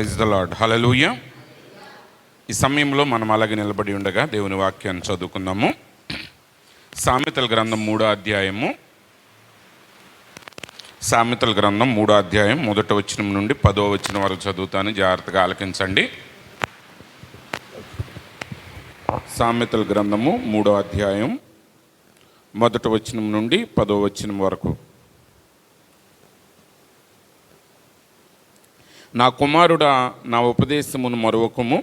Praise the lord. హల్లెలూయా. ఈ సమయంలో మనం అలాగే నిలబడి ఉండగా దేవుని వాక్యాన్ని చదువుకుందాము. సామెతల గ్రంథం 3వ అధ్యాయము. సామెతల గ్రంథం 3వ అధ్యాయం 1వ వచనం నుండి 10వ వచనం వరకు చదువుతాను, జాగ్రత్తగా ఆలకించండి. సామెతల గ్రంథము 3వ అధ్యాయం 1వ వచనం నుండి 10వ వచనం వరకు. నా కుమారుడా, నా ఉపదేశమును మరువకుము,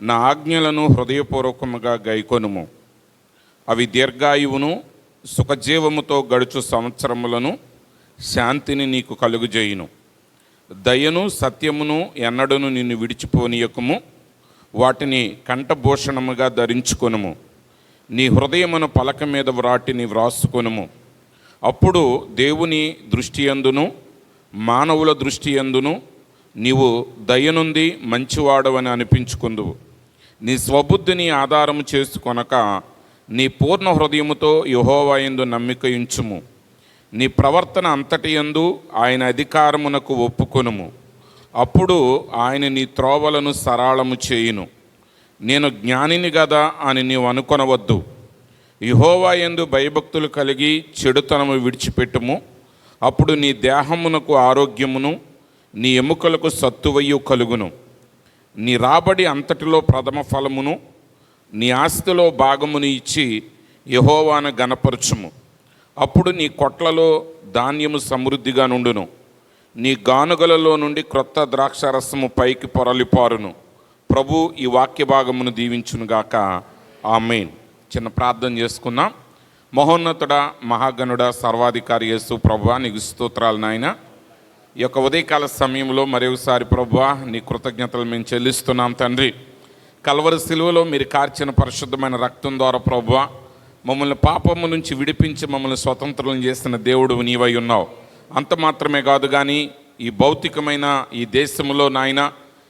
నా ఆజ్ఞలను హృదయపూర్వకముగా గైకొనుము. అవి దీర్ఘాయువును సుఖజీవముతో గడుచు సంవత్సరములను శాంతిని నీకు కలుగుజేయును. దయను సత్యమును ఎన్నడను నిన్ను విడిచిపోనీయకుము. వాటిని కంఠభూషణముగా ధరించుకొనుము. నీ హృదయమును పలక మీద వ్రాటిని వ్రాసుకొనుము. అప్పుడు దేవుని దృష్టి యందును మానవుల దృష్టి యందును నీవు దయనుంది మంచివాడవని అనిపించుకుందువు. నీ స్వబుద్ధిని ఆధారము చేసుకొనక నీ పూర్ణ హృదయముతో యెహోవా యందు నమ్మిక ఉంచుము. నీ ప్రవర్తన అంతటి యందు ఆయన అధికారమునకు ఒప్పుకొనుము. అప్పుడు ఆయన నీ త్రోవలను సరళము చేయును. నేను జ్ఞానిని గదా అని నీవు అనుకొనవద్దు. యెహోవా యందు భయభక్తులు కలిగి చెడుతనము విడిచిపెట్టుము. అప్పుడు నీ దేహమునకు ఆరోగ్యమును నీ ఎముకలకు సత్తువయ్యు కలుగును. నీ రాబడి అంతటిలో ప్రథమ ఫలమును నీ ఆస్తిలో భాగమును ఇచ్చి యెహోవాను గణపరచుము. అప్పుడు నీ కొట్లలో ధాన్యము సమృద్ధిగా నుండును. నీ గానుగలలో నుండి క్రొత్త ద్రాక్షారసము పైకి పొరలిపారును. ప్రభు ఈ వాక్య భాగమును దీవించునుగాక. ఆమేన్. చిన్న ప్రార్థన చేసుకుందాం. మహోన్నతుడా, మహాగణుడా, సర్వాధికారి యేసు ప్రభువా, నీకు స్తోత్రాలు నాయన. ఈ యొక్క ఉదయకాల సమయంలో మరొకసారి ప్రభువా నీ కృతజ్ఞతలు మేము చెల్లిస్తున్నాం తండ్రి. కల్వరి శిలువలో మీరు కార్చిన పరిశుద్ధమైన రక్తం ద్వారా ప్రభువా మమ్మల్ని పాపము నుంచి విడిపించి మమ్మల్ని స్వతంత్రం చేసిన దేవుడు నీవై ఉన్నావు. అంత మాత్రమే కాదు, కానీ ఈ భౌతికమైన ఈ దేశంలో నాయన,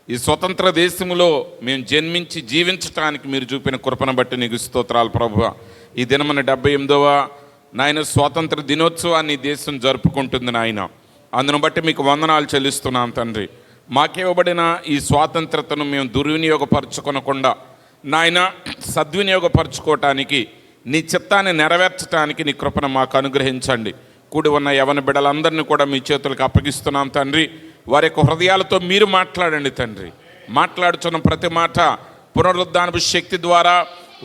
ఈ స్వతంత్ర దేశంలో మేము జన్మించి జీవించటానికి మీరు చూపిన కృపను బట్టి నీకు స్తోత్రాలు ప్రభువా. ఈ దినమైన 78వ నాయన స్వాతంత్ర దినోత్సవాన్ని దేశం జరుపుకుంటుంది నాయన. అందును బట్టి మీకు వందనాలు చెల్లిస్తున్నాం తండ్రి. మాకివ్వబడిన ఈ స్వాతంత్రతను మేము దుర్వినియోగపరచుకొనకుండా నాయన సద్వినియోగపరచుకోవటానికి, నీ చిత్తాన్ని నెరవేర్చడానికి నీ కృపను మాకు అనుగ్రహించండి. కూడి ఉన్న యవన బిడ్డలందరినీ కూడా మీ చేతులకు అప్పగిస్తున్నాం తండ్రి. వారి యొక్క హృదయాలతో మీరు మాట్లాడండి తండ్రి. మాట్లాడుతున్న ప్రతి మాట పునరుద్ధానపు శక్తి ద్వారా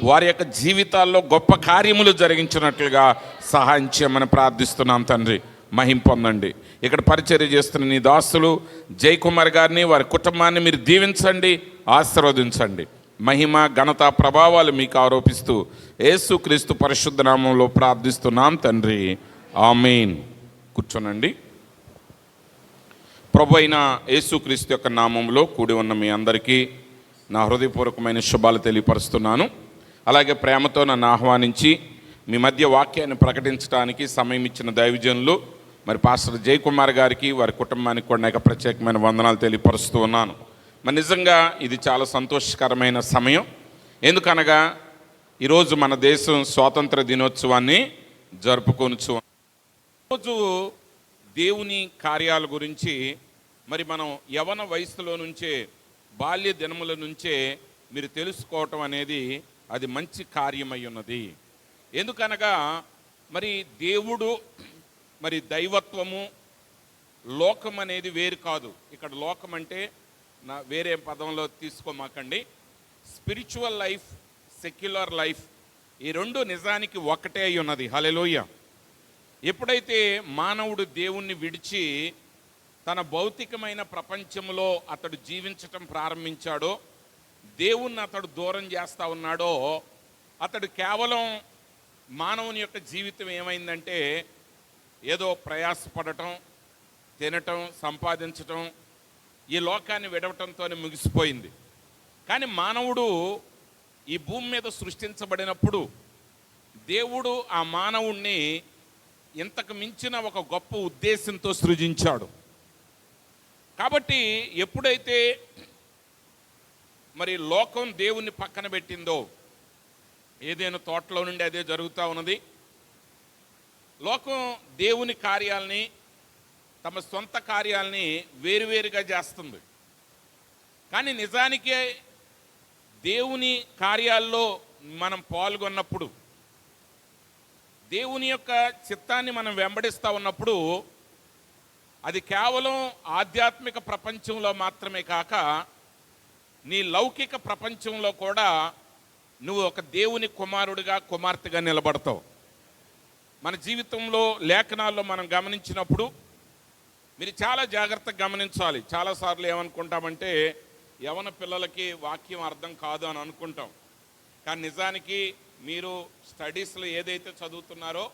వారి యొక్క జీవితాల్లో గొప్ప కార్యములు జరిగించినట్లుగా సహాయం చేయమని ప్రార్థిస్తున్నాం తండ్రి. మహిమ పొందండి. ఇక్కడ పరిచర్య చేస్తున్న నీ దాసులు జయకుమార్ గారిని, వారి కుటుంబాన్ని మీరు దీవించండి, ఆశీర్వదించండి. మహిమ ఘనత ప్రభావాలు మీకు ఆరోపిస్తూ యేసుక్రీస్తు పరిశుద్ధ నామంలో ప్రార్థిస్తున్నాం తండ్రి. ఆమేన్. కూర్చోనండి. ప్రభు అయిన యేసుక్రీస్తు యొక్క నామంలో కూడి ఉన్న మీ అందరికీ నా హృదయపూర్వకమైన శుభాలు తెలియపరుస్తున్నాను. అలాగే ప్రేమతో నన్ను ఆహ్వానించి మీ మధ్య వాక్యాన్ని ప్రకటించడానికి సమయం ఇచ్చిన దైవజనులు మరి పాస్టర్ జయకుమార్ గారికి, వారి కుటుంబానికి కూడా నాకు ప్రత్యేకమైన వందనాలు తెలియపరుస్తూ ఉన్నాను. మరి నిజంగా ఇది చాలా సంతోషకరమైన సమయం. ఎందుకనగా ఈరోజు మన దేశం స్వాతంత్ర దినోత్సవాన్ని జరుపుకొనుచు. రోజు దేవుని కార్యాల గురించి మరి మనం యవన వయసులో నుంచే, బాల్య దినముల నుంచే మీరు తెలుసుకోవటం అనేది అది మంచి కార్యమై ఉన్నది. ఎందుకనగా మరి దేవుడు, మరి దైవత్వము, లోకం అనేది వేరు కాదు. ఇక్కడ లోకం అంటే వేరే పదంలో తీసుకోమాకండి. స్పిరిచువల్ లైఫ్, సెక్యులర్ లైఫ్, ఈ రెండు నిజానికి ఒకటే అయి ఉన్నది. హల్లెలూయా. ఎప్పుడైతే మానవుడు దేవుణ్ణి విడిచి తన భౌతికమైన ప్రపంచంలో అతడు జీవించటం ప్రారంభించాడో, దేవుణ్ణి అతడు దూరం చేస్తూ ఉన్నాడో, అతడు కేవలం మానవుని యొక్క జీవితం ఏమైందంటే ఏదో ప్రయాసపడటం, తినటం, సంపాదించటం, ఈ లోకాన్ని విడవటంతోనే ముగిసిపోయింది. కానీ మానవుడు ఈ భూమి మీద సృష్టించబడినప్పుడు దేవుడు ఆ మానవుణ్ణి ఇంతకు మించిన ఒక గొప్ప ఉద్దేశంతో సృజించాడు. కాబట్టి ఎప్పుడైతే మరి లోకం దేవుణ్ణి పక్కన పెట్టిందో, ఏదైనా తోటలో నుండి అదే జరుగుతూ ఉన్నది. లోకం దేవుని కార్యాలని, తమ సొంత కార్యాలని వేరువేరుగా చేస్తుంది. కానీ నిజానికి దేవుని కార్యాల్లో మనం పాల్గొన్నప్పుడు, దేవుని యొక్క చిత్తాన్ని మనం వెంబడిస్తూ ఉన్నప్పుడు, అది కేవలం ఆధ్యాత్మిక ప్రపంచంలో మాత్రమే కాక నీ లౌకిక ప్రపంచంలో కూడా నువ్వు ఒక దేవుని కుమారుడిగా, కుమార్తెగా నిలబడతావు. మన జీవితంలో లేఖనాల్లో మనం గమనించినప్పుడు మీరు చాలా జాగ్రత్తగా గమనించాలి. చాలాసార్లు ఏమనుకుంటామంటే యవన పిల్లలకి వాక్యం అర్థం కాదు అని అనుకుంటాం. కానీ నిజానికి మీరు స్టడీస్లో ఏదైతే చదువుతున్నారో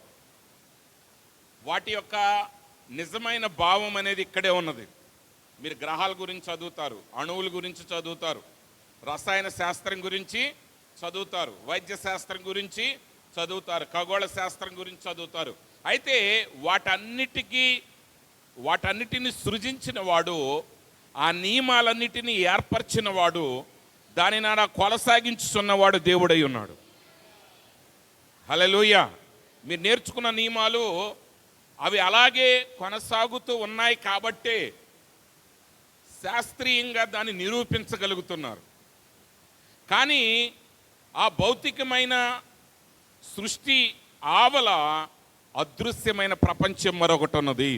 వాటి యొక్క నిజమైన భావం అనేది ఇక్కడే ఉన్నది. మీరు గ్రహాల గురించి చదువుతారు, అణువుల గురించి చదువుతారు, రసాయన శాస్త్రం గురించి చదువుతారు, వైద్య శాస్త్రం గురించి చదువుతారు, ఖగోళ శాస్త్రం గురించి చదువుతారు. అయితే వాటన్నిటిని సృజించిన వాడు, ఆ నియమాలన్నిటినీ ఏర్పరిచిన వాడు, దాని నాడా కొనసాగించుతున్నవాడు దేవుడై ఉన్నాడు. హల్లెలూయా. మీరు నేర్చుకున్న నియమాలు అవి అలాగే కొనసాగుతూ ఉన్నాయి కాబట్టే శాస్త్రీయంగా దాన్ని నిరూపించగలుగుతున్నారు. కానీ ఆ భౌతికమైన సృష్టి ఆవల అదృశ్యమైన ప్రపంచం మరొకటి ఉన్నది.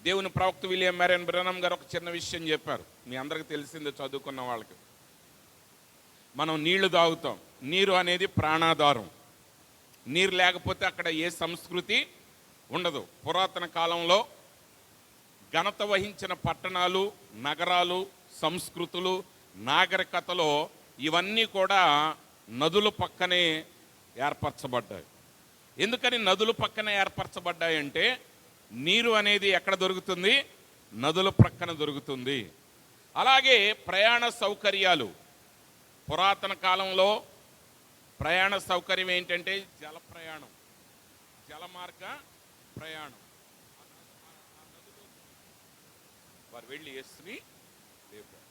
దేవుని ప్రవక్త విలియం మెరన్ బ్రనమ్ గారు ఒక చిన్న విషయం చెప్పారు. మీ అందరికీ తెలిసిందే, చదువుకున్న వాళ్ళకి. మనం నీళ్లు తాగుతాం. నీరు అనేది ప్రాణాధారం. నీరు లేకపోతే అక్కడ ఏ సంస్కృతి ఉండదు. పురాతన కాలంలో ఘనత వహించిన పట్టణాలు, నగరాలు, సంస్కృతులు, నాగరికతలో ఇవన్నీ కూడా నదుల పక్కనే ఏర్పరచబడ్డాయి. ఎందుకని నదుల పక్కన ఏర్పరచబడ్డాయంటే నీరు అనేది ఎక్కడ దొరుకుతుంది? నదుల ప్రక్కన దొరుకుతుంది. అలాగే ప్రయాణ సౌకర్యాలు, పురాతన కాలంలో ప్రయాణ సౌకర్యం ఏంటంటే జల ప్రయాణం, జలమార్గ ప్రయాణం. వారు వెళ్ళి యేసుని లేపారు.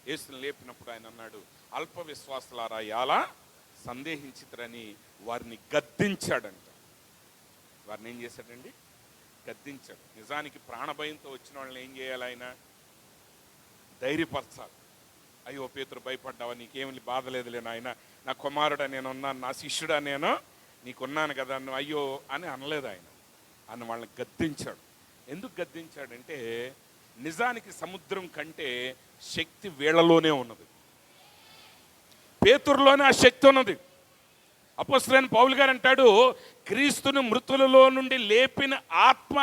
యేసుని లేపినప్పుడు ఆయన అన్నాడు, అల్ప విశ్వాసులారా ఎలా సందేహించితరని వారిని గద్దించాడంట. వారిని ఏం చేశాడండి? గద్దించాడు. నిజానికి ప్రాణభయంతో వచ్చిన వాళ్ళని ఏం చేయాలి? ఆయన ధైర్యపరచాలి. అయ్యో పేతురు, భయపడ్డావా? నీకేమి బాధ లేదులే నాయన, నా కుమారుడా నేనున్నాను, నా శిష్యుడా నేను నీకున్నాను కదా, నువ్వు అయ్యో అని అనలేదు. ఆయన వాళ్ళని గద్దించాడు. ఎందుకు గద్దించాడంటే నిజానికి సముద్రం కంటే శక్తి వీళ్ళలోనే ఉన్నది. పేతురులోనే ఆ శక్తి ఉన్నది. అపోస్తలుడైన పౌలు గారు అంటాడు, క్రీస్తును మృతులలో నుండి లేపిన ఆత్మ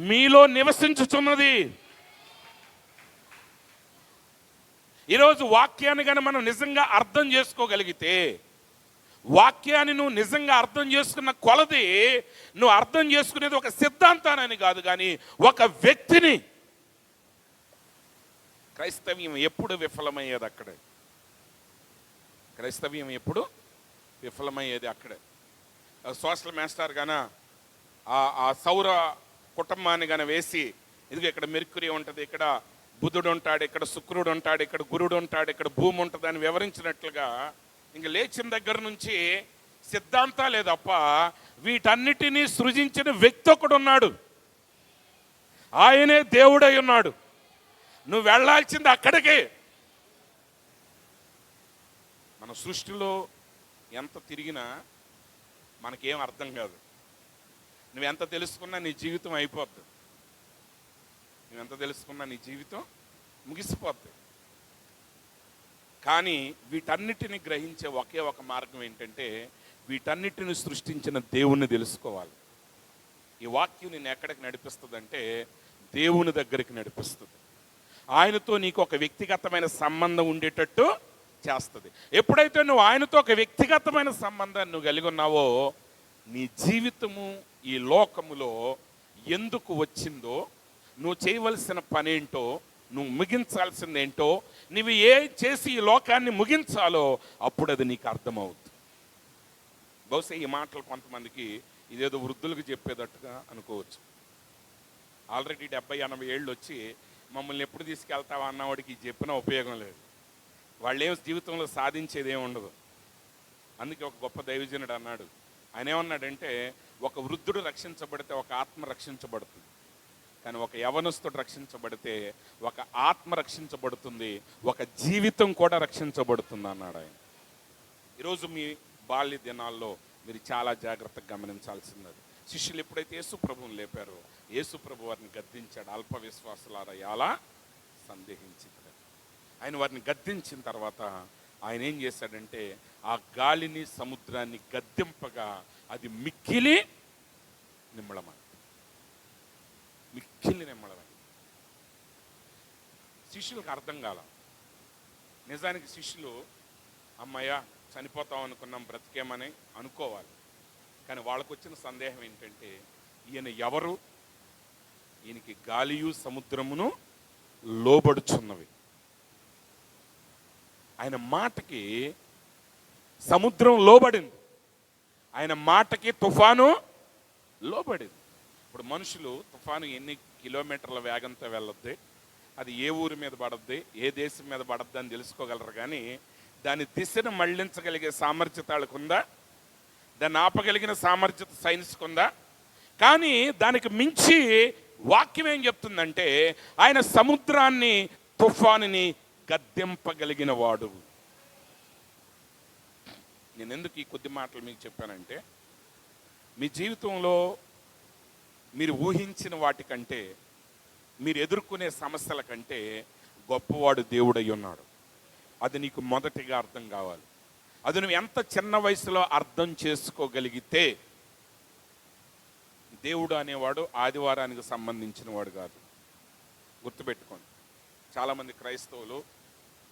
మీలో నివసించుచున్నది. ఈరోజు వాక్యాన్ని కానీ మనం నిజంగా అర్థం చేసుకోగలిగితే, వాక్యాన్ని నువ్వు నిజంగా అర్థం చేసుకున్న కొలది నువ్వు అర్థం చేసుకునేది ఒక సిద్ధాంతాన్ని కాదు, కానీ ఒక వ్యక్తిని. క్రైస్తవ్యం ఎప్పుడు విఫలమయ్యేది అక్కడే. క్రైస్తవ్యం ఎప్పుడు విఫలమయ్యేది అక్కడే. సోషల్ మాస్టర్ గాన ఆ సౌర కుటుంబాన్ని గాన వేసి, ఇదిగో ఇక్కడ మెర్క్యూరీ ఉంటుంది, ఇక్కడ బుధుడు ఉంటాడు, ఇక్కడ శుక్రుడు ఉంటాడు, ఇక్కడ గురుడు ఉంటాడు, ఇక్కడ భూమి ఉంటుంది అని వివరించినట్లుగా ఇంక లేచిన దగ్గర నుంచి సిద్ధాంతాలే తప్ప వీటన్నిటినీ సృజించిన వ్యక్తి ఒకడు ఉన్నాడు. ఆయనే దేవుడై ఉన్నాడు. నువ్వు వెళ్ళాల్సింది అక్కడికే. మన సృష్టిలో ఎంత తిరిగినా మనకేం అర్థం కాదు. నువ్వెంత తెలుసుకున్నా నీ జీవితం అయిపోద్ది. నువ్వెంత తెలుసుకున్నా నీ జీవితం ముగిసిపోద్ది. కానీ వీటన్నిటిని గ్రహించే ఒకే ఒక మార్గం ఏంటంటే వీటన్నిటిని సృష్టించిన దేవుణ్ణి తెలుసుకోవాలి. ఈ వాక్యం నేను ఎక్కడికి నడిపిస్తుందంటే దేవుని దగ్గరికి నడిపిస్తుంది. ఆయనతో నీకు ఒక వ్యక్తిగతమైన సంబంధం ఉండేటట్టు చేస్తుంది. ఎప్పుడైతే నువ్వు ఆయనతో ఒక వ్యక్తిగతమైన సంబంధాన్ని నువ్వు కలిగి ఉన్నావో, నీ జీవితము ఈ లోకములో ఎందుకు వచ్చిందో, నువ్వు చేయవలసిన పనేంటో, నువ్వు ముగించాల్సింది ఏంటో, నువ్వు ఏ చేసి ఈ లోకాన్ని ముగించాలో అప్పుడు అది నీకు అర్థమవుతుంది. బహుశా ఈ మాటలు కొంతమందికి ఇదేదో వృద్ధులకు చెప్పేటట్టుగా అనుకోవచ్చు. ఆల్రెడీ 70-80 ఏళ్ళు వచ్చి మమ్మల్ని ఎప్పుడు తీసుకెళ్తావా అన్నవాడికి చెప్పిన ఉపయోగం లేదు. వాళ్ళు ఏం జీవితంలో సాధించేది ఏమి ఉండదు. అందుకే ఒక గొప్ప దైవజనుడు అన్నాడు, ఆయన ఏమన్నాడంటే ఒక వృద్ధుడు రక్షించబడితే ఒక ఆత్మ రక్షించబడుతుంది, కానీ ఒక యవనస్తుడు రక్షించబడితే ఒక ఆత్మ రక్షించబడుతుంది, ఒక జీవితం కూడా రక్షించబడుతుంది అన్నాడు ఆయన. ఈరోజు మీ బాల్య దినాల్లో మీరు చాలా జాగ్రత్తగా గమనించాల్సింది. శిష్యులు ఎప్పుడైతే యేసు ప్రభువుని లేపారో యేసు ప్రభు వారిని గద్దించాడు. అల్ప విశ్వాసులారా ఎలా సందేహించింది. ఆయన వారిని గద్దించిన తర్వాత ఆయన ఏం చేశాడంటే ఆ గాలిని సముద్రాన్ని గద్దింపగా అది మిక్కిలి నిమ్మళమైంది. మిక్కిలి నిమ్మళమైంది. శిష్యులకు అర్థం కాల. నిజానికి శిష్యులు అమ్మయ్య చనిపోతాం అనుకున్నాం, బ్రతికేమని అనుకోవాలి. కానీ వాళ్ళకు వచ్చిన సందేహం ఏంటంటే ఈయన ఎవరు, ఈయనకి గాలియు సముద్రమును లోబడుచున్నవి. ఆయన మాటకి సముద్రం లోబడింది, ఆయన మాటకి తుఫాను లోబడింది. ఇప్పుడు మనుషులు తుఫాను ఎన్ని కిలోమీటర్ల వేగంతో వెళ్ళొద్ది, అది ఏ ఊరి మీద పడద్ది, ఏ దేశం మీద పడద్ది అని తెలుసుకోగలరు. కానీ దాని దిశను మళ్లించగలిగే సామర్థ్యత వాళ్ళకుందా? దాన్ని ఆపగలిగిన సామర్థ్యత సైన్స్కి ఉందా? కానీ దానికి మించి వాక్యం ఏం చెప్తుందంటే ఆయన సముద్రాన్ని తుఫానుని గద్దెంపగలిగిన వాడు. నేను ఎందుకు ఈ కొద్ది మాటలు మీకు చెప్పానంటే మీ జీవితంలో మీరు ఊహించిన వాటికంటే, మీరు ఎదుర్కొనే సమస్యల కంటే గొప్పవాడు దేవుడై ఉన్నాడు. అది నీకు మొదటిగా అర్థం కావాలి. అది నువ్వు ఎంత చిన్న వయసులో అర్థం చేసుకోగలిగితే, దేవుడు అనేవాడు ఆదివారానికి సంబంధించిన వాడు కాదు. గుర్తుపెట్టుకోండి. చాలామంది క్రైస్తవులు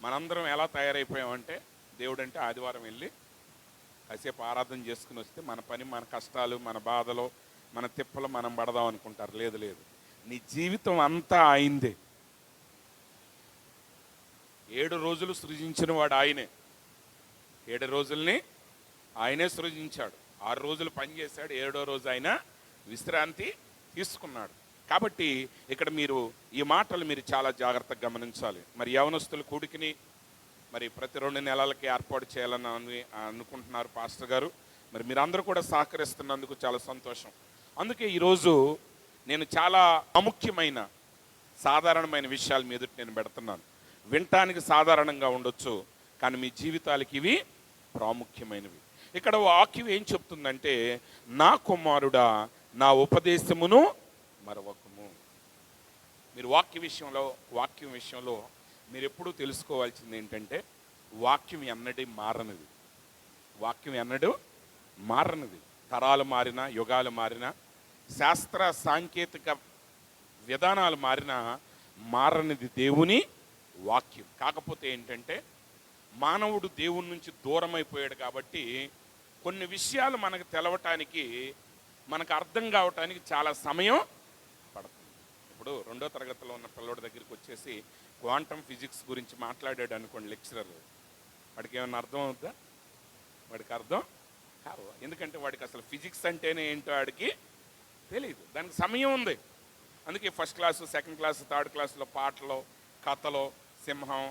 మనందరం ఎలా తయారైపోయామంటే దేవుడు అంటే ఆదివారం వెళ్ళి కాసేపు ఆరాధన చేసుకుని వస్తే మన పని, మన కష్టాలు, మన బాధలు, మన తిప్పలు మనం పడదాం అనుకుంటారు. లేదు లేదు, నీ జీవితం అంతా ఆయనదే. 7 రోజులు సృజించిన వాడు ఆయనే. 7 రోజుల్ని ఆయనే సృజించాడు. 6 రోజులు పనిచేశాడు, 7వ రోజు ఆయన విశ్రాంతి తీసుకున్నాడు. కాబట్టి ఇక్కడ మీరు ఈ మాటలు మీరు చాలా జాగ్రత్తగా గమనించాలి. మరి యవనస్తుల కూడికిని మరి ప్రతి 2 నెలలకి ఏర్పాటు చేయాలని అనుకుంటున్నారు పాస్టర్ గారు. మరి మీరందరూ కూడా సహకరిస్తున్నందుకు చాలా సంతోషం. అందుకే ఈరోజు నేను చాలా ప్రాముఖ్యమైన సాధారణమైన విషయాలు మీ ఎదుట నేను పెడుతున్నాను. వినటానికి సాధారణంగా ఉండొచ్చు, కానీ మీ జీవితాలకి ఇవి ప్రాముఖ్యమైనవి. ఇక్కడ వాక్యం ఏం చెప్తుందంటే, నా కుమారుడా నా ఉపదేశమును మరవకము. మీరు వాక్యం విషయంలో మీరు ఎప్పుడూ తెలుసుకోవాల్సింది ఏంటంటే వాక్యం ఎన్నడూ మారనిది. వాక్యం ఎన్నడూ మారనిది. తరాలు మారినా, యుగాలు మారినా, శాస్త్ర సాంకేతిక విధానాలు మారినా మారనిది దేవుని వాక్యం. కాకపోతే ఏంటంటే మానవుడు దేవుని నుంచి దూరం అయిపోయాడు కాబట్టి కొన్ని విషయాలు మనకు తెలవటానికి, మనకు అర్థం కావటానికి చాలా సమయం పడుతుంది. ఇప్పుడు 2వ తరగతిలో ఉన్న పిల్లోడి దగ్గరికి వచ్చేసి క్వాంటమ్ ఫిజిక్స్ గురించి మాట్లాడాడు అనుకోండి లెక్చరర్, వాడికి ఏమన్నా అర్థం అవుతుందా? వాడికి అర్థం కాదు. ఎందుకంటే వాడికి అసలు ఫిజిక్స్ అంటేనే ఏంటో వాడికి తెలియదు. దానికి సమయం ఉంది. అందుకే 1st class, 2nd class, 3rd క్లాసులో పాటలు, కథలు, సింహం,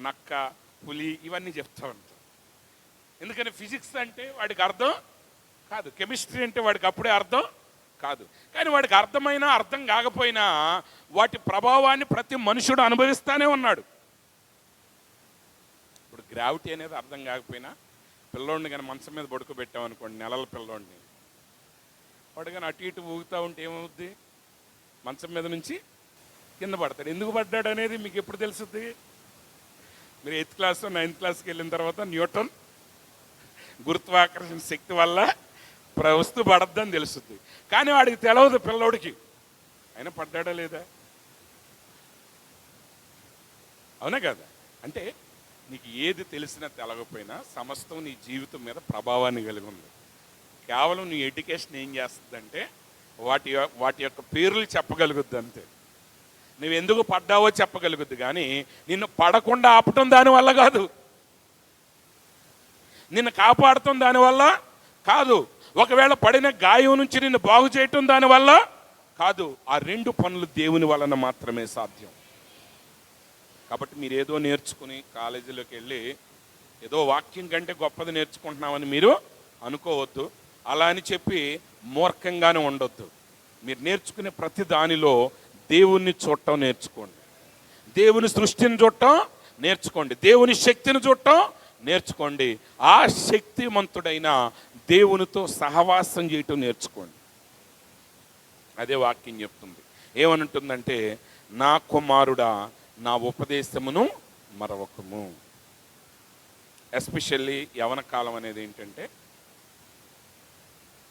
నక్క, పులి ఇవన్నీ చెప్తూ ఉంటారు. ఎందుకని ఫిజిక్స్ అంటే వాడికి అర్థం కాదు, కెమిస్ట్రీ అంటే వాడికి అప్పుడే అర్థం కాదు. కానీ వాడికి అర్థమైనా అర్థం కాకపోయినా వాటి ప్రభావాన్ని ప్రతి మనుషుడు అనుభవిస్తూనే ఉన్నాడు. ఇప్పుడు గ్రావిటీ అనేది అర్థం కాకపోయినా పిల్లోడిని కానీ మంచం మీద పడుకోబెట్టామనుకోండి, నెలల పిల్లోడిని, వాడు కానీ అటు ఇటు ఊగుతూ ఉంటే ఏమవుద్ది? మంచం మీద నుంచి కింద పడతాడు. ఎందుకు పడ్డాడు అనేది మీకు ఎప్పుడు తెలుస్తుంది? మీరు 8th క్లాస్ 9th క్లాస్కి వెళ్ళిన తర్వాత న్యూటన్ గురుత్వాకర్షణ శక్తి వల్ల వస్తువు పడద్దని తెలుస్తుంది. కానీ వాడికి తెలవదు పిల్లోడికి. అయినా పడ్డాడా లేదా? అవునా కదా? అంటే నీకు ఏది తెలిసినా తెలవకపోయినా సమస్తం నీ జీవితం మీద ప్రభావాన్ని కలిగి ఉంది. కేవలం నీ ఎడ్యుకేషన్ ఏం చేస్తుందంటే వాటి యొక్క పేర్లు చెప్పగలుగుద్ది అంతే. నువ్వు ఎందుకు పడ్డావో చెప్పగలుగుద్ది, కానీ నిన్ను పడకుండా ఆపటం దానివల్ల కాదు, నిన్ను కాపాడటం దానివల్ల కాదు, ఒకవేళ పడిన గాయం నుంచి నిన్ను బాగు చేయటం దానివల్ల కాదు. ఆ 2 పనులు దేవుని వలన మాత్రమే సాధ్యం. కాబట్టి మీరు ఏదో నేర్చుకుని కాలేజీలోకి వెళ్ళి ఏదో వాక్యం కంటే గొప్పది నేర్చుకుంటున్నామని మీరు అనుకోవద్దు. అలా అని చెప్పి మూర్ఖంగానే ఉండొద్దు. మీరు నేర్చుకునే ప్రతి దానిలో దేవుణ్ణి చూడటం నేర్చుకోండి, దేవుని సృష్టిని చూడటం నేర్చుకోండి, దేవుని శక్తిని చూడటం నేర్చుకోండి, ఆ శక్తిమంతుడైన దేవునితో సహవాసం చేయటం నేర్చుకోండి. అదే వాక్యం చెప్తుంది. ఏమనుంటుందంటే, నా కుమారుడా నా ఉపదేశమును మరవకము. ఎస్పెషల్లీ యవన కాలం అనేది ఏంటంటే,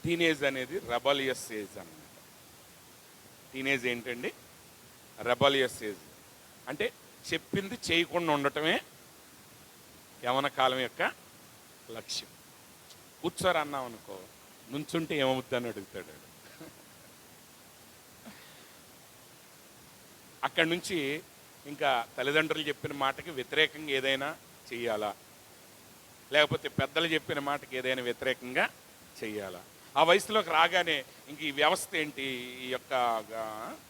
టీనేజ్ అనేది రెబలియస్ ఏజ్ అన్నమాట. టీనేజ్ ఏంటండి? Rebellious age. అంటే చెప్పింది చేయకుండా ఉండటమే యవన కాలం యొక్క లక్ష్యం. కూర్చోరు అన్నాం అనుకో, నుంచుంటే ఏమవుద్దని అడుగుతాడు. అక్కడి నుంచి ఇంకా తల్లిదండ్రులు చెప్పిన మాటకి వ్యతిరేకంగా ఏదైనా చెయ్యాలా, లేకపోతే పెద్దలు చెప్పిన మాటకి ఏదైనా వ్యతిరేకంగా చెయ్యాలా. ఆ వయసులోకి రాగానే ఇంక ఈ వ్యవస్థ ఏంటి, ఈ యొక్క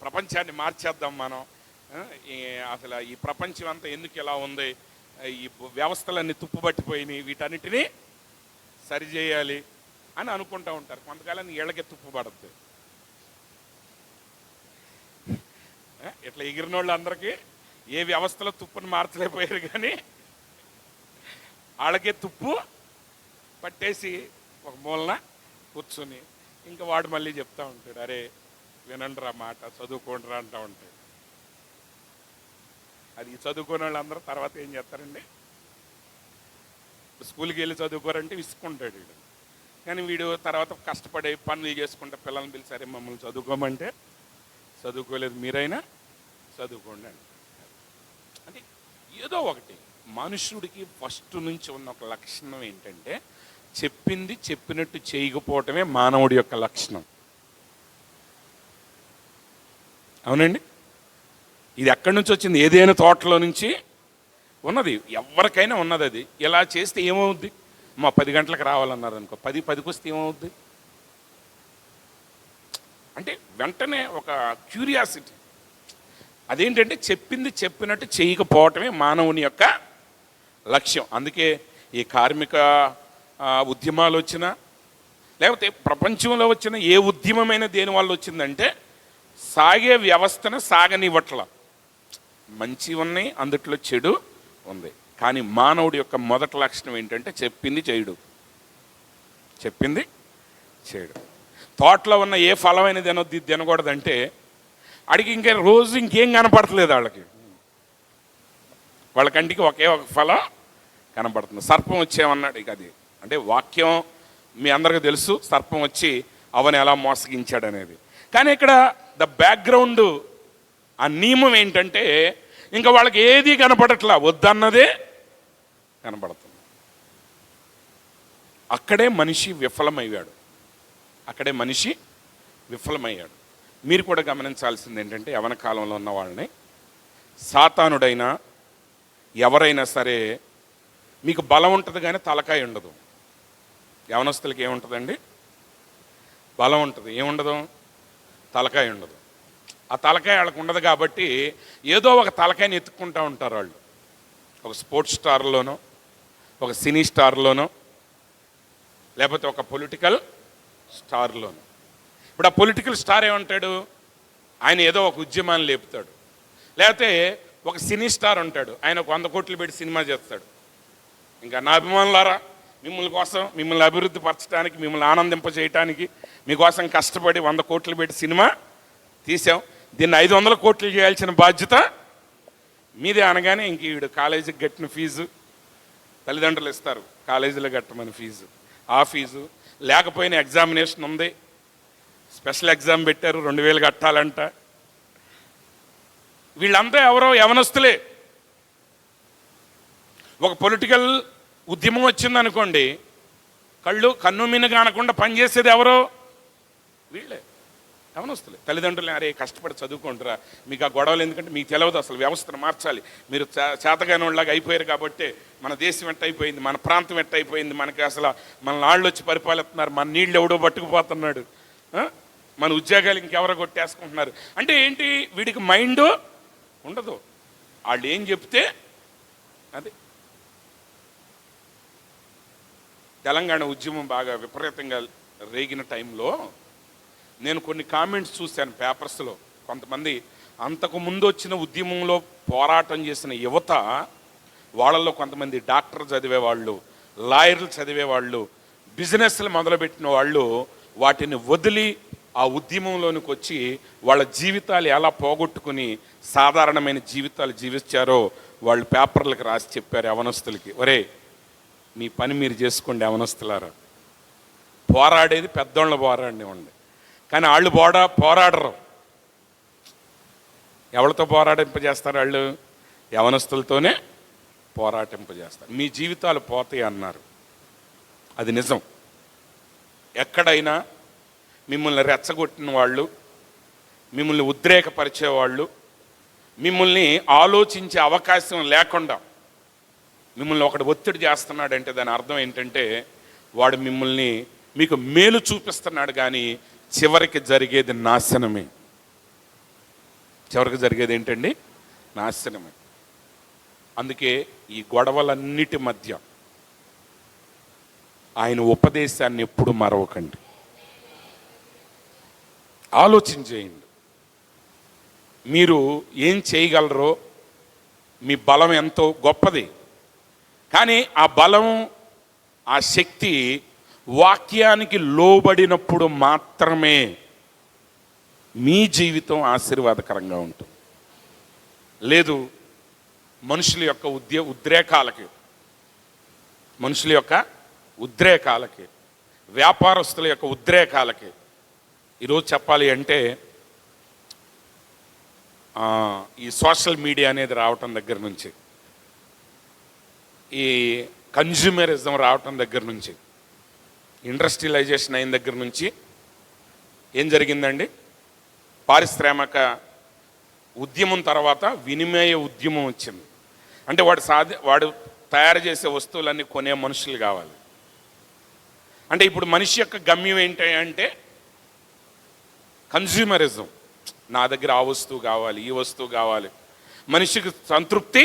ప్రపంచాన్ని మార్చేద్దాం మనం, అసలు ఈ ప్రపంచం అంతా ఎందుకు ఇలా ఉంది, ఈ వ్యవస్థలన్నీ తుప్పుపట్టిపోయినాయి, వీటన్నిటినీ సరిచేయాలి అని అనుకుంటూ ఉంటారు. కొంతకాలాన్ని ఏళ్ళకే తుప్పు పడుతుంది. ఇట్లా ఎగిరిన వాళ్ళు అందరికీ ఏ వ్యవస్థలో తుప్పుని మార్చలేకపోయారు, కానీ వాళ్ళకే తుప్పు పట్టేసి ఒక మూలన కూర్చుని ఇంకా వాడు మళ్ళీ చెప్తా ఉంటాడు, అరే వినండిరా మాట, చదువుకోండిరా అంటూ ఉంటాడు. అది చదువుకునే వాళ్ళందరూ తర్వాత ఏం చేస్తారండి, స్కూల్కి వెళ్ళి చదువుకోరంటే విసుకుంటాడు వీడు. కానీ వీడు తర్వాత కష్టపడే పనులు చేసుకుంటే పిల్లల్ని పిలిచి, సరే మమ్మల్ని చదువుకోమంటే చదువుకోలేదు, మీరైనా చదువుకోండి అని. అంటే ఏదో ఒకటి మనుషుడికి ఫస్ట్ నుంచి ఉన్న ఒక లక్షణం ఏంటంటే, చెప్పింది చెప్పినట్టు చేయకపోవటమే మానవుడి యొక్క లక్షణం. అవునండి, ఇది ఎక్కడి నుంచి వచ్చింది? ఏదైనా తోటలో నుంచి ఉన్నది, ఎవరికైనా ఉన్నది. అది ఇలా చేస్తే ఏమవుద్ది? మా 10 గంటలకు రావాలన్నారు అనుకో, 10కి వస్తే ఏమవుద్ది అంటే వెంటనే ఒక క్యూరియాసిటీ. అదేంటంటే చెప్పింది చెప్పినట్టు చేయకపోవటమే మానవుని యొక్క లక్ష్యం. అందుకే ఈ కార్మిక ఉద్యమాలు వచ్చినా, లేకపోతే ప్రపంచంలో వచ్చిన ఏ ఉద్యమమైన దేని వల్ల వచ్చిందంటే, సాగే వ్యవస్థను సాగనివ్వట్ల. మంచి ఉన్నాయి, అందుట్లో చెడు ఉంది. కానీ మానవుడి యొక్క మొదటి లక్షణం ఏంటంటే చెప్పింది చేయడు, చెప్పింది చేయడు. తోటలో ఉన్న ఏ ఫలమైన తినొద్ది తినకూడదంటే అడిగి ఇంకా రోజు ఇంకేం కనపడట్లేదు వాళ్ళ కంటికి ఒకే ఒక ఫలం కనపడుతుంది. సర్పం వచ్చేమన్నాడు, ఇక అది అంటే వాక్యం మీ అందరికీ తెలుసు, సర్పం వచ్చి అవని ఎలా మోసగించాడు అనేది. కానీ ఇక్కడ ద బ్యాక్గ్రౌండ్, ఆ నియమం ఏంటంటే, ఇంకా వాళ్ళకి ఏది కనపడట్లా, వద్దన్నదే కనపడుతుంది. అక్కడే మనిషి విఫలమయ్యాడు, అక్కడే మనిషి విఫలమయ్యాడు. మీరు కూడా గమనించాల్సింది ఏంటంటే, యవన కాలంలో ఉన్న వాళ్ళని సాతానుడైనా ఎవరైనా సరే, మీకు బలం ఉంటుంది కానీ తలకాయ ఉండదు. యవనస్తులకి ఏముంటుందండి? బలం ఉంటుంది, ఏముండదు? తలకాయ ఉండదు. ఆ తలకాయ వాళ్ళకు ఉండదు కాబట్టి ఏదో ఒక తలకాయని ఎత్తుక్కుంటూ ఉంటారు వాళ్ళు. ఒక స్పోర్ట్స్ స్టార్లోనో, ఒక సినీ స్టార్లోనో, లేకపోతే ఒక పొలిటికల్ స్టార్లోనో. ఇప్పుడు ఆ పొలిటికల్ స్టార్ ఏమంటాడు? ఆయన ఏదో ఒక ఉద్యమాన్ని లేపుతాడు. లేకపోతే ఒక సినీ స్టార్ ఉంటాడు, ఆయన ఒక 100 కోట్లు పెట్టి సినిమా చేస్తాడు. ఇంకా నా అభిమానులారా, మిమ్మల్ని కోసం, మిమ్మల్ని అభివృద్ధి పరచడానికి, మిమ్మల్ని ఆనందింపజేయటానికి మీకోసం కష్టపడి 100 కోట్లు పెట్టి సినిమా తీసాం, దీన్ని 500 కోట్లు చేయాల్సిన బాధ్యత మీదే అనగానే ఇంక వీడు కాలేజీకి కట్టిన ఫీజు తల్లిదండ్రులు ఇస్తారు, కాలేజీలో కట్టమని ఫీజు, ఆ ఫీజు లేకపోయినా ఎగ్జామినేషన్ ఉంది, స్పెషల్ ఎగ్జామ్ పెట్టారు, 2000 కట్టాలంట. వీళ్ళంతా ఎవరో యవనస్తులే. ఒక పొలిటికల్ ఉద్యమం వచ్చిందనుకోండి, కన్ను మిన్నుగా అనకుండా పనిచేసేది ఎవరో? వీళ్ళే, యవనస్తులే. తల్లిదండ్రులు అరే కష్టపడి చదువుకుంటారా, మీకు ఆ గొడవలు ఎందుకంటే మీకు తెలియదు, అసలు వ్యవస్థను మార్చాలి, మీరు చేతగాని వాళ్ళలాగా అయిపోయారు కాబట్టి మన దేశం ఎట్టయిపోయింది, మన ప్రాంతం ఎట్టయిపోయింది, మనకి అసలు మన నాళ్ళు వచ్చి పరిపాలిస్తున్నారు, మన నీళ్ళు ఎవడో పట్టుకుపోతున్నాడు, మన ఉద్యోగాలు ఇంకెవరో కొట్టేసుకుంటున్నారు. అంటే ఏంటి? వీడికి మైండ్ ఉండదు, వాళ్ళు ఏం చెప్తే అది. తెలంగాణ ఉద్యమం బాగా విపరీతంగా రేగిన టైంలో నేను కొన్ని కామెంట్స్ చూశాను పేపర్స్లో. కొంతమంది అంతకు ముందు వచ్చిన ఉద్యమంలో పోరాటం చేసిన యువత, వాళ్ళల్లో కొంతమంది డాక్టర్ చదివేవాళ్ళు, లాయర్లు చదివేవాళ్ళు, బిజినెస్లు మొదలుపెట్టిన వాళ్ళు వాటిని వదిలి ఆ ఉద్యమంలోనికి వచ్చి వాళ్ళ జీవితాలు ఎలా పోగొట్టుకుని సాధారణమైన జీవితాలు జీవించారో వాళ్ళు పేపర్లకు రాసి చెప్పారు యవనస్తులకి, ఒరే మీ పని మీరు చేసుకోండి యవనస్తులారా. పోరాడేది పెద్దోళ్ళ పోరాడినివ్వండి, కానీ వాళ్ళు పోరాడరు. ఎవరితో పోరాటింపజేస్తారు? వాళ్ళు యవనస్తులతోనే పోరాటింపజేస్తారు. మీ జీవితాలు పోతాయి అన్నారు, అది నిజం. ఎక్కడైనా మిమ్మల్ని రెచ్చగొట్టిన వాళ్ళు, మిమ్మల్ని ఉద్రేకపరిచేవాళ్ళు, మిమ్మల్ని ఆలోచించే అవకాశం లేకుండా మిమ్మల్ని ఒకటి ఒత్తిడి చేస్తున్నాడంటే దాని అర్థం ఏంటంటే వాడు మిమ్మల్ని మీకు మేలు చూపిస్తున్నాడు, కానీ చివరికి జరిగేది నాశనమే. చివరికి జరిగేది ఏంటండి? నాశనమే. అందుకే ఈ గొడవలన్నిటి మధ్య ఆయన ఉపదేశాన్ని ఎప్పుడు మరవకండి, ఆలోచించేయండి. మీరు ఏం చేయగలరో, మీ బలం ఎంతో గొప్పది, కానీ ఆ బలం, ఆ శక్తి వాక్యానికి లోబడినప్పుడు మాత్రమే మీ జీవితం ఆశీర్వాదకరంగా ఉంటుంది. లేదు మనుషుల యొక్క ఉద్రేకాలకి, వ్యాపారస్తుల యొక్క ఉద్రేకాలకి. ఈరోజు చెప్పాలి అంటే ఈ సోషల్ మీడియా అనేది రావటం దగ్గర నుంచి, ఈ కన్జ్యూమరిజం రావటం దగ్గర నుంచి, ఇండస్ట్రియలైజేషన్ అయిన దగ్గర నుంచి ఏం జరిగిందండి? పారిశ్రామిక ఉద్యమం తర్వాత వినిమయ ఉద్యమం వచ్చింది. అంటే వాడు తయారు చేసే వస్తువులన్నీ కొనే మనుషులు కావాలి. అంటే ఇప్పుడు మనిషి యొక్క గమ్యం ఏంటి అంటే కన్జ్యూమరిజం. నా దగ్గర ఆ వస్తువు కావాలి, ఈ వస్తువు కావాలి. మనిషికి సంతృప్తి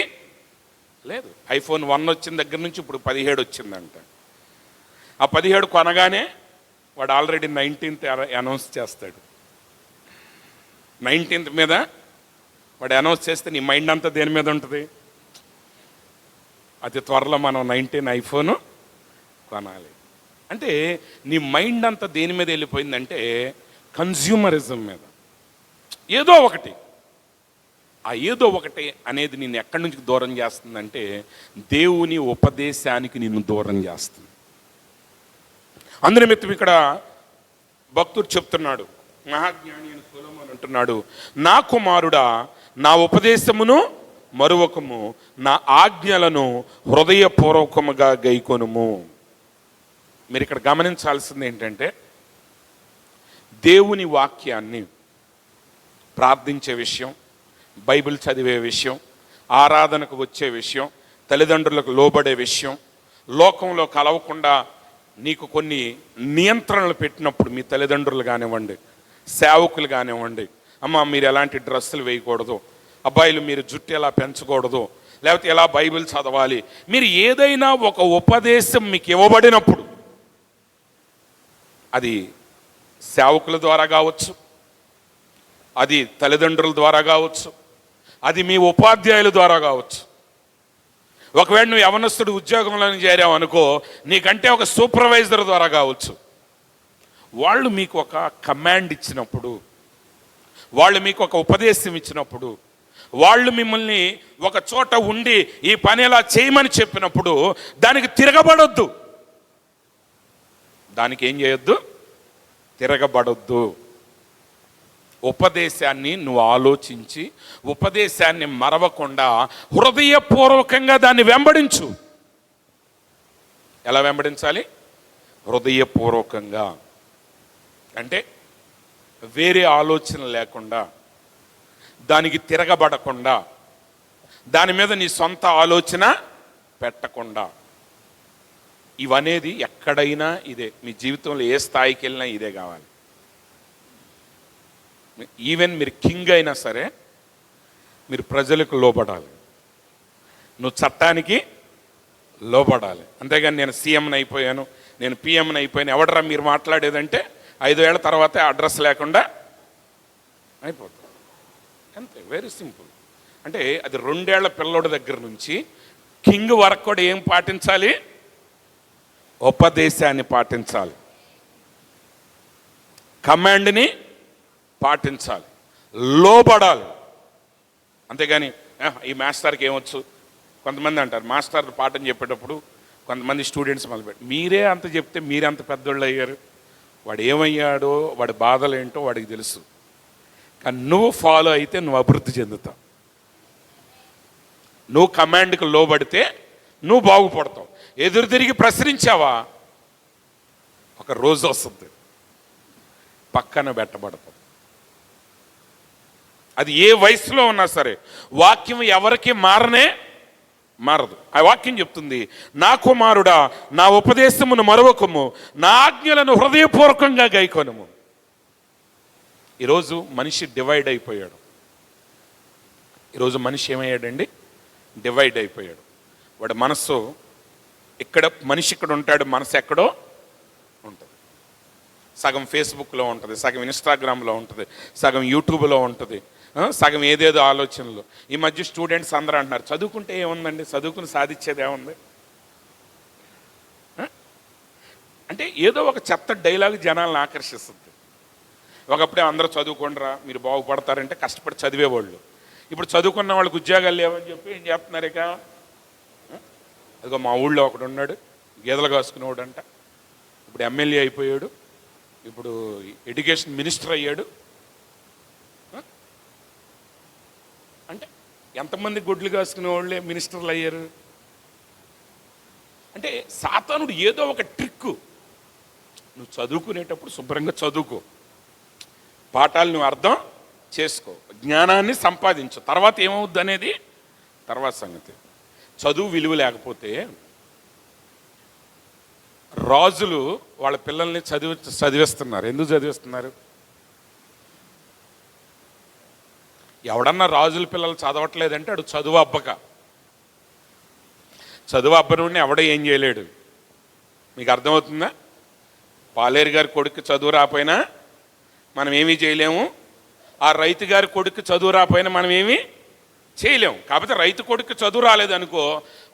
లేదు. iPhone 1 వచ్చిన దగ్గర నుంచి ఇప్పుడు 17 వచ్చిందంట. ఆ 17 కొనగానే వాడు ఆల్రెడీ 19th అనౌన్స్ చేస్తాడు. 19th మీద వాడు అనౌన్స్ చేస్తే నీ మైండ్ అంతా దేని మీద ఉంటుంది? అతి త్వరలో మనం 19 iPhone కొనాలి. అంటే నీ మైండ్ అంతా దేని మీద వెళ్ళిపోయిందంటే కన్జ్యూమరిజం మీద. ఏదో ఒకటి, ఆ ఏదో ఒకటి అనేది నిన్ను ఎక్కడి నుంచి దూరం చేస్తుందంటే దేవుని ఉపదేశానికి నిన్ను దూరం చేస్తుంది. అందునిమిత్తం ఇక్కడ భక్తుడు చెప్తున్నాడు, మహాజ్ఞాని అని సొలొమోను అంటున్నాడు, నా కుమారుడా నా ఉపదేశమును మరువకము, నా ఆజ్ఞలను హృదయపూర్వకముగా గైకొనుము. మీరు ఇక్కడ గమనించాల్సింది ఏంటంటే దేవుని వాక్యాన్ని ప్రార్థించే విషయం, బైబిల్ చదివే విషయం, ఆరాధనకు వచ్చే విషయం, తల్లిదండ్రులకు లోబడే విషయం, లోకంలో కలవకుండా నీకు కొన్ని నియంత్రణలు పెట్టినప్పుడు మీ తల్లిదండ్రులు కానివ్వండి, సేవకులు కానివ్వండి, అమ్మ మీరు ఎలాంటి డ్రెస్సులు వేయకూడదు, అబ్బాయిలు మీరు జుట్టు ఎలా పెంచకూడదు, లేకపోతే ఎలా బైబిల్ చదవాలి, మీరు ఏదైనా ఒక ఉపదేశం మీకు ఇవ్వబడినప్పుడు అది సేవకుల ద్వారా కావచ్చు, అది తల్లిదండ్రుల ద్వారా కావచ్చు, అది మీ ఉపాధ్యాయుల ద్వారా కావచ్చు. ఒకవేళ నువ్వు యవనస్తుడు ఉద్యోగంలో చేరావు అనుకో, నీకంటే ఒక సూపర్వైజర్ ద్వారా కావచ్చు. వాళ్ళు మీకు ఒక కమాండ్ ఇచ్చినప్పుడు, వాళ్ళు మీకు ఒక ఉపదేశం ఇచ్చినప్పుడు, వాళ్ళు మిమ్మల్ని ఒక చోట ఉండి ఈ పని ఎలా చేయమని చెప్పినప్పుడు దానికి తిరగబడొద్దు. దానికి ఏం చేయొద్దు? తిరగబడొద్దు. ఉపదేశాన్ని నువ్వు ఆలోచించి ఉపదేశాన్ని మరవకుండా హృదయపూర్వకంగా దాన్ని వెంబడించు. ఎలా వెంబడించాలి? హృదయపూర్వకంగా అంటే వేరే ఆలోచన లేకుండా, దానికి తిరగబడకుండా, దాని మీద నీ సొంత ఆలోచన పెట్టకుండా. ఇవనేది ఎక్కడైనా ఇదే, మీ జీవితంలో ఏ స్థాయికి వెళ్ళినా ఇదే కావాలి. ఈవెన్ మీరు కింగ్ అయినా సరే మీరు ప్రజలకు లోబడాలి, నువ్వు చట్టానికి లోబడాలి. అంతేగాని నేను సీఎంని అయిపోయాను, నేను పిఎంని అయిపోయాను, ఎవడరా మీరు మాట్లాడేదంటే 5 ఏళ్ల తర్వాత అడ్రస్ లేకుండా అయిపోతుంది. అంతే, వెరీ సింపుల్. అంటే అది 2 ఏళ్ల పిల్లోడి దగ్గర నుంచి కింగ్ వరకు కూడా ఏం పాటించాలి? ఉపదేశాన్ని పాటించాలి, కమాండ్ని పాటించాలి, లోబడాలి. అంతేగాని ఈ మాస్టర్కి ఏమొచ్చు. కొంతమంది అంటారు మాస్టర్ పాఠం చెప్పేటప్పుడు కొంతమంది స్టూడెంట్స్ మొదలుపెట్టి మీరే అంత చెప్తే మీరే అంత పెద్దోళ్ళు అయ్యారు, వాడు ఏమయ్యాడో వాడి బాధలు ఏంటో వాడికి తెలుసు. కానీ నువ్వు ఫాలో అయితే నువ్వు అభివృద్ధి చెందుతావు. నువ్వు కమాండ్కి లోబడితే నువ్వు బాగుపడతావు. ఎదురు తిరిగి ప్రశ్నించావా, ఒక రోజు వస్తుంది పక్కన పెట్టబడతావు. అది ఏ వయసులో ఉన్నా సరే వాక్యం ఎవరికి మారదు. ఆ వాక్యం చెప్తుంది, నా కుమారుడా నా ఉపదేశమును మరవకము, నా ఆజ్ఞలను హృదయపూర్వకంగా గైకొనుము. ఈరోజు మనిషి డివైడ్ అయిపోయాడు. ఈరోజు మనిషి ఏమయ్యాడండి? డివైడ్ అయిపోయాడు. వాడి మనస్సు ఇక్కడ, మనిషి ఇక్కడ ఉంటాడు, మనసు ఎక్కడో ఉంటుంది. సగం ఫేస్బుక్లో ఉంటుంది, సగం ఇన్స్టాగ్రామ్లో ఉంటుంది, సగం యూట్యూబ్లో ఉంటుంది, సగం ఏదేదో ఆలోచనలు. ఈ మధ్య స్టూడెంట్స్ అందరూ అంటున్నారు చదువుకుంటే ఏముందండి, చదువుకుని సాధించేది ఏముంది అంటే ఏదో ఒక చెత్త డైలాగ్ జనాలను ఆకర్షిస్తుంది. ఒకప్పుడే అందరూ చదువుకోండిరా మీరు బాగుపడతారంటే కష్టపడి చదివేవాళ్ళు. ఇప్పుడు చదువుకున్న వాళ్ళకి ఉద్యోగాలు లేవని చెప్పి ఏం చెప్తున్నారు ఇక? అదిగో మా ఊళ్ళో ఒకడు ఉన్నాడు, గేదెలు కాసుకునేవాడు అంట, ఇప్పుడు ఎమ్మెల్యే అయిపోయాడు, ఇప్పుడు ఎడ్యుకేషన్ మినిస్టర్ అయ్యాడు. అంటే ఎంతమంది గొడ్లు కాసుకునే వాళ్ళే మినిస్టర్లు అయ్యారు? అంటే సాతానుడు ఏదో ఒక ట్రిక్కు. నువ్వు చదువుకునేటప్పుడు శుభ్రంగా చదువుకో, పాఠాలు నువ్వు అర్థం చేసుకో, జ్ఞానాన్ని సంపాదించు, తర్వాత ఏమవుద్ది అనేది తర్వాత సంగతి. చదువు విలువ లేకపోతే రాజులు వాళ్ళ పిల్లల్ని చదివిస్తున్నారు. ఎందుకు చదివిస్తున్నారు? ఎవడన్నా రాజుల పిల్లలు చదవట్లేదంటే అడు చదువు అబ్బక. చదువు అబ్బనుడిని ఎవడ ఏం చేయలేడు. మీకు అర్థమవుతుందా? పాలేరు గారి కొడుకు చదువు రాపోయినా మనం ఏమీ చేయలేము, ఆ రైతు గారి కొడుకు చదువు రాపోయినా మనం ఏమీ చేయలేము. కాకపోతే రైతు కొడుకు చదువు రాలేదనుకో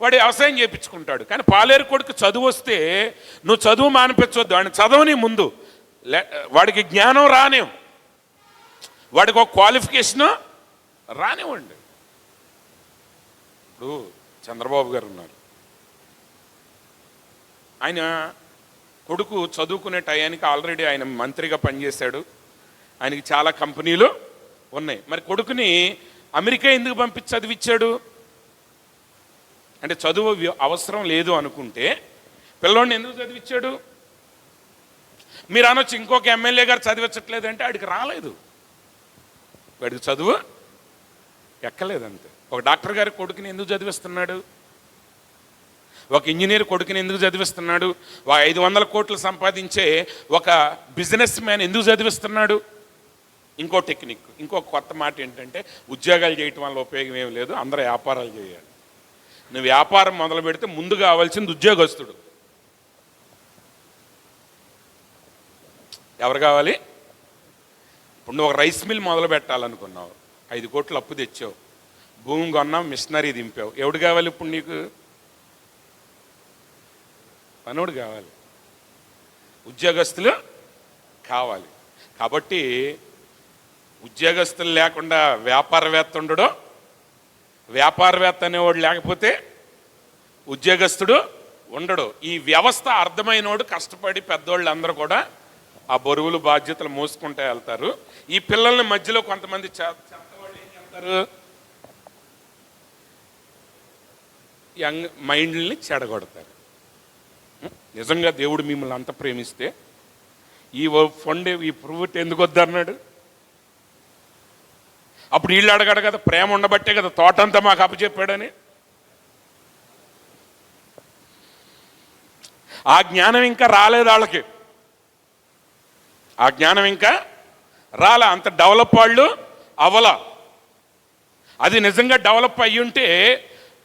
వాడు వ్యవసాయం చేయించుకుంటాడు. కానీ పాలేరు కొడుకు చదువు వస్తే నువ్వు చదువు మానిపించవద్దు, వాడిని చదవని ముందు, వాడికి జ్ఞానం రానేం, వాడికి ఒక క్వాలిఫికేషను రానివ్వండి. ఇప్పుడు చంద్రబాబు గారు ఉన్నారు, ఆయన కొడుకు చదువుకునే టయానికి ఆల్రెడీ ఆయన మంత్రిగా పనిచేశాడు, ఆయనకి చాలా కంపెనీలు ఉన్నాయి. మరి కొడుకుని అమెరికా ఎందుకు పంపించి చదివించాడు? అంటే చదువు అవసరం లేదు అనుకుంటే పిల్లోడిని ఎందుకు చదివించాడు? మీరు అనొచ్చు ఇంకొక ఎమ్మెల్యే గారు చదివించట్లేదంటే ఆడికి రాలేదు, వాడికి చదువు ఎక్కలేదంతే. ఒక డాక్టర్ గారి కొడుకుని ఎందుకు చదివిస్తున్నాడు? ఒక ఇంజనీర్ కొడుకుని ఎందుకు చదివిస్తున్నాడు? 500 కోట్లు సంపాదించే ఒక బిజినెస్ మ్యాన్ ఎందుకు చదివిస్తున్నాడు? ఇంకో టెక్నిక్, ఇంకో కొత్త మాట ఏంటంటే ఉద్యోగాలు చేయటం వల్ల ఉపయోగం ఏమి లేదు, అందరూ వ్యాపారాలు చేయాలి. నువ్వు వ్యాపారం మొదలు పెడితే ముందు కావాల్సింది ఉద్యోగస్తుడు. ఎవరు కావాలి? ఇప్పుడు నువ్వు ఒక రైస్ మిల్ మొదలు పెట్టాలనుకున్నావు, 5 కోట్లు అప్పు తెచ్చావు, భూమి కొన్నావు, మిషనరీ దింపావు, ఎవడు కావాలి ఇప్పుడు నీకు? పనోడు కావాలి, ఉద్యోగస్తులు కావాలి. కాబట్టి ఉద్యోగస్తులు లేకుండా వ్యాపారవేత్త ఉండడు, వ్యాపారవేత్త అనేవాడు లేకపోతే ఉద్యోగస్తుడు ఉండడు. ఈ వ్యవస్థ అర్థమైనోడు కష్టపడి పెద్దోళ్ళు అందరూ కూడా ఆ బరువులు బాధ్యతలు మోసుకుంటూ వెళ్తారు. ఈ పిల్లల్ని మధ్యలో కొంతమంది చెత్తవాళ్ళు ఏం చేస్తారు? యంగ్ మైండ్ని చెడగొడతారు. నిజంగా దేవుడు మిమ్మల్ని అంత ప్రేమిస్తే ఈ ఫండ్ ఈ ప్రొఫిట్ ఎందుకు వద్దన్నాడు? అప్పుడు వీళ్ళు అడగాడు కదా, ప్రేమ ఉండబట్టే కదా తోటంతా మాకు అప్పచెప్పాడని. ఆ జ్ఞానం ఇంకా రాలేదు వాళ్ళకి, ఆ జ్ఞానం ఇంకా రాలా, అంత డెవలప్ వాళ్ళు అవలా. అది నిజంగా డెవలప్ అయ్యి ఉంటే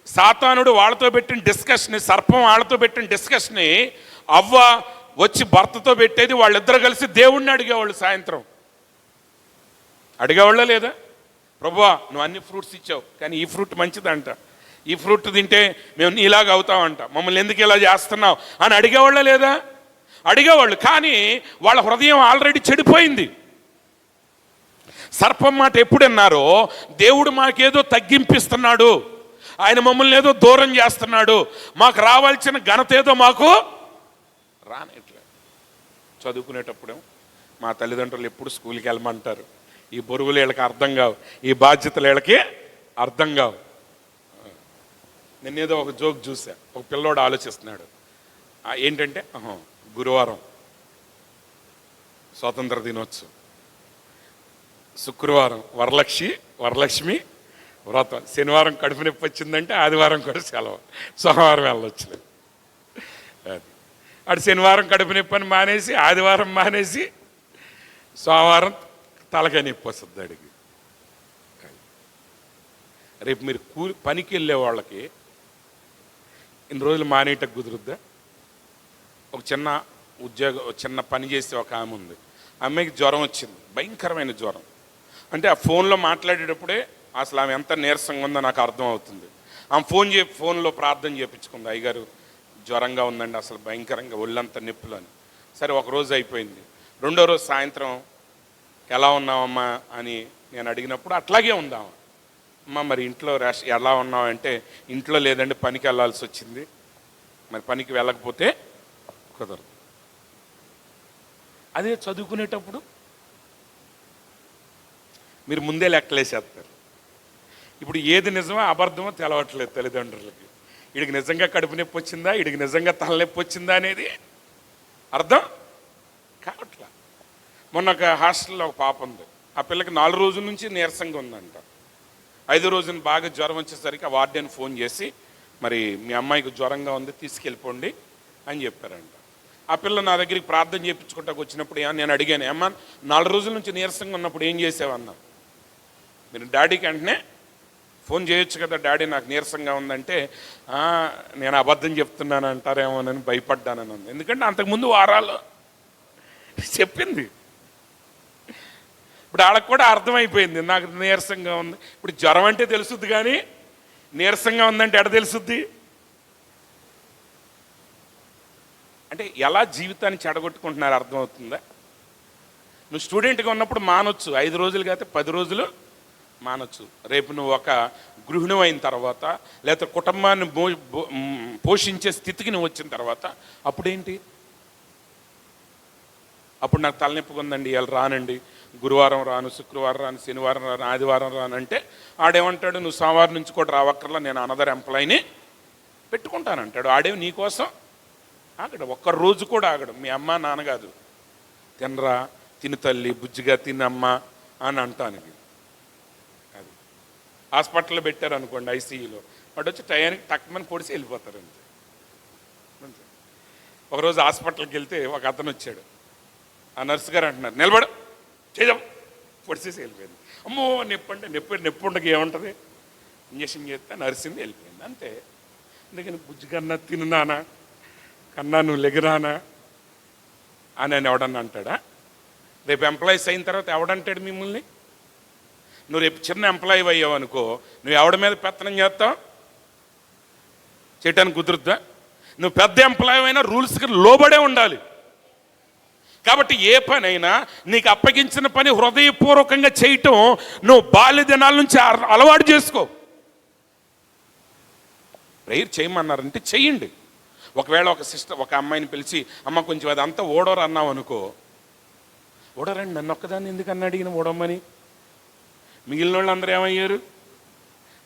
సాతానుడు వాళ్ళతో పెట్టిన డిస్కషన్, సర్పం వాళ్ళతో పెట్టిన డిస్కషన్ని అవ్వ వచ్చి భర్తతో పెట్టేది, వాళ్ళిద్దరు కలిసి దేవుణ్ణి అడిగేవాళ్ళు. సాయంత్రం అడిగేవాళ్ళ లేదా? ప్రభువా నువ్వు అన్ని ఫ్రూట్స్ ఇచ్చావు, కానీ ఈ ఫ్రూట్ మంచిదంట, ఈ ఫ్రూట్ తింటే మేము నీలాగా అవుతామంట, మమ్మల్ని ఎందుకు ఇలా చేస్తున్నావు అని అడిగేవాళ్ళ లేదా? అడిగేవాళ్ళు. కానీ వాళ్ళ హృదయం ఆల్రెడీ చెడిపోయింది. సర్పం మాట ఎప్పుడన్నారో, దేవుడు మాకేదో తగ్గింపిస్తున్నాడు, ఆయన మమ్మల్ని ఏదో దూరం చేస్తున్నాడు, మాకు రావాల్సిన ఘనత ఏదో మాకు రానట్లేదు. చదువుకునేటప్పుడేమో మా తల్లిదండ్రులు ఎప్పుడు స్కూల్కి వెళ్ళమంటారు, ఈ బరువులు వీళ్ళకి అర్థం కావు, ఈ బాధ్యతలు వీళ్ళకి అర్థం కావు. నేనేదో ఒక జోక్ చూసా, ఒక పిల్లోడు ఆలోచిస్తున్నాడు, ఏంటంటే గురువారం స్వాతంత్ర దినోత్సవం, శుక్రవారం వరలక్ష్మి వ్రతం, శనివారం కడుపు నొప్పి వచ్చిందంటే ఆదివారం కూడా సెలవు, సోమవారం వెళ్ళొచ్చులేదు. అది అటు శనివారం కడుపు నొప్పి అని మానేసి, ఆదివారం మానేసి, సోమవారం తలకాయ నొప్పి వస్తుంది అడిగి. రేపు మీరు పనికి వెళ్ళే వాళ్ళకి ఇన్ని రోజులు మానేయటకు కుదురుద్దా? ఒక చిన్న పని చేసే ఒక ఆమె ఉంది, అమ్మాయికి జ్వరం వచ్చింది, భయంకరమైన జ్వరం. అంటే ఆ ఫోన్లో మాట్లాడేటప్పుడే అసలు ఆమె ఎంత నీరసంగా ఉందో నాకు అర్థం అవుతుంది. ఆమె ఫోన్లో ప్రార్థన చేయించుకుంది, అయ్యగారు జ్వరంగా ఉందండి, అసలు భయంకరంగా ఒళ్ళంతా నొప్పులు అని. సరే ఒకరోజు అయిపోయింది. రెండో రోజు సాయంత్రం ఎలా ఉన్నావమ్మా అని నేను అడిగినప్పుడు అట్లాగే ఉందామా. అమ్మ మరి ఇంట్లో ఎలా ఉన్నావంటే, ఇంట్లో లేదండి పనికి వెళ్ళాల్సి వచ్చింది, మరి పనికి వెళ్ళకపోతే కుదరదు. అదే చదువుకునేటప్పుడు మీరు ముందే లెక్కలేసేస్తారు. ఇప్పుడు ఏది నిజమో అబద్ధమో తెలవట్లేదు తల్లిదండ్రులకి. వీడికి నిజంగా కడుపు నొప్పి వచ్చిందా, వీడికి నిజంగా తలనొప్పి వచ్చిందా అనేది అర్థం కావట్లా. మొన్న ఒక హాస్టల్లో ఒక పాప ఉంది, ఆ పిల్లకి 4 రోజుల నుంచి నీరసంగా ఉందంట. 5వ రోజున బాగా జ్వరం వచ్చేసరికి ఆ వార్డెన్ ఫోన్ చేసి, మరి మీ అమ్మాయికి జ్వరంగా ఉంది తీసుకెళ్ళిపోండి అని చెప్పారంట. ఆ పిల్ల నా దగ్గరికి ప్రార్థన చేయించుకుంటాకు వచ్చినప్పుడు నేను అడిగాను, అమ్మ 4 రోజుల నుంచి నీరసంగా ఉన్నప్పుడు ఏం చేసావన్నా? మీరు డాడీకి వెంటనే ఫోన్ చేయొచ్చు కదా, డాడీ నాకు నీరసంగా ఉందంటే, నేను అబద్ధం చెప్తున్నాను అంటారేమోనని భయపడ్డానని ఉంది. ఎందుకంటే అంతకుముందు వారాలు చెప్పింది. ఇప్పుడు వాళ్ళకు కూడా అర్థమైపోయింది నాకు నీరసంగా ఉంది. ఇప్పుడు జ్వరం అంటే తెలుసుద్ది, కానీ నీరసంగా ఉందంటే ఎడ తెలుసుద్ది? అంటే ఎలా జీవితాన్ని చెడగొట్టుకుంటున్నారు అర్థమవుతుందా? నువ్వు స్టూడెంట్గా ఉన్నప్పుడు మానొచ్చు, 5 రోజులు కాకపోతే 10 రోజులు మానొచ్చు. రేపు నువ్వు ఒక గృహిణి అయిన తర్వాత, లేకపోతే కుటుంబాన్ని పోషించే స్థితికి నువ్వు వచ్చిన తర్వాత అప్పుడేంటి? అప్పుడు నాకు తలనొప్పిగా ఉందండి, ఇవాళ రానండి, గురువారం రాను, శుక్రవారం రాను, శనివారం రాను, ఆదివారం రాను అంటే ఆడేమంటాడు, నువ్వు సోమవారం నుంచి కూడా రావక్కర్లా, నేను అనదర్ ఎంప్లాయీని పెట్టుకుంటానంటాడు. ఆడేవి నీకోసం ఆగడు, ఒక్క రోజు కూడా ఆగడు. మీ అమ్మ నాన్న కాదు, తినరా, తిని తల్లి, బుజ్జిగా తినమ్మ అని అంటానికి. అది హాస్పిటల్లో పెట్టారు అనుకోండి, ఐసీయూలో, వాడు వచ్చి టయానికి తక్కువని పొడిసి వెళ్ళిపోతారు అంతే. ఒకరోజు హాస్పిటల్కి వెళ్తే ఒక అతను వచ్చాడు, ఆ నర్సు గారు అంటున్నారు, నిలబడు చేద్దాం, పొడిసేసి వెళ్ళిపోయింది. అమ్మో నొప్పి అంటే నొప్పి ఉండక ఏముంటుంది, ఇంజక్షన్ చేస్తే నర్సింది వెళ్ళిపోయింది అంతే. అందుకని బుజ్జిగన్నా తిన్నానా కన్నా నువ్వు లెగిరానా అని ఎవడన్నా అంటాడా? రేపు ఎంప్లాయీస్ అయిన తర్వాత ఎవడంటాడు మిమ్మల్ని? నువ్వు రేపు చిన్న ఎంప్లాయీ అయ్యావు అనుకో, నువ్వు ఎవడి మీద పెత్తనం చేస్తావు? చేయటానికి కుదురుద్దా? నువ్వు పెద్ద ఎంప్లాయీ అయినా రూల్స్కి లోబడే ఉండాలి. కాబట్టి ఏ పనైనా నీకు అప్పగించిన పని హృదయపూర్వకంగా చేయటం నువ్వు బాల్య దినాల నుంచి అలవాటు చేసుకో. ప్రేయర్ చేయమన్నారంటే చెయ్యండి. ఒకవేళ ఒక అమ్మాయిని పిలిచి, అమ్మ కొంచెం అదంతా ఓడోరు అన్నావు అనుకో, ఓడరండి నన్ను ఒక్కదాన్ని ఎందుకన్నా అడిగిన ఓడమ్మని, మిగిలిన వాళ్ళు అందరూ ఏమయ్యారు?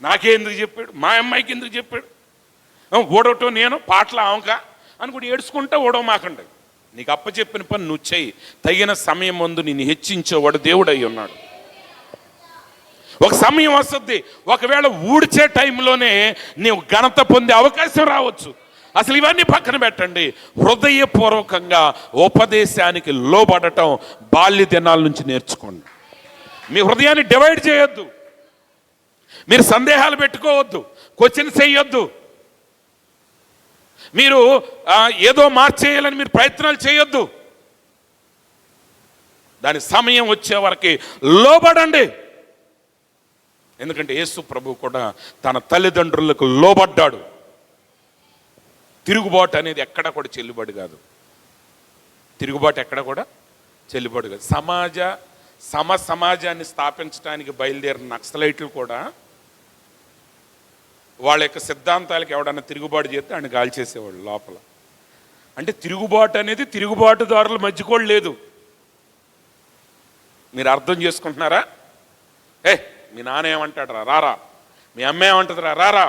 నాకే ఎందుకు చెప్పాడు, మా అమ్మాయికి ఎందుకు చెప్పాడు, ఓడవటం నేను పాటలు ఆమెక అని కూడా ఏడ్చుకుంటా ఓడవమాకండి. నీకు అప్పచెప్పిన పని నువ్వు చెయ్యి, తగిన సమయం ముందు నిన్ను హెచ్చించేవాడు దేవుడు అయి ఉన్నాడు. ఒక సమయం వస్తుంది, ఒకవేళ ఊడ్చే టైంలోనే నీవు ఘనత పొందే అవకాశం రావచ్చు. అసలు ఇవన్నీ పక్కన పెట్టండి, హృదయపూర్వకంగా ఉపదేశానికి లోబడటం బాల్య దినాల నుంచి నేర్చుకోండి. మీ హృదయాన్ని డివైడ్ చేయొద్దు, మీరు సందేహాలు పెట్టుకోవద్దు, క్వశ్చన్స్ చేయొద్దు, మీరు ఏదో మార్చేయాలని మీరు ప్రయత్నాలు చేయొద్దు. దాని సమయం వచ్చే వరకు లోబడండి. ఎందుకంటే యేసు ప్రభు కూడా తన తల్లిదండ్రులకు లోబడ్డాడు. తిరుగుబాటు అనేది ఎక్కడ కూడా చెల్లుబాటు కాదు. తిరుగుబాటు ఎక్కడ కూడా చెల్లుబాటు కాదు. సమాజాన్ని స్థాపించడానికి బయలుదేరిన నక్సలైట్లు కూడా వాళ్ళ యొక్క సిద్ధాంతాలకు ఎవడన్నా తిరుగుబాటు చేస్తే ఆయన గాలి చేసేవాళ్ళు లోపల. అంటే తిరుగుబాటు అనేది తిరుగుబాటుదారుల మధ్య కూడా లేదు. మీరు అర్థం చేసుకుంటున్నారా? మీ నాన్న ఏమంటాడు రా రారా, మీ అమ్మ ఏమంటుంది రా రారా,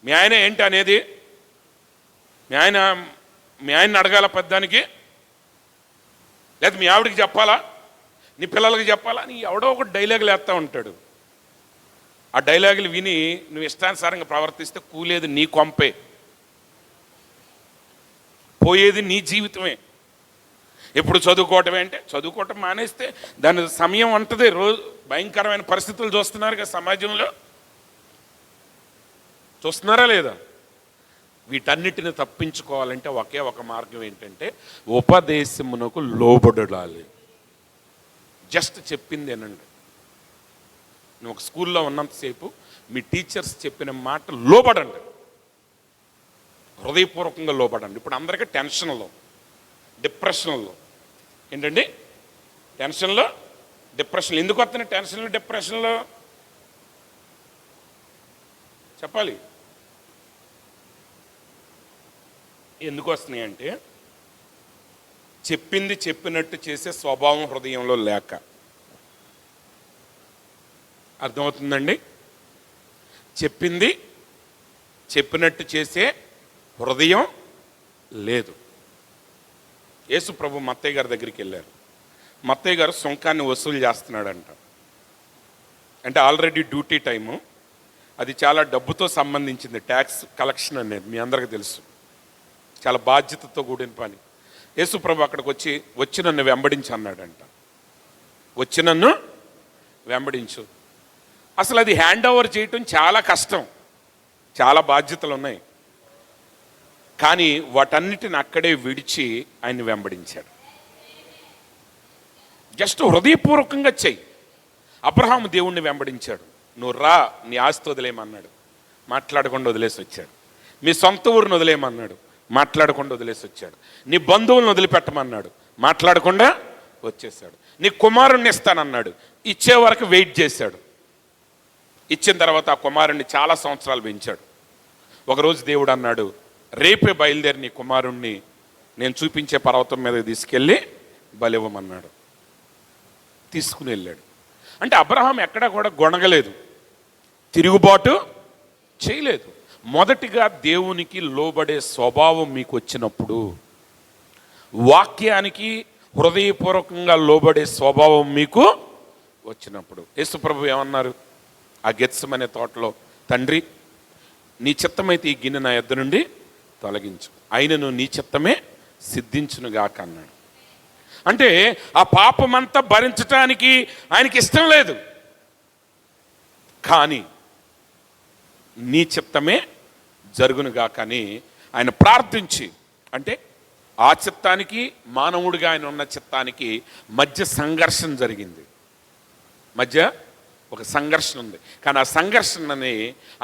మీ ఆయన ఏంటి అనేది మీ ఆయన అడగాల పెద్దానికి, లేదా మీ ఆవిడికి చెప్పాలా, నీ పిల్లలకి చెప్పాలా అని ఎవడో ఒక డైలాగులు వేస్తూ ఉంటాడు. ఆ డైలాగులు విని నువ్వు ఇష్టానుసారంగా ప్రవర్తిస్తే కూలేది నీ కొంపే, పోయేది నీ జీవితమే. ఎప్పుడు చదువుకోవటమే అంటే చదువుకోవటం మానేస్తే దాని సమయం ఉంటుంది. రోజు భయంకరమైన పరిస్థితులు చూస్తున్నారు కదా సమాజంలో, చూస్తున్నారా లేదా? వీటన్నిటిని తప్పించుకోవాలంటే ఒకే ఒక మార్గం ఏంటంటే ఉపదేశమునకు లోబడాలి. జస్ట్ చెప్పింది ఏనండి. నువ్వు ఒక స్కూల్లో ఉన్నంతసేపు మీ టీచర్స్ చెప్పిన మాట లోబడండి, హృదయపూర్వకంగా లోబడండి. ఇప్పుడు అందరికీ టెన్షన్లో, డిప్రెషన్లో ఏంటండి, టెన్షన్లో డిప్రెషన్లో ఎందుకు వస్తున్నాయి? టెన్షన్లో డిప్రెషన్లో చెప్పాలి ఎందుకు వస్తున్నాయి అంటే చెప్పింది చెప్పినట్టు చేసే స్వభావం హృదయంలో లేక. అర్థమవుతుందండి? చెప్పింది చెప్పినట్టు చేసే హృదయం లేదు. యేసు ప్రభు మత్తయ్య గారి దగ్గరికి వెళ్ళారు. మత్తయ్య గారు సుంకాన్ని వసూలు చేస్తున్నాడంట. అంటే ఆల్రెడీ డ్యూటీ టైము, అది చాలా డబ్బుతో సంబంధించింది. ట్యాక్స్ కలెక్షన్ అనేది మీ అందరికీ తెలుసు, చాలా బాధ్యతతో కూడిన పని. యేసు ప్రభు అక్కడికి వచ్చి నన్ను వెంబడించు అన్నాడంట. వచ్చి నన్ను వెంబడించు. అసలు అది హ్యాండ్ ఓవర్ చేయటం చాలా కష్టం, చాలా బాధ్యతలు ఉన్నాయి. కానీ వాటన్నిటిని అక్కడే విడిచి ఆయన్ని వెంబడించాడు. జస్ట్ హృదయపూర్వకంగా చెయ్యి. అబ్రహాము దేవుణ్ణి వెంబడించాడు. నువ్వు రా, నీ ఆస్తి వదిలేయమన్నాడు, మాట్లాడకుండా వదిలేసి వచ్చాడు. మీ సొంత ఊరిని వదిలేయమన్నాడు, మాట్లాడకుండా వదిలేసి వచ్చాడు. నీ బంధువులను వదిలిపెట్టమన్నాడు, మాట్లాడకుండా వచ్చేసాడు. నీ కుమారుణ్ణి ఇస్తానన్నాడు, ఇచ్చే వరకు వెయిట్ చేశాడు. ఇచ్చిన తర్వాత ఆ కుమారుణ్ణి చాలా సంవత్సరాలు పెంచాడు. ఒకరోజు దేవుడు అన్నాడు, రేపే బయలుదేరి నీ కుమారుణ్ణి నేను చూపించే పర్వతం మీద తీసుకెళ్ళి బలివ్వమన్నాడు. తీసుకుని వెళ్ళాడు. అంటే అబ్రహాం ఎక్కడా కూడా గొణగలేదు, తిరుగుబాటు చేయలేదు. మొదటిగా దేవునికి లోబడే స్వభావం మీకు వచ్చినప్పుడు, వాక్యానికి హృదయపూర్వకంగా లోబడే స్వభావం మీకు వచ్చినప్పుడు, యేసుప్రభు ఏమన్నారు ఆ గెత్సెమనే తోటలో, తండ్రి నీ చిత్తమైతే ఈ గిన్నె నా యొద్ద నుండి తొలగించు, అయినను నీ చిత్తమే సిద్ధించునుగాక అన్నాడు. అంటే ఆ పాపమంతా భరించటానికి ఆయనకి ఇష్టం లేదు, కానీ నీ చిత్తమే జరుగునుగాక అని ఆయన ప్రార్థించి, అంటే ఆ చిత్తానికి మానవుడిగా ఆయన ఉన్న చిత్తానికి మధ్య సంఘర్షణ జరిగింది. మధ్య ఒక సంఘర్షణ ఉంది. కానీ ఆ సంఘర్షణని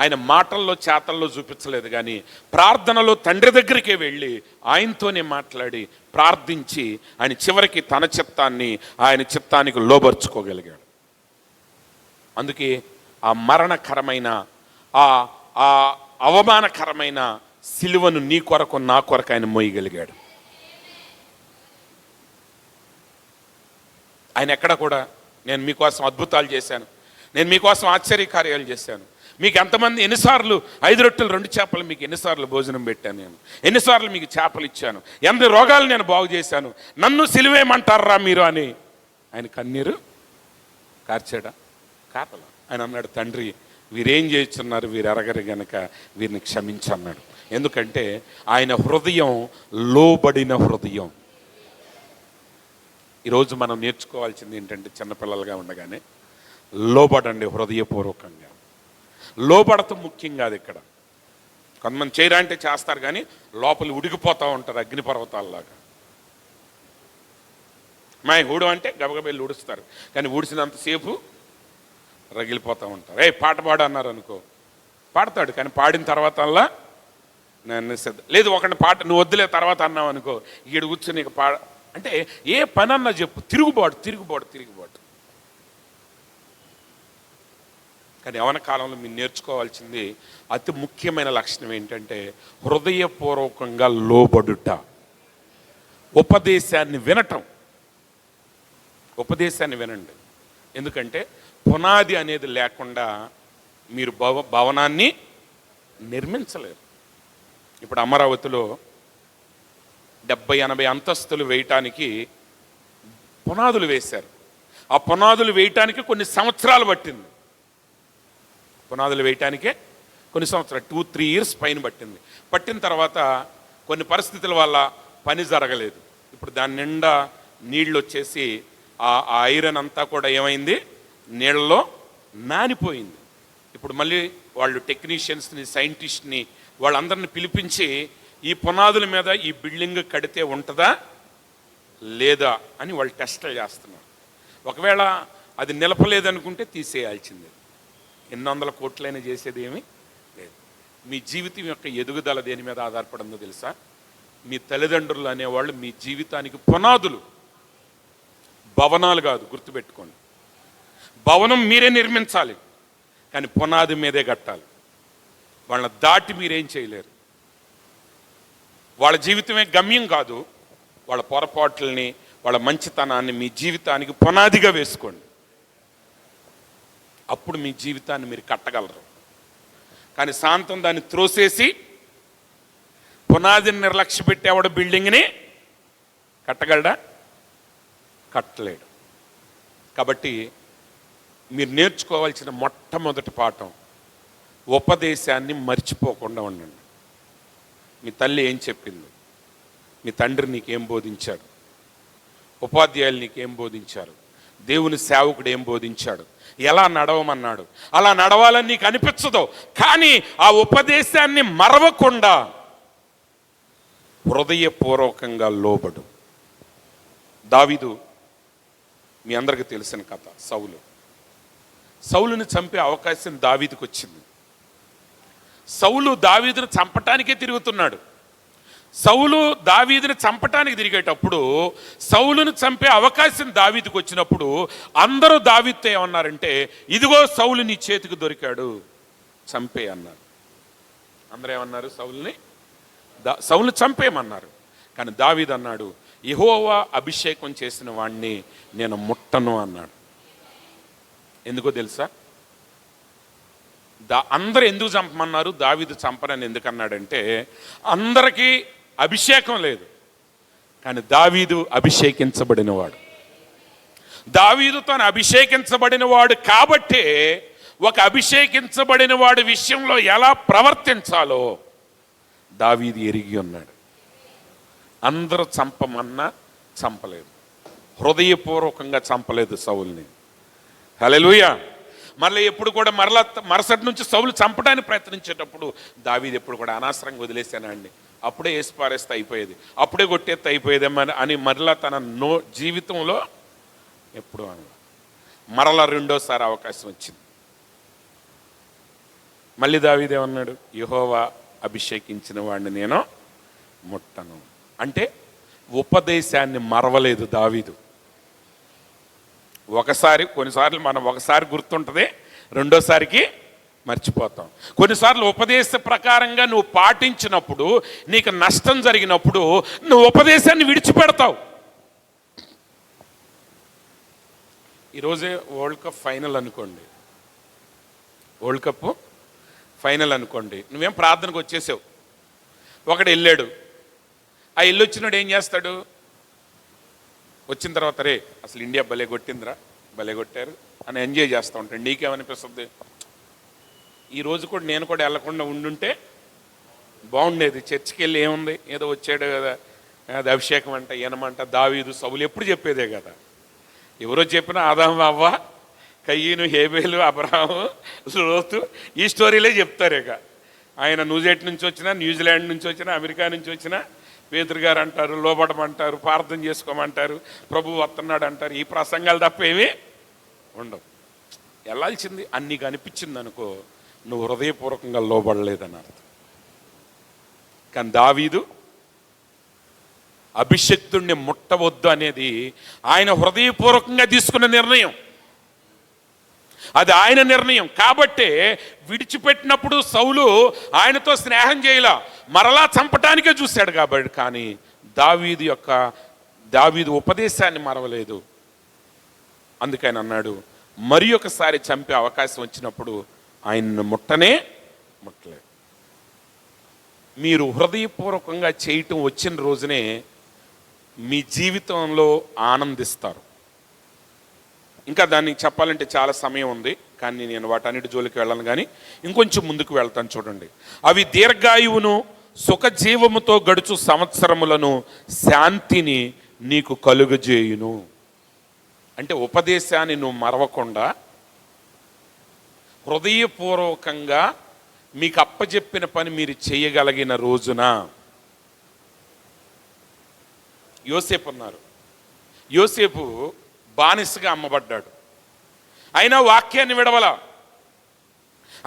ఆయన మాటల్లో చేతల్లో చూపించలేదు, కానీ ప్రార్థనలో తండ్రి దగ్గరికే వెళ్ళి ఆయనతోనే మాట్లాడి ప్రార్థించి ఆయన చివరికి తన చిత్తాన్ని ఆయన చిత్తానికి లోబర్చుకోగలిగాడు. అందుకే ఆ మరణకరమైన ఆ అవమానకరమైన సిలువను నీ కొరకు నా కొరకు ఆయన మోయగలిగాడు. ఆయన ఎక్కడ కూడా నేను మీకోసం అద్భుతాలు చేశాను, నేను మీకోసం ఆశ్చర్యకార్యాలు చేశాను, మీకు ఎంతమంది ఎన్నిసార్లు 5 రొట్టెలు 2 చేపలు మీకు ఎన్నిసార్లు భోజనం పెట్టాను, నేను ఎన్నిసార్లు మీకు చేపలు ఇచ్చాను, ఎన్ని రోగాలు నేను బాగు చేశాను, నన్ను సిలువేయమంటారా మీరు అని ఆయన కన్నీరు కార్చాడా? కాపల. ఆయన అన్నాడు, తండ్రి వీరేం చేస్తున్నారు, వీరు ఎరగరు గనక వీరిని క్షమించన్నాడు. ఎందుకంటే ఆయన హృదయం లోబడిన హృదయం. ఈరోజు మనం నేర్చుకోవాల్సింది ఏంటంటే, చిన్నపిల్లలుగా ఉండగానే లోబడండి హృదయపూర్వకంగా. లోబడటం ముఖ్యం కాదు. ఇక్కడ కొంతమంది చేయరా అంటే చేస్తారు, కానీ లోపల ఉడికిపోతూ ఉంటారు అగ్నిపర్వతాల్లాగా. ఊడు అంటే గబగబెళ్ళి ఊడుస్తారు, కానీ ఊడిసినంతసేపు రగిలిపోతూ ఉంటారు. పాట పాడు అన్నారు అనుకో, పాడతాడు. కానీ పాడిన తర్వాత అలా నేను లేదు, ఒకటి పాట నువ్వు వద్దులే తర్వాత అన్నావు అనుకో, ఈడ కూర్చొని నీకు అంటే ఏ పని అన్నా చెప్పు, తిరుగుబాటు. కానీ యవ్వన కాలంలో మీరు నేర్చుకోవాల్సింది అతి ముఖ్యమైన లక్షణం ఏంటంటే హృదయపూర్వకంగా లోబడుట, ఉపదేశాన్ని వినండి. ఎందుకంటే పునాది అనేది లేకుండా మీరు భవనాన్ని నిర్మించలేరు. ఇప్పుడు అమరావతిలో 70-80 అంతస్తులు వేయటానికి పునాదులు వేశారు. ఆ పునాదులు వేయటానికి కొన్ని సంవత్సరాలు పట్టింది. పునాదులు వేయటానికే కొన్ని సంవత్సరాలు 2-3 years పైన పట్టిన తర్వాత కొన్ని పరిస్థితుల వల్ల పని జరగలేదు. ఇప్పుడు దాని నిండా నీళ్ళు వచ్చేసి ఆ ఐరన్ అంతా కూడా ఏమైంది, నీళ్ళలో నానిపోయింది. ఇప్పుడు మళ్ళీ వాళ్ళు టెక్నీషియన్స్ని, సైంటిస్ట్ని వాళ్ళందరిని పిలిపించి ఈ పునాదుల మీద ఈ బిల్డింగ్ కడితే ఉంటుందా లేదా అని వాళ్ళు టెస్టులు చేస్తున్నారు. ఒకవేళ అది నిలపలేదనుకుంటే తీసేయాల్సిందే. ఎన్ని వందల కోట్లైనా చేసేది ఏమీ లేదు. మీ జీవితం యొక్క ఎదుగుదల దేని మీద ఆధారపడిందో తెలుసా? మీ తల్లిదండ్రులు అనేవాళ్ళు మీ జీవితానికి పునాదులు, భవనాలు కాదు. గుర్తుపెట్టుకోండి, భవనం మీరే నిర్మించాలి, కానీ పునాది మీదే కట్టాలి. వాళ్ళని దాటి మీరేం చేయలేరు. వాళ్ళ జీవితమే గమ్యం కాదు. వాళ్ళ పొరపాట్లని, వాళ్ళ మంచితనాన్ని మీ జీవితానికి పునాదిగా వేసుకోండి. అప్పుడు మీ జీవితాన్ని మీరు కట్టగలరు. కానీ శాంతం దాన్ని త్రోసేసి పునాదిని నిర్లక్ష్య పెట్టేవాడు బిల్డింగ్ని కట్టగలడా? కట్టలేడు. కాబట్టి మీరు నేర్చుకోవాల్సిన మొట్టమొదటి పాఠం, ఉపదేశాన్ని మర్చిపోకుండా ఉండండి. మీ తల్లి ఏం చెప్పింది, మీ తండ్రి నీకేం బోధించాడు, ఉపాధ్యాయులు నీకేం బోధించారు, దేవుని సేవకుడు ఏం బోధించాడు, ఎలా నడవమన్నాడు, అలా నడవాలని నీకు అనిపించదు. కానీ ఆ ఉపదేశాన్ని మరవకుండా హృదయపూర్వకంగా లోబడు. దావీదు మీ అందరికీ తెలిసిన కథ. సౌలుని చంపే అవకాశం దావీదుకు వచ్చింది. సౌలు దావీదును చంపటానికే తిరుగుతున్నాడు. సౌలు దావీదుని చంపటానికి తిరిగేటప్పుడు, సౌలును చంపే అవకాశం దావీదుకు వచ్చినప్పుడు అందరూ దావీదుతో ఏమన్నారంటే, ఇదిగో సౌలు నీ చేతికి దొరికాడు, చంపే అన్నారు. అందరూ ఏమన్నారు? సౌలుని చంపేయమన్నారు. కానీ దావీదు అన్నాడు, యెహోవా అభిషేకం చేసిన వాణ్ణి నేను ముట్టను అన్నాడు. ఎందుకో తెలుసా? అందరూ ఎందుకు చంపమన్నారు, దావీదు చంపనని ఎందుకన్నాడంటే, అందరికీ అభిషేకం లేదు, కానీ దావీదు అభిషేకించబడినవాడు. దావీదు తను అభిషేకించబడినవాడు కాబట్టే ఒక అభిషేకించబడిన వాడి విషయంలో ఎలా ప్రవర్తించాలో దావీదు ఎరిగి ఉన్నాడు. అందరూ చంపమన్నా చంపలేదు, హృదయపూర్వకంగా చంపలేదు సౌలుని. హల్లెలూయా. మళ్ళీ ఎప్పుడు కూడా మరుసటి నుంచి సౌలు చంపడానికి ప్రయత్నించేటప్పుడు దావీదు ఎప్పుడు కూడా అనవసరంగా వదిలేసానండి, అప్పుడే వేసి పారేస్తే అయిపోయేది, అప్పుడే కొట్టేస్తే అయిపోయేది అని మరలా తన జీవితంలో ఎప్పుడు అన్న. మరలా రెండోసారి అవకాశం వచ్చింది. మళ్ళీ దావీదు ఏమన్నాడు? యెహోవా అభిషేకించిన వాడిని నేను ముట్టను. అంటే ఉపదేశాన్ని మరవలేదు దావీదు. కొన్నిసార్లు మనం ఒకసారి గుర్తుంటుంది, రెండోసారికి మర్చిపోతాం. కొన్నిసార్లు ఉపదేశ ప్రకారంగా నువ్వు పాటించినప్పుడు, నీకు నష్టం జరిగినప్పుడు నువ్వు ఉపదేశాన్ని విడిచిపెడతావు. ఈరోజే వరల్డ్ కప్ ఫైనల్ అనుకోండి, వరల్డ్ కప్ ఫైనల్ అనుకోండి, నువ్వేం ప్రార్థనకు వచ్చేసావు, ఒకడు వెళ్ళాడు. ఆ వెళ్ళొచ్చినాడు ఏం చేస్తాడు? వచ్చిన తర్వాత రే అసలు ఇండియా భలే కొట్టిందిరా, భలే కొట్టారు అని ఎంజాయ్ చేస్తూ ఉంటాడు. నీకేమనిపిస్తుంది? ఈరోజు కూడా నేను కూడా వెళ్ళకుండా ఉండుంటే బాగుండేది. చర్చికి వెళ్ళి ఏముంది, ఏదో వచ్చాడు కదా, అది అభిషేకం అంట, ఈయనమంట, దావీదు, సౌలు ఎప్పుడు చెప్పేదే కదా. ఎవరో చెప్పినా ఆదాము, అవ్వ, కయ్యను, హేబేలు, అబ్రహాము, లోతు, ఈ స్టోరీలే చెప్తారు. ఇక ఆయన న్యూజిలాండ్ నుంచి వచ్చినా, న్యూజిలాండ్ నుంచి వచ్చినా, అమెరికా నుంచి వచ్చినా పేతురు గారు అంటారు, లోబడమంటారు, ప్రార్థన చేసుకోమంటారు, ప్రభువు వస్తున్నాడు అంటారు. ఈ ప్రసంగాలు తప్ప ఏమీ ఉండవు. వెళ్ళాల్సింది అన్నీ కనిపించింది అనుకో, నువ్వు హృదయపూర్వకంగా లోబడలేదని అర్థం. కానీ దావీదు అభిషక్తుణ్ణి ముట్టవద్దు అనేది ఆయన హృదయపూర్వకంగా తీసుకున్న నిర్ణయం. అది ఆయన నిర్ణయం. కాబట్టే విడిచిపెట్టినప్పుడు సౌలు ఆయనతో స్నేహం చేయలా, మరలా చంపటానికే చూశాడు. కాబట్టి కానీ దావీదు ఉపదేశాన్ని మరవలేదు. అందుకని అన్నాడు, మరి ఒకసారి చంపే అవకాశం వచ్చినప్పుడు ఆయన్ను ముట్టలేదు. మీరు హృదయపూర్వకంగా చేయటం వచ్చిన రోజునే మీ జీవితంలో ఆనందిస్తారు. ఇంకా దానికి చెప్పాలంటే చాలా సమయం ఉంది, కానీ నేను వాటన్నిటి జోలికి వెళ్ళను. కానీ ఇంకొంచెం ముందుకు వెళ్తాను. చూడండి, అవి దీర్ఘాయువును సుఖజీవముతో గడుచు సంవత్సరములను శాంతిని నీకు కలుగజేయును. అంటే ఉపదేశాన్ని నువ్వు మరవకుండా హృదయపూర్వకంగా మీకు అప్పచెప్పిన పని మీరు చేయగలిగిన రోజున. యోసేపు ఉన్నారు. యోసేపు బానిసగా అమ్మబడ్డాడు. అయినా వాక్యాన్ని విడవల.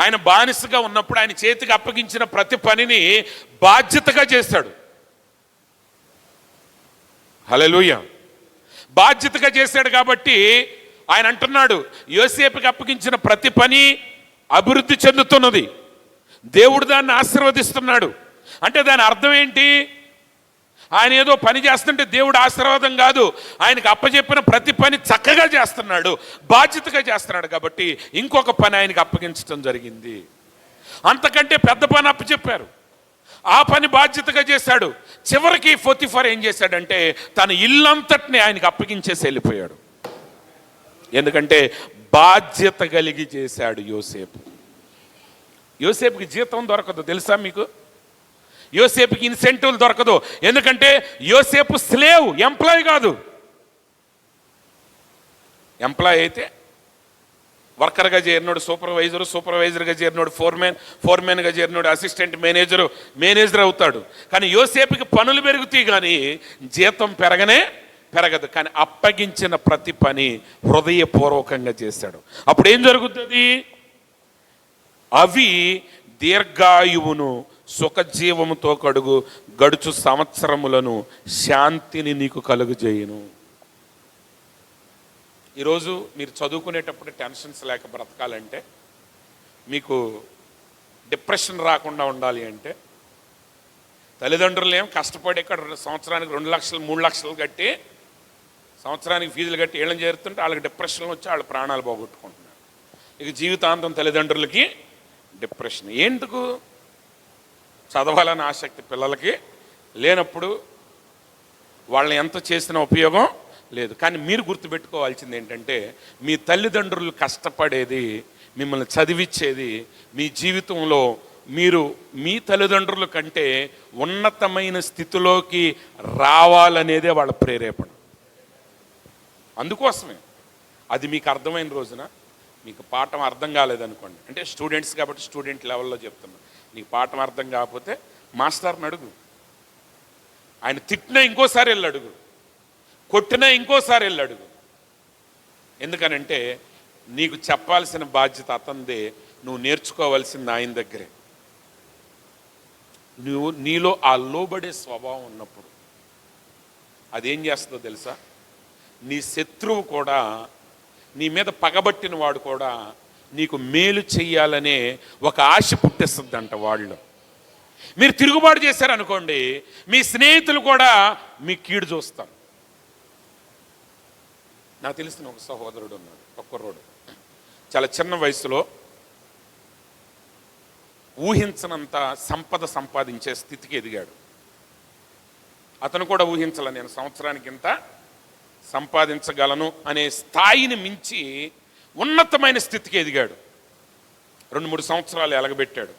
ఆయన బానిసగా ఉన్నప్పుడు ఆయన చేతికి అప్పగించిన ప్రతి పనిని బాధ్యతగా చేశాడు. హల్లెలూయా. బాధ్యతగా చేశాడు. కాబట్టి ఆయన అంటున్నాడు, యోసేపుకి అప్పగించిన ప్రతి పని అభివృద్ధి చెందుతున్నది, దేవుడు దాన్ని ఆశీర్వదిస్తున్నాడు. అంటే దాని అర్థం ఏంటి? ఆయన ఏదో పని చేస్తుంటే దేవుడు ఆశీర్వాదం కాదు, ఆయనకు అప్పచెప్పిన ప్రతి పని చక్కగా చేస్తున్నాడు, బాధ్యతగా చేస్తున్నాడు. కాబట్టి ఇంకొక పని ఆయనకు అప్పగించడం జరిగింది. అంతకంటే పెద్ద పని అప్పచెప్పారు, ఆ పని బాధ్యతగా చేశాడు. చివరికి పోతీఫర్ ఏం చేశాడంటే తన ఇల్లంతటిని ఆయనకు అప్పగించేసి వెళ్ళిపోయాడు. ఎందుకంటే బాధ్యత కలిగి చేశాడు యోసేపు. యోసేపుకి జీతం దొరకదు తెలుసా మీకు? యోసేపుకి ఇన్సెంటివ్లు దొరకదు. ఎందుకంటే యోసేపు స్లేవ్, ఎంప్లాయ్ కాదు. ఎంప్లాయ్ అయితే వర్కర్గా చేరినోడు సూపర్వైజరు, సూపర్వైజర్గా చేరినోడు ఫోర్మెన్గా చేరినోడు అసిస్టెంట్ మేనేజర్ అవుతాడు. కానీ యోసేపుకి పనులు పెరుగుతాయి కానీ జీతం పెరగదు. కానీ అప్పగించిన ప్రతి పని హృదయపూర్వకంగా చేశాడు. అప్పుడు ఏం జరుగుతుంది? అవి దీర్ఘాయువును సుఖజీవముతో గడుచు సంవత్సరములను శాంతిని నీకు కలుగజేయును. ఈరోజు మీరు చదువుకునేటప్పుడు టెన్షన్స్ లేక బ్రతకాలంటే, మీకు డిప్రెషన్ రాకుండా ఉండాలి అంటే, తల్లిదండ్రులు ఏం కష్టపడి ఇక్కడ సంవత్సరానికి 2 లక్షలు 3 లక్షలు కట్టి సంవత్సరానికి ఫీజులు కట్టి ఏళ్ళని చేరుతుంటే వాళ్ళకి డిప్రెషన్లు వచ్చి వాళ్ళ ప్రాణాలు పోగొట్టుకుంటున్నారు. ఇక జీవితాంతం తల్లిదండ్రులకి డిప్రెషన్. ఎందుకు? చదవాలని ఆసక్తి పిల్లలకి లేనప్పుడు వాళ్ళని ఎంత చేసిన ఉపయోగం లేదు. కానీ మీరు గుర్తుపెట్టుకోవాల్సింది ఏంటంటే, మీ తల్లిదండ్రులు కష్టపడేది, మిమ్మల్ని చదివించేది, మీ జీవితంలో మీరు మీ తల్లిదండ్రుల కంటే ఉన్నతమైన స్థితిలోకి రావాలనేదే వాళ్ళ ప్రేరేపణ. అందుకోసమే అది మీకు అర్థమైన రోజున, మీకు పాఠం అర్థం కాలేదనుకోండి, అంటే స్టూడెంట్స్ కాబట్టి స్టూడెంట్ లెవెల్లో చెప్తున్నా, నీకు పాఠం అర్థం కాకపోతే మాస్టర్ని అడుగు, ఆయన తిట్టినా ఇంకోసారి వెళ్ళి అడుగు, కొట్టినా ఇంకోసారి వెళ్ళి అడుగు. ఎందుకనంటే నీకు చెప్పాల్సిన బాధ్యత అతనిదే, నువ్వు నేర్చుకోవాల్సింది ఆయన దగ్గరే. నీలో ఆ లోబడే స్వభావం ఉన్నప్పుడు అదేం చేస్తుందో తెలుసా? నీ శత్రువు కూడా, నీ మీద పగబట్టిన వాడు కూడా నీకు మేలు చెయ్యాలనే ఒక ఆశ పుట్టిస్తుందంట వాళ్ళు. మీరు తిరుగుబాటు చేశారనుకోండి, మీ స్నేహితులు కూడా మీ కీడు చూస్తారు. నాకు తెలిసిన ఒక సహోదరుడు ఉన్నాడు, ఒక్కరోడు చాలా చిన్న వయసులో ఊహించనంత సంపద సంపాదించే స్థితికి ఎదిగాడు. అతను కూడా ఊహించాల, నేను సంవత్సరానికి ఇంత సంపాదించగలను అనే స్థాయిని మించి ఉన్నతమైన స్థితికి ఎదిగాడు. 2-3 సంవత్సరాలు ఎలగబెట్టాడు.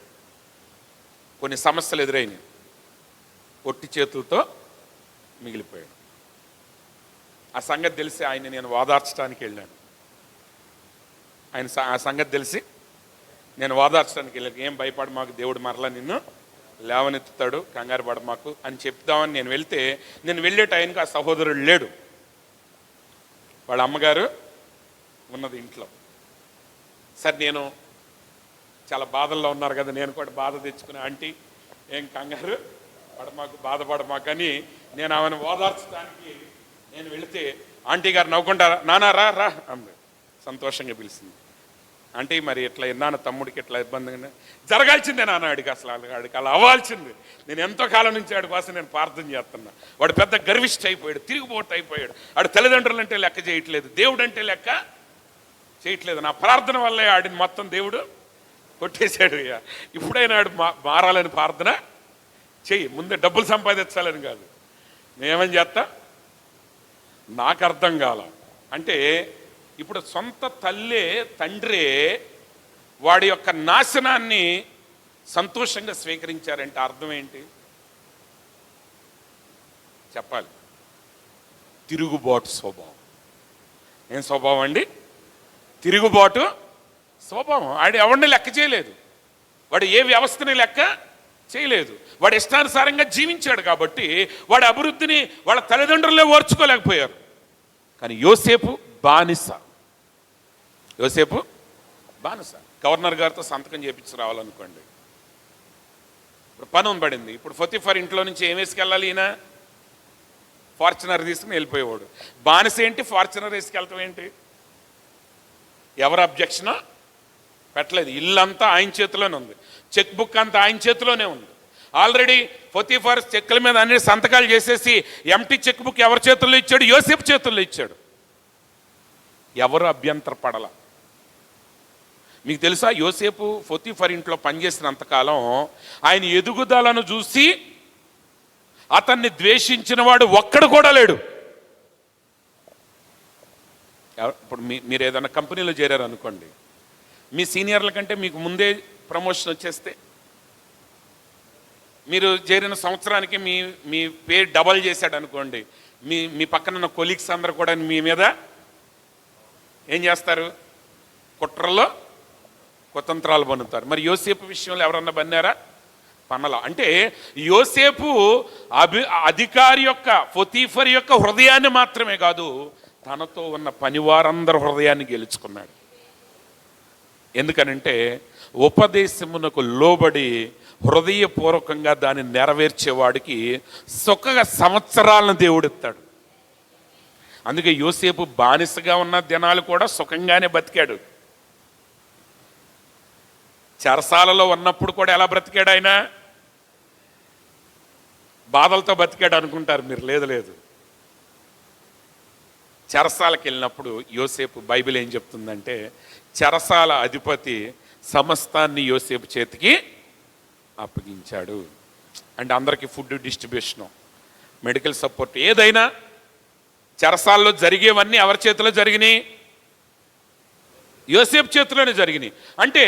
కొన్ని సమస్యలు ఎదురైనాయి, పొట్టి చేతులతో మిగిలిపోయాడు. ఆ సంగతి తెలిసి ఆయన నేను ఓదార్చడానికి వెళ్ళాను. ఆ సంగతి తెలిసి నేను ఓదార్చడానికి వెళ్ళాను. ఏం భయపడ మాకు, దేవుడు మరలా నిన్ను లేవనెత్తుతాడు, కంగారు పడ మాకు అని చెప్దామని నేను వెళ్తే, నేను వెళ్ళే టైంకి ఆ సహోదరుడు లేడు. వాళ్ళ అమ్మగారు ఉన్నది ఇంట్లో. సరే నేను చాలా బాధల్లో ఉన్నారు కదా, నేను కూడా బాధ తెచ్చుకుని, ఆంటీ ఏం కంగారు పడమాకు, బాధపడమాకని నేను ఆమెను ఓదార్చడానికి నేను వెళితే ఆంటీ గారు నవ్వుకుంటారా, నానా రా రా అంది. సంతోషంగా పిలిచింది. ఆంటీ మరి ఇట్లా నాన్న తమ్ముడికి ఇట్లా ఇబ్బందిగా జరగాల్సిందే నాన్న, ఆడికి అసలు ఆడికి అలా అవ్వాల్సింది. నేను ఎంతో కాలం నుంచి ఆడి కోసం నేను ప్రార్థన చేస్తున్నా. వాడు పెద్ద గర్విష్ట అయిపోయాడు, తిరుగుబోటు అయిపోయాడు. ఆడు తల్లిదండ్రులు అంటే లెక్క చేయట్లేదు, దేవుడు అంటే లెక్క చేయట్లేదు. నా ప్రార్థన వల్లే ఆడిని మొత్తం దేవుడు కొట్టేశాడు. ఇప్పుడైనా ఆడు మారాలని ప్రార్థన చెయ్యి, ముందే డబ్బులు సంపాదించాలని కాదు. నేనేమని చేస్తా, నాకు అర్థం కాల. అంటే ఇప్పుడు సొంత తల్లే తండ్రే వాడి యొక్క నాశనాన్ని సంతోషంగా స్వీకరించారంటే అర్థం ఏంటి చెప్పాలి? తిరుగుబాటు స్వభావం. ఏం స్వభావం అండి? తిరుగుబాటు స్వభావం. ఆడు ఎవరిని లెక్క చేయలేదు, వాడు ఏ వ్యవస్థని లెక్క చేయలేదు. వాడు ఇష్టానుసారంగా జీవించాడు కాబట్టి వాడి అభివృద్ధిని వాళ్ళ తల్లిదండ్రులే ఓర్చుకోలేకపోయారు. కానీ యోసేపు బానిస, యోసేపు బానిస. గవర్నర్ గారితో సంతకం చేపించి రావాలనుకోండి, ఇప్పుడు పని పడింది. ఇప్పుడు పొతిఫర్ ఇంట్లో నుంచి ఏం వేసుకెళ్ళాలి? ఈయన ఫార్చునర్ తీసుకుని వెళ్ళిపోయేవాడు. బానిస ఏంటి, ఫార్చునర్ వేసుకెళ్ళటం ఏంటి? ఎవరు అబ్జెక్షనో పెట్టలేదు. ఇల్లంతా ఆయన చేతిలోనే ఉంది, చెక్ బుక్ అంతా ఆయన చేతిలోనే ఉంది. ఆల్రెడీ పొతిఫర్ చెక్కుల మీద అన్ని సంతకాలు చేసేసి ఎంటీ చెక్ బుక్ ఎవరి చేతుల్లో ఇచ్చాడు? యోసేపు చేతుల్లో ఇచ్చాడు. ఎవరు అభ్యంతర పడల. మీకు తెలుసా, యోసేపు పొతిఫర్ ఇంట్లో పనిచేసినంతకాలం ఆయన ఎదుగుదలను చూసి అతన్ని ద్వేషించిన వాడు ఒక్కడు కూడా లేడు. ఇప్పుడు మీరు ఏదైనా కంపెనీలో చేరారు అనుకోండి, మీ సీనియర్ల కంటే మీకు ముందే ప్రమోషన్ వచ్చేస్తే మీరు చేరిన సంవత్సరానికి మీ పేరు డబల్ చేశాడు అనుకోండి, మీ పక్కన ఉన్న కొలీగ్స్ అందరూ కూడా మీ మీద ఏం చేస్తారు? కుట్రల్లో కుతంత్రాలు పన్నుతారు. మరి యోసేపు విషయంలో ఎవరన్నా బన్నారా? పన్నల. అంటే యోసేపు అధికారి యొక్క, పొతిఫర్ యొక్క హృదయాన్ని మాత్రమే కాదు, తనతో ఉన్న పనివారందరి హృదయాన్ని గెలుచుకున్నాడు. ఎందుకనంటే ఉపదేశమునకు లోబడి హృదయపూర్వకంగా దాన్ని నెరవేర్చేవాడికి సుఖ సంవత్సరాలను దేవుడిస్తాడు. అందుకే యోసేపు బానిసగా ఉన్న దినాలు కూడా సుఖంగానే బతికాడు. చెరసాలలో ఉన్నప్పుడు కూడా ఎలా బ్రతికాడు? ఆయన బాధలతో బతికాడు అనుకుంటారు మీరు. లేదు, చెరసాలకు వెళ్ళినప్పుడు యోసేపు, బైబిల్ ఏం చెప్తుందంటే చెరసాల అధిపతి సమస్తాన్ని యోసేపు చేతికి అప్పగించాడు. అంటే అందరికీ ఫుడ్ డిస్ట్రిబ్యూషను, మెడికల్ సపోర్ట్, ఏదైనా చెరసాల్లో జరిగేవన్నీ ఎవరి చేతిలో జరిగినాయి? యోసేపు చేతిలోనే జరిగినాయి. అంటే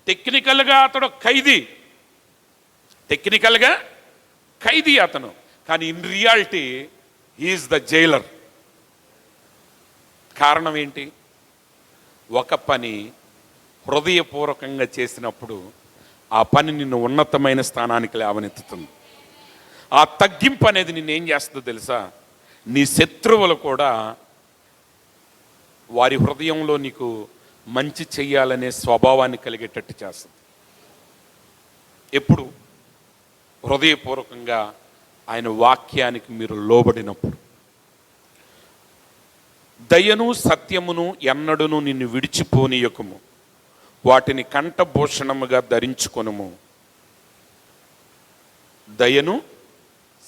టెక్నికల్గా అతడు ఖైదీ, టెక్నికల్గా ఖైదీ అతను, కానీ in reality he is the jailer. కారణం ఏంటి? ఒక పని హృదయపూర్వకంగా చేసినప్పుడు ఆ పని నిన్ను ఉన్నతమైన స్థానానికి లేవనెత్తుతుంది. ఆ తగ్గింపు అనేది నిన్ను ఏం చేస్తుందో తెలుసా? నీ శత్రువులు కూడా వారి హృదయంలో నీకు మంచి చెయ్యాలనే స్వభావాన్ని కలిగేటట్టు చేస్తుంది. ఎప్పుడు? హృదయపూర్వకంగా ఆయన వాక్యానికి మీరు లోబడినప్పుడు. దయను సత్యమును ఎన్నడును నిన్ను విడిచిపోనీయకము, వాటిని కంఠభూషణముగా ధరించుకొనుము. దయను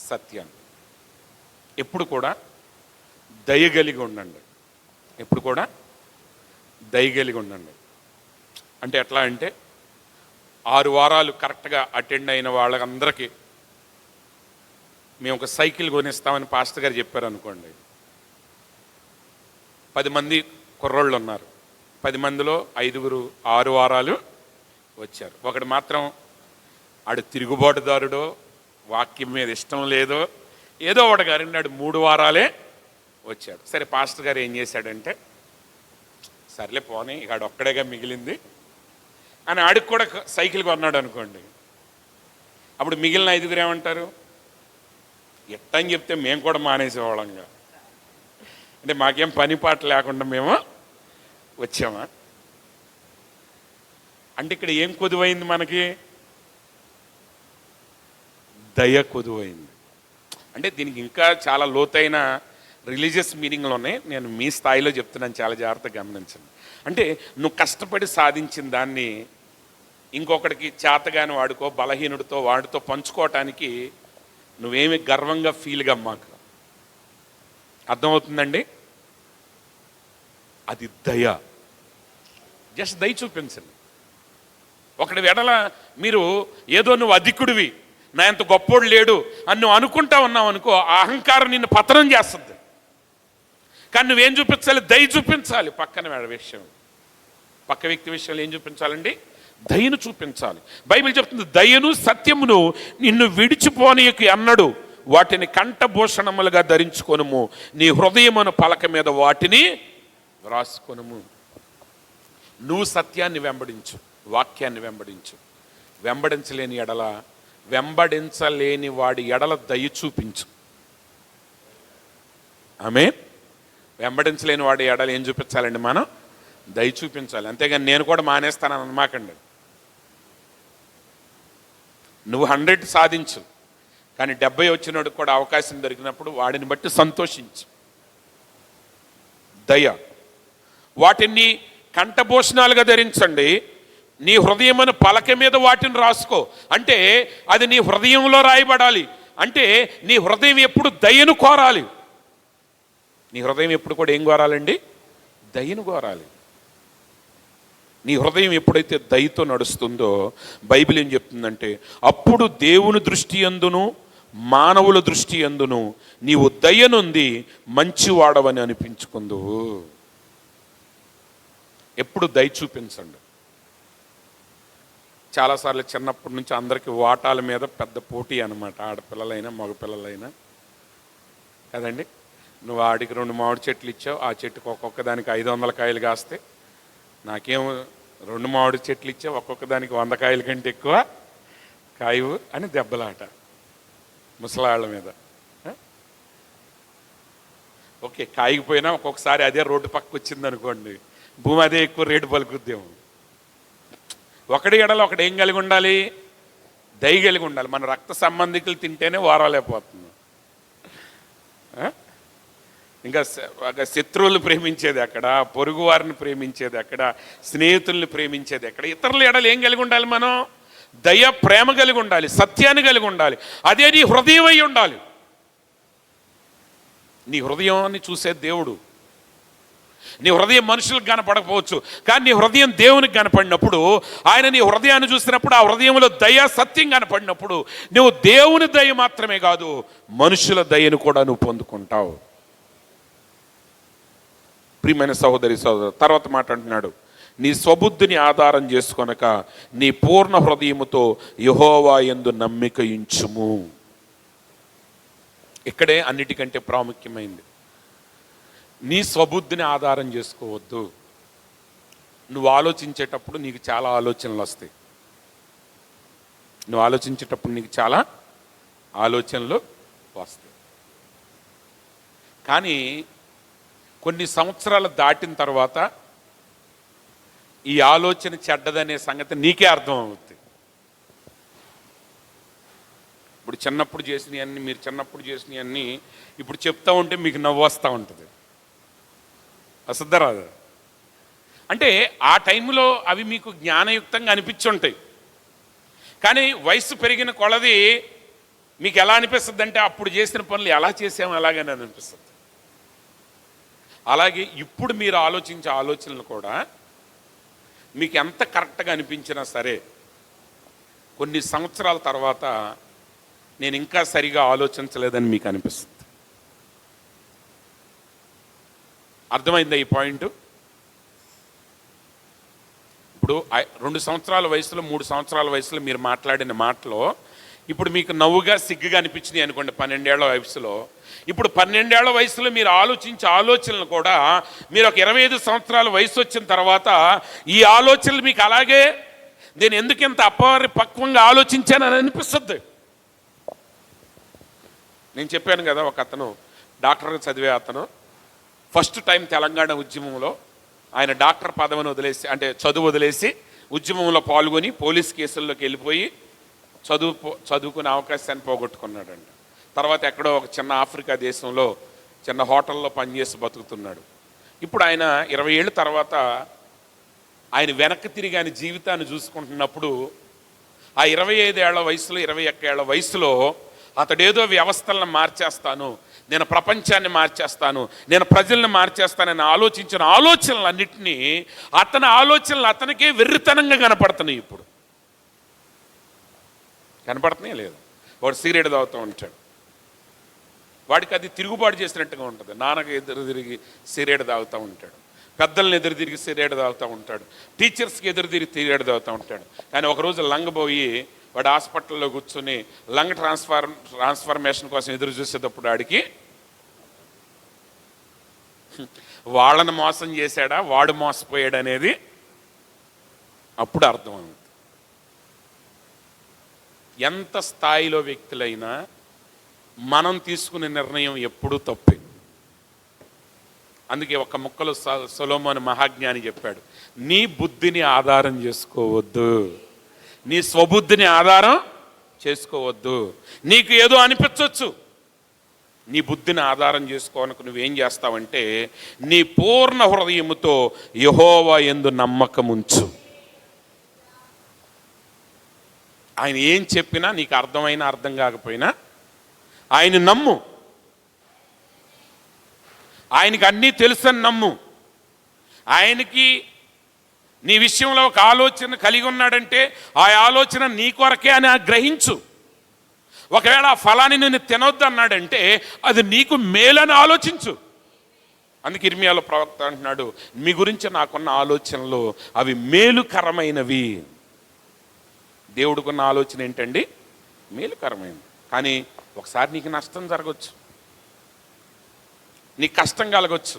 సత్యాన్ని. ఎప్పుడు కూడా దయగలిగి ఉండండి. ఎప్పుడు కూడా దయగలిగి ఉండండి. అంటే ఎట్లా అంటే 6 వారాలు కరెక్ట్గా అటెండ్ అయిన వాళ్ళందరికీ మేము ఒక సైకిల్ కొనిస్తామని పాస్టర్ గారు చెప్పారు అనుకోండి. 10 మంది కుర్రోళ్ళు ఉన్నారు, 10 మందిలో 5గురు 6 వారాలు వచ్చారు. ఒకడు మాత్రం ఆడు తిరుగుబాటుదారుడో, వాక్యం మీద ఇష్టం లేదో, ఏదో ఒకటి గారినాడు 3 వారాలే వచ్చాడు. సరే, పాస్టర్ గారు ఏం చేశాడంటే, సర్లే పోనీ ఇక ఆడు ఒక్కడేగా మిగిలింది అని ఆడికి కూడా సైకిల్ కొన్నాడు అనుకోండి. అప్పుడు మిగిలిన 5గురు ఏమంటారు? ఎట్టని చెప్తే మేము కూడా మానేసేవాళ్ళంగా, అంటే మాకేం పని పాట లేకుండా మేము వచ్చామా? అంటే ఇక్కడ ఏం కొదువైంది మనకి? దయ కొదువైంది. అంటే దీనికి ఇంకా చాలా లోతైన రిలీజియస్ మీనింగ్లు ఉన్నాయి. నేను మీ స్థాయిలో చెప్తున్నాను, చాలా జాగ్రత్తగా గమనించండి. అంటే నువ్వు కష్టపడి సాధించిన దాన్ని ఇంకొకటికి చేతగాని వాడుకో, బలహీనుడితో వాడితో పంచుకోవటానికి నువ్వేమి గర్వంగా ఫీల్గా మాకు. అర్థమవుతుందండి? అది దయ. జస్ట్ దయ చూపించండి. ఒకటి వెడల మీరు ఏదో నువ్వు అధికుడివి, నా ఎంత గొప్పోడు లేడు అని నువ్వు అనుకుంటా ఉన్నావు అనుకో, ఆ అహంకారం నిన్ను పతనం చేస్తుంది. కానీ నువ్వేం చూపించాలి? దయ చూపించాలి. పక్క వ్యక్తి విషయంలో ఏం చూపించాలండి? దయను చూపించాలి. బైబిల్ చెప్తుంది, దయను సత్యమును నిన్ను విడిచిపోనీయకు అన్నడు, వాటిని కంఠభూషణములుగా ధరించుకొనుము, నీ హృదయమును పలక మీద వాటిని వ్రాసుకొనుము. నువ్వు సత్యాన్ని వెంబడించు, వాక్యాన్ని వెంబడించు. వెంబడించలేని వాడి ఎడల దయ చూపించు. ఆమె వెంబడించలేని వాడి ఎడల ఏం చూపించాలండి? మనం దయ చూపించాలి. అంతేగాని నేను కూడా మానేస్తానని అనమాకండి. నువ్వు 100 సాధించు, కానీ 70 వచ్చినోడికి కూడా అవకాశం దొరికినప్పుడు వాడిని బట్టి సంతోషించు. దయ. వాటిని కంఠభూషణాలుగా ధరించండి, నీ హృదయమైన పలక మీద వాటిని రాసుకో. అంటే అది నీ హృదయంలో రాయబడాలి. అంటే నీ హృదయం ఎప్పుడు దయను కోరాలి. నీ హృదయం ఎప్పుడు కూడా ఏం కోరాలండి? దయను కోరాలి. నీ హృదయం ఎప్పుడైతే దయతో నడుస్తుందో, బైబిల్ ఏం చెప్తుందంటే, అప్పుడు దేవుని దృష్టి యందును మానవుల దృష్టి యందును నీవు దయనుంది మంచివాడవని అనిపించుకుందువు. ఎప్పుడు దయ చూపించండి. చాలాసార్లు చిన్నప్పటి నుంచి అందరికీ వాటాల మీద పెద్ద పోటీ అన్నమాట, ఆడపిల్లలైనా మగపిల్లలైనా కదండి. నువ్వు ఆడికి 2 మామిడి చెట్లు ఇచ్చావు, ఆ చెట్టుకు ఒక్కొక్క దానికి 500 కాయలు కాస్తే, నాకేమో 2 మామిడి చెట్లు ఇచ్చావు, ఒక్కొక్క దానికి 100 కాయల కంటే ఎక్కువ కాయవు అని దెబ్బలాట ముసలాళ్ళ మీద. ఓకే, కాయకపోయినా ఒక్కొక్కసారి అదే రోడ్డు పక్కకు వచ్చింది అనుకోండి, భూమి అదే ఎక్కువ రేటు పలుకుద్దేమో. ఒకటి ఎడల ఒకటి ఏం కలిగి ఉండాలి? దయ కలిగి ఉండాలి. మన రక్త సంబంధికులు తింటేనే వారాలైపోతుంది. ఇంకా శత్రువులు ప్రేమించేది అక్కడ, పొరుగు వారిని ప్రేమించేది అక్కడ, స్నేహితుల్ని ప్రేమించేది అక్కడ. ఇతరుల ఎడలు ఏం కలిగి ఉండాలి? మనం దయ, ప్రేమ కలిగి ఉండాలి, సత్యాన్ని కలిగి ఉండాలి. అదే నీ హృదయం అయి ఉండాలి. నీ హృదయాన్ని చూసే దేవుడు. నీ హృదయం మనుషులకు కనపడకపోవచ్చు, కానీ నీ హృదయం దేవునికి కనపడినప్పుడు, ఆయన నీ హృదయాన్ని చూసినప్పుడు, ఆ హృదయంలో దయ, సత్యం కనపడినప్పుడు, నువ్వు దేవుని దయ మాత్రమే కాదు, మనుషుల దయను కూడా నువ్వు పొందుకుంటావు. ప్రియమైన సహోదరి సహోదరు, తర్వాత మాట అంటున్నాడు, నీ స్వబుద్ధిని ఆధారం చేసుకొనక నీ పూర్ణ హృదయముతో యెహోవా యందు నమ్మిక ఉంచుము. ఇక్కడే అన్నిటికంటే ప్రాముఖ్యమైంది. నీ స్వబుద్ధిని ఆధారం చేసుకోవద్దు. నువ్వు ఆలోచించేటప్పుడు నీకు చాలా ఆలోచనలు వస్తాయి. నువ్వు ఆలోచించేటప్పుడు నీకు చాలా ఆలోచనలు వస్తాయి. కానీ కొన్ని సంవత్సరాలు దాటిన తర్వాత ఈ ఆలోచన చెడ్డదనే సంగతి నీకే అర్థం అవుతుంది. ఇప్పుడు చిన్నప్పుడు చేసినవన్నీ, మీరు చిన్నప్పుడు చేసినవన్నీ ఇప్పుడు చెప్తా ఉంటే మీకు నవ్వు వస్తూ ఉంటుంది. అసద్దరాదు అంటే ఆ టైంలో అవి మీకు జ్ఞానయుక్తంగా అనిపించి ఉంటాయి. కానీ వయసు పెరిగిన కొలది మీకు ఎలా అనిపిస్తుంది అంటే, అప్పుడు చేసిన పనులు ఎలా చేసాము అలాగని అనిపిస్తుంది. అలాగే ఇప్పుడు మీరు ఆలోచించే ఆలోచనలు కూడా మీకు ఎంత కరెక్ట్గా అనిపించినా సరే, కొన్ని సంవత్సరాల తర్వాత నేను ఇంకా సరిగా ఆలోచించలేదని మీకు అనిపిస్తుంది. అర్థమైందా ఈ పాయింట్? ఇప్పుడు 2 సంవత్సరాల వయసులో, 3 సంవత్సరాల వయసులో మీరు మాట్లాడిన మాటలో ఇప్పుడు మీకు నవ్వుగా, సిగ్గుగా అనిపించినాయి అనుకోండి 12 ఏళ్ల వయసులో. ఇప్పుడు 12 ఏళ్ల వయసులో మీరు ఆలోచించే ఆలోచనలు కూడా మీరు ఒక 25 సంవత్సరాల వయసు వచ్చిన తర్వాత ఈ ఆలోచనలు మీకు అలాగే, నేను ఎందుకు ఇంత అపరిపక్వంగా ఆలోచించానని అనిపిస్తుంది. నేను చెప్పాను కదా, ఒక అతను డాక్టర్గా చదివే అతను ఫస్ట్ టైం తెలంగాణ ఉద్యమంలో ఆయన డాక్టర్ పదవిని వదిలేసి, అంటే చదువు వదిలేసి ఉద్యమంలో పాల్గొని పోలీస్ కేసుల్లోకి వెళ్ళిపోయి చదువుకునే అవకాశాన్ని పోగొట్టుకున్నాడంట. తర్వాత ఎక్కడో ఒక చిన్న ఆఫ్రికా దేశంలో చిన్న హోటల్లో పనిచేసి బతుకుతున్నాడు. ఇప్పుడు ఆయన 20 ఏళ్ళ తర్వాత ఆయన వెనక్కి తిరిగి ఆయన జీవితాన్ని చూసుకుంటున్నప్పుడు ఆ 25 ఏళ్ల వయసులో 21 ఏళ్ల వయసులో అతడేదో వ్యవస్థలను మార్చేస్తాను, నేను ప్రపంచాన్ని మార్చేస్తాను, నేను ప్రజల్ని మార్చేస్తానని ఆలోచించిన ఆలోచనలన్నింటినీ అతని ఆలోచనలు అతనికే వెర్రితనంగా కనపడుతున్నాయి. ఇప్పుడు కనపడుతున్నాయి లేదు. వాడు సిగరెట్ తాగుతూ ఉంటాడు, వాడికి అది తిరుగుబాటు చేసినట్టుగా ఉంటుంది. నాన్నకు ఎదురు తిరిగి సిగరెట్ తాగుతూ ఉంటాడు, పెద్దల్ని ఎదురు తిరిగి సిగరెట్ తాగుతూ ఉంటాడు, టీచర్స్కి ఎదురు తిరిగి సిగరెట్ తాగుతూ ఉంటాడు. కానీ ఒకరోజు లంగబోయి వాడు హాస్పిటల్లో కూర్చొని లంగ్ ట్రాన్స్ఫర్మేషన్ కోసం ఎదురు చూసేటప్పుడు వాడికి వాళ్ళని మోసం చేశాడా వాడు మోసపోయాడు అనేది అప్పుడు అర్థమవుతుంది. ఎంత స్థాయిలో వ్యక్తులైనా మనం తీసుకునే నిర్ణయం ఎప్పుడూ తప్పే. అందుకే ఒక ముక్కలో సొలొమోను మహాజ్ఞాని చెప్పాడు, నీ బుద్ధిని ఆధారం చేసుకోవద్దు, నీ స్వబుద్ధిని ఆధారం చేసుకోవద్దు. నీకు ఏదో అనిపించవచ్చు, నీ బుద్ధిని ఆధారం చేసుకోవడానికి నువ్వేం చేస్తావంటే నీ పూర్ణ హృదయముతో యెహోవా యందు నమ్మకం ఉంచు. ఆయన ఏం చెప్పినా నీకు అర్థమైనా అర్థం కాకపోయినా ఆయన నమ్ము, ఆయనకి అన్నీ తెలుసని నమ్ము. ఆయనకి నీ విషయంలో ఒక ఆలోచన కలిగి ఉన్నాడంటే ఆ ఆలోచన నీ కొరకే అని గ్రహించు. ఒకవేళ ఆ ఫలాన్ని నేను తినొద్దు అన్నాడంటే అది నీకు మేలని ఆలోచించు. అందుకే ఇర్మియాలో ప్రవక్త అంటున్నాడు, మీ గురించి నాకున్న ఆలోచనలు అవి మేలుకరమైనవి. దేవుడికున్న ఆలోచన ఏంటండి? మేలుకరమైనది. కానీ ఒకసారి నీకు నష్టం జరగవచ్చు, నీకు కష్టం కలగవచ్చు.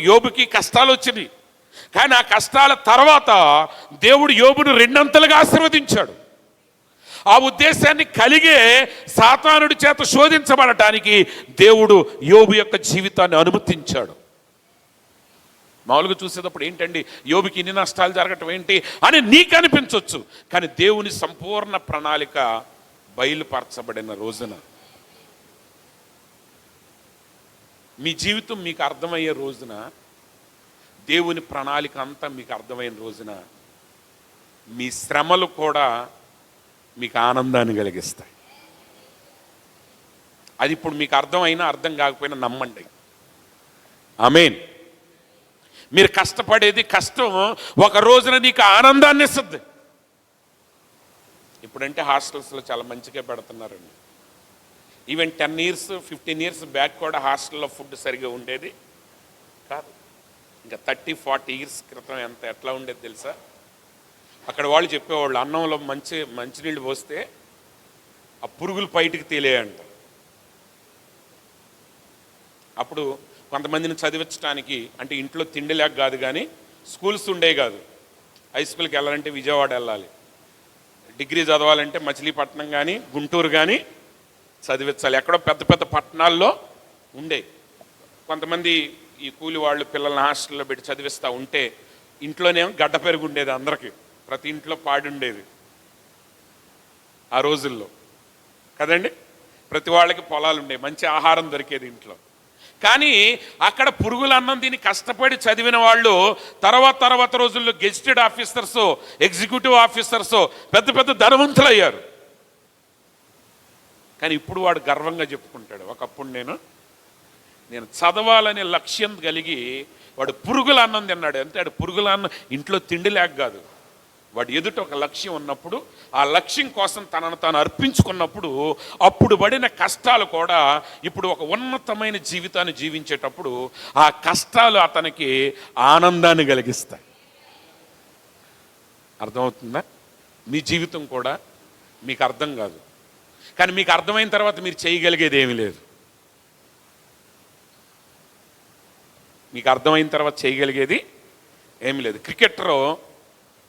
యోబుకి కష్టాలు వచ్చినాయి, కానీ ఆ కష్టాల తర్వాత దేవుడు యోబును 2 అంతలుగా ఆశీర్వదించాడు. ఆ ఉద్దేశాన్ని కలిగే సాతానుడి చేత శోధించబడటానికి దేవుడు యోబు యొక్క జీవితాన్ని అనుమతించాడు. మామూలుగా చూసేటప్పుడు ఏంటండి యోబుకి ఇన్ని నష్టాలు జరగటం ఏంటి అని నీకు అనిపించవచ్చు, కానీ దేవుని సంపూర్ణ ప్రణాళిక బయలుపరచబడిన రోజున, మీ జీవితం మీకు అర్థమయ్యే రోజున, దేవుని ప్రణాళిక అంతా మీకు అర్థమైన రోజున మీ శ్రమలు కూడా మీకు ఆనందాన్ని కలిగిస్తాయి. అది ఇప్పుడు మీకు అర్థమైనా అర్థం కాకపోయినా నమ్మండి. ఆమేన్. మీరు కష్టపడేది కష్టం ఒక రోజున నీకు ఆనందాన్ని ఇస్తుంది. ఇప్పుడంటే హాస్టల్స్లో చాలా మంచిగా పెడుతున్నారండి. ఈవెన్ 10 years 15 years బ్యాక్ కూడా హాస్టల్లో ఫుడ్ సరిగా ఉండేది కాదు. ఇంకా 30-40 years క్రితం ఎట్లా ఉండేది తెలుసా? అక్కడ వాళ్ళు చెప్పేవాళ్ళు అన్నంలో మంచినీళ్ళు పోస్తే ఆ పురుగులు బయటికి తేలేయంట. అప్పుడు కొంతమందిని చదివించడానికి అంటే ఇంట్లో తిండి లేక కాదు, కానీ స్కూల్స్ ఉండే కాదు. హై స్కూల్కి వెళ్ళాలంటే విజయవాడ వెళ్ళాలి, డిగ్రీ చదవాలంటే మచిలీపట్నం కానీ గుంటూరు కానీ చదివించాలి. ఎక్కడో పెద్ద పెద్ద పట్టణాల్లో ఉండే. కొంతమంది ఈ కూలి వాళ్ళు పిల్లల్ని హాస్టల్లో పెట్టి చదివిస్తూ ఉంటే ఇంట్లోనేమో గడ్డ పెరుగు ఉండేది, అందరికీ ప్రతి ఇంట్లో పాడి ఉండేది ఆ రోజుల్లో కదండి. ప్రతి వాళ్ళకి పొలాలు ఉండేవి, మంచి ఆహారం దొరికేది ఇంట్లో. కానీ అక్కడ పురుగుల అన్నం దీన్ని కష్టపడి చదివిన వాళ్ళు తర్వాత రోజుల్లో గెజిటెడ్ ఆఫీసర్స్, ఎగ్జిక్యూటివ్ ఆఫీసర్స్, పెద్ద పెద్ద ధనవంతులు అయ్యారు. కానీ ఇప్పుడు వాడు గర్వంగా చెప్పుకుంటాడు, ఒకప్పుడు నేను చదవాలనే లక్ష్యం కలిగి వాడు పురుగుల అన్నం తిన్నాడు. అంటే వాడు పురుగుల అన్నం ఇంట్లో తిండి లేక కాదు, వాడు ఎదుట ఒక లక్ష్యం ఉన్నప్పుడు ఆ లక్ష్యం కోసం తనను తాను అర్పించుకున్నప్పుడు అప్పుడు పడిన కష్టాలు కూడా ఇప్పుడు ఒక ఉన్నతమైన జీవితాన్ని జీవించేటప్పుడు ఆ కష్టాలు అతనికి ఆనందాన్ని కలిగిస్తాయి. అర్థమవుతుందా? మీ జీవితం కూడా మీకు అర్థం కాదు, కానీ మీకు అర్థమైన తర్వాత మీరు చేయగలిగేది ఏమీ లేదు. మీకు అర్థమైన తర్వాత చేయగలిగేది ఏమీ లేదు. క్రికెటరు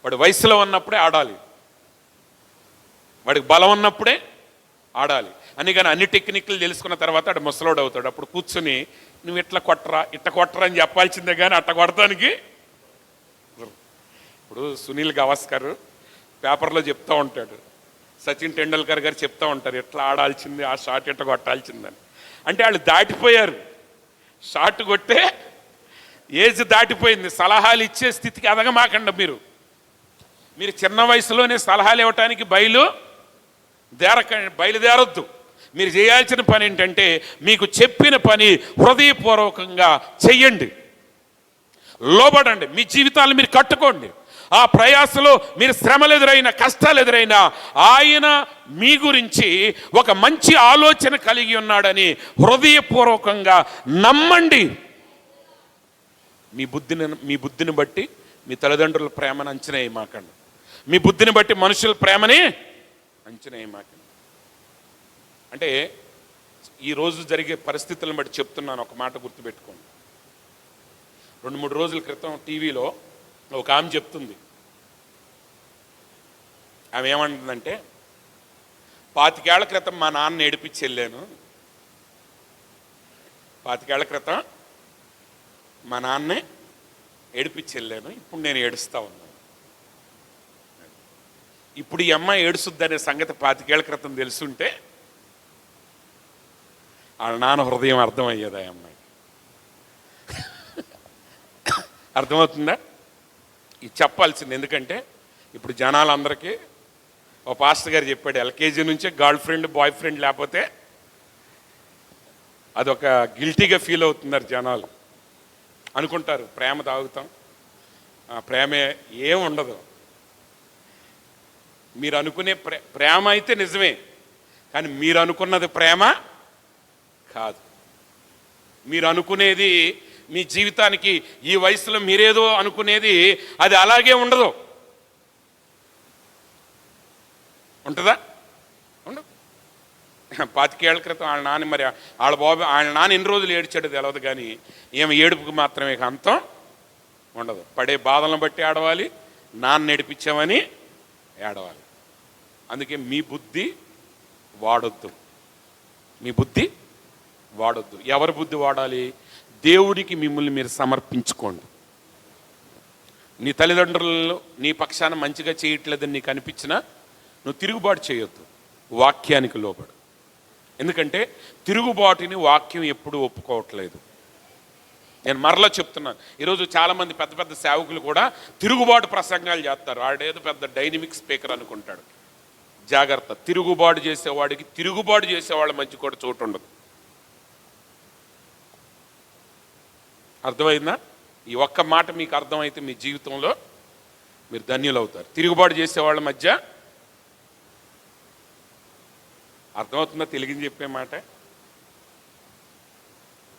వాడు వయసులో ఉన్నప్పుడే ఆడాలి, వాడికి బలం ఉన్నప్పుడే ఆడాలి. అందుకని అన్ని టెక్నిక్లు తెలుసుకున్న తర్వాత వాడు ముసలోడు అవుతాడు. అప్పుడు కూర్చుని నువ్వు ఇట్లా కొట్టరా అని చెప్పాల్సిందే, కానీ అట్ట కొడటానికి ఇప్పుడు సునీల్ గవాస్కర్ పేపర్లో చెప్తూ ఉంటాడు, సచిన్ టెండూల్కర్ గారు చెప్తూ ఉంటారు ఎట్లా ఆడాల్సింది, ఆ షాట్ ఎట్లా కొట్టాల్సిందని. అంటే వాళ్ళు దాటిపోయారు, షాట్ కొట్టే ఏజ్ దాటిపోయింది. సలహాలు ఇచ్చే స్థితికి ఎదగమాకండి. మీరు చిన్న వయసులోనే సలహాలు ఇవ్వటానికి బయలుదేరొద్దు. మీరు చేయాల్సిన పని ఏంటంటే మీకు చెప్పిన పని హృదయపూర్వకంగా చెయ్యండి, లోబడండి, మీ జీవితాలు మీరు కట్టుకోండి. ఆ ప్రయాసలో మీరు శ్రమలు ఎదురైనా కష్టాలు ఎదురైనా ఆయన మీ గురించి ఒక మంచి ఆలోచన కలిగి ఉన్నాడని హృదయపూర్వకంగా నమ్మండి. మీ బుద్ధిని బట్టి మీ తల్లిదండ్రుల ప్రేమను అంచనా వేయమాకండి. మీ బుద్ధిని బట్టి మనుషుల ప్రేమని అంచనా వేయమాకండి. అంటే ఈరోజు జరిగే పరిస్థితులను బట్టి చెప్తున్నాను, ఒక మాట గుర్తుపెట్టుకోండి. 2-3 రోజుల క్రితం టీవీలో ఒక ఆమె చెప్తుంది. ఆమె ఏమంటుందంటే, 25 ఏళ్ల క్రితం మా నాన్న ఏడిపించి వెళ్ళాను, 25 ఏళ్ల క్రితం మా నాన్నే ఏడిపించి వెళ్ళాను, ఇప్పుడు నేను ఏడుస్తూ ఉన్నాను. ఇప్పుడు ఈ అమ్మాయి ఏడుస్తుద్దనే సంగతి 25 ఏళ్ల క్రితం తెలుసుంటే వాళ్ళ నాన్న హృదయం అర్థమయ్యేదా ఆ అమ్మాయి? అర్థమవుతుందా? ఇది చెప్పాల్సింది. ఎందుకంటే ఇప్పుడు జనాలందరికీ ఓ పాస్టర్ గారు చెప్పాడు, ఎల్కేజీ నుంచే గర్ల్ ఫ్రెండ్ బాయ్ ఫ్రెండ్ లేకపోతే అదొక గిల్టీగా ఫీల్ అవుతున్నారు జనాలు. అనుకుంటారు ప్రేమ తాగుతాం, ప్రేమే ఏం ఉండదు. మీరు అనుకునే ప్రేమ అయితే నిజమే, కానీ మీరు అనుకున్నది ప్రేమ కాదు. మీరు అనుకునేది మీ జీవితానికి ఈ వయసులో మీరేదో అనుకునేది అది అలాగే ఉండదు. ఉంటుందా? ఉండదు. 25 ఏళ్ల క్రితం వాళ్ళ నాన్న, మరి వాళ్ళ నాన్న ఎన్ని రోజులు ఏడ్చాడు తెలియదు, కానీ ఏమి ఏడుపుకి మాత్రమే అంతం ఉండదు. పడే బాధలను బట్టి ఏడవాలి, నాన్న ఏడిపించామని ఏడవాలి. అందుకే మీ బుద్ధి వాడొద్దు, మీ బుద్ధి వాడొద్దు. ఎవరి బుద్ధి వాడాలి? దేవుడికి మిమ్మల్ని మీరు సమర్పించుకోండి. నీ తల్లిదండ్రులలో నీ పక్షాన మంచిగా చేయట్లేదని నీకు అనిపించినా నువ్వు తిరుగుబాటు చేయొద్దు, వాక్యానికి లోబడు. ఎందుకంటే తిరుగుబాటుని వాక్యం ఎప్పుడూ ఒప్పుకోవట్లేదు. నేను మరలా చెప్తున్నాను, ఈరోజు చాలామంది పెద్ద పెద్ద సేవకులు కూడా తిరుగుబాటు ప్రసంగాలు చేస్తారు. ఆడేదో పెద్ద డైనమిక్ స్పీకర్ అనుకుంటాడు. జాగ్రత్త, తిరుగుబాటు చేసేవాడికి తిరుగుబాటు చేసేవాళ్ళ మధ్య కూడా చోటు ఉండదు. అర్థమైందా? ఈ ఒక్క మాట మీకు అర్థమైతే మీ జీవితంలో మీరు ధన్యులు అవుతారు. తిరుగుబాటు చేసేవాళ్ళ మధ్య, అర్థమవుతుందా తెలుగుని చెప్పే మాట?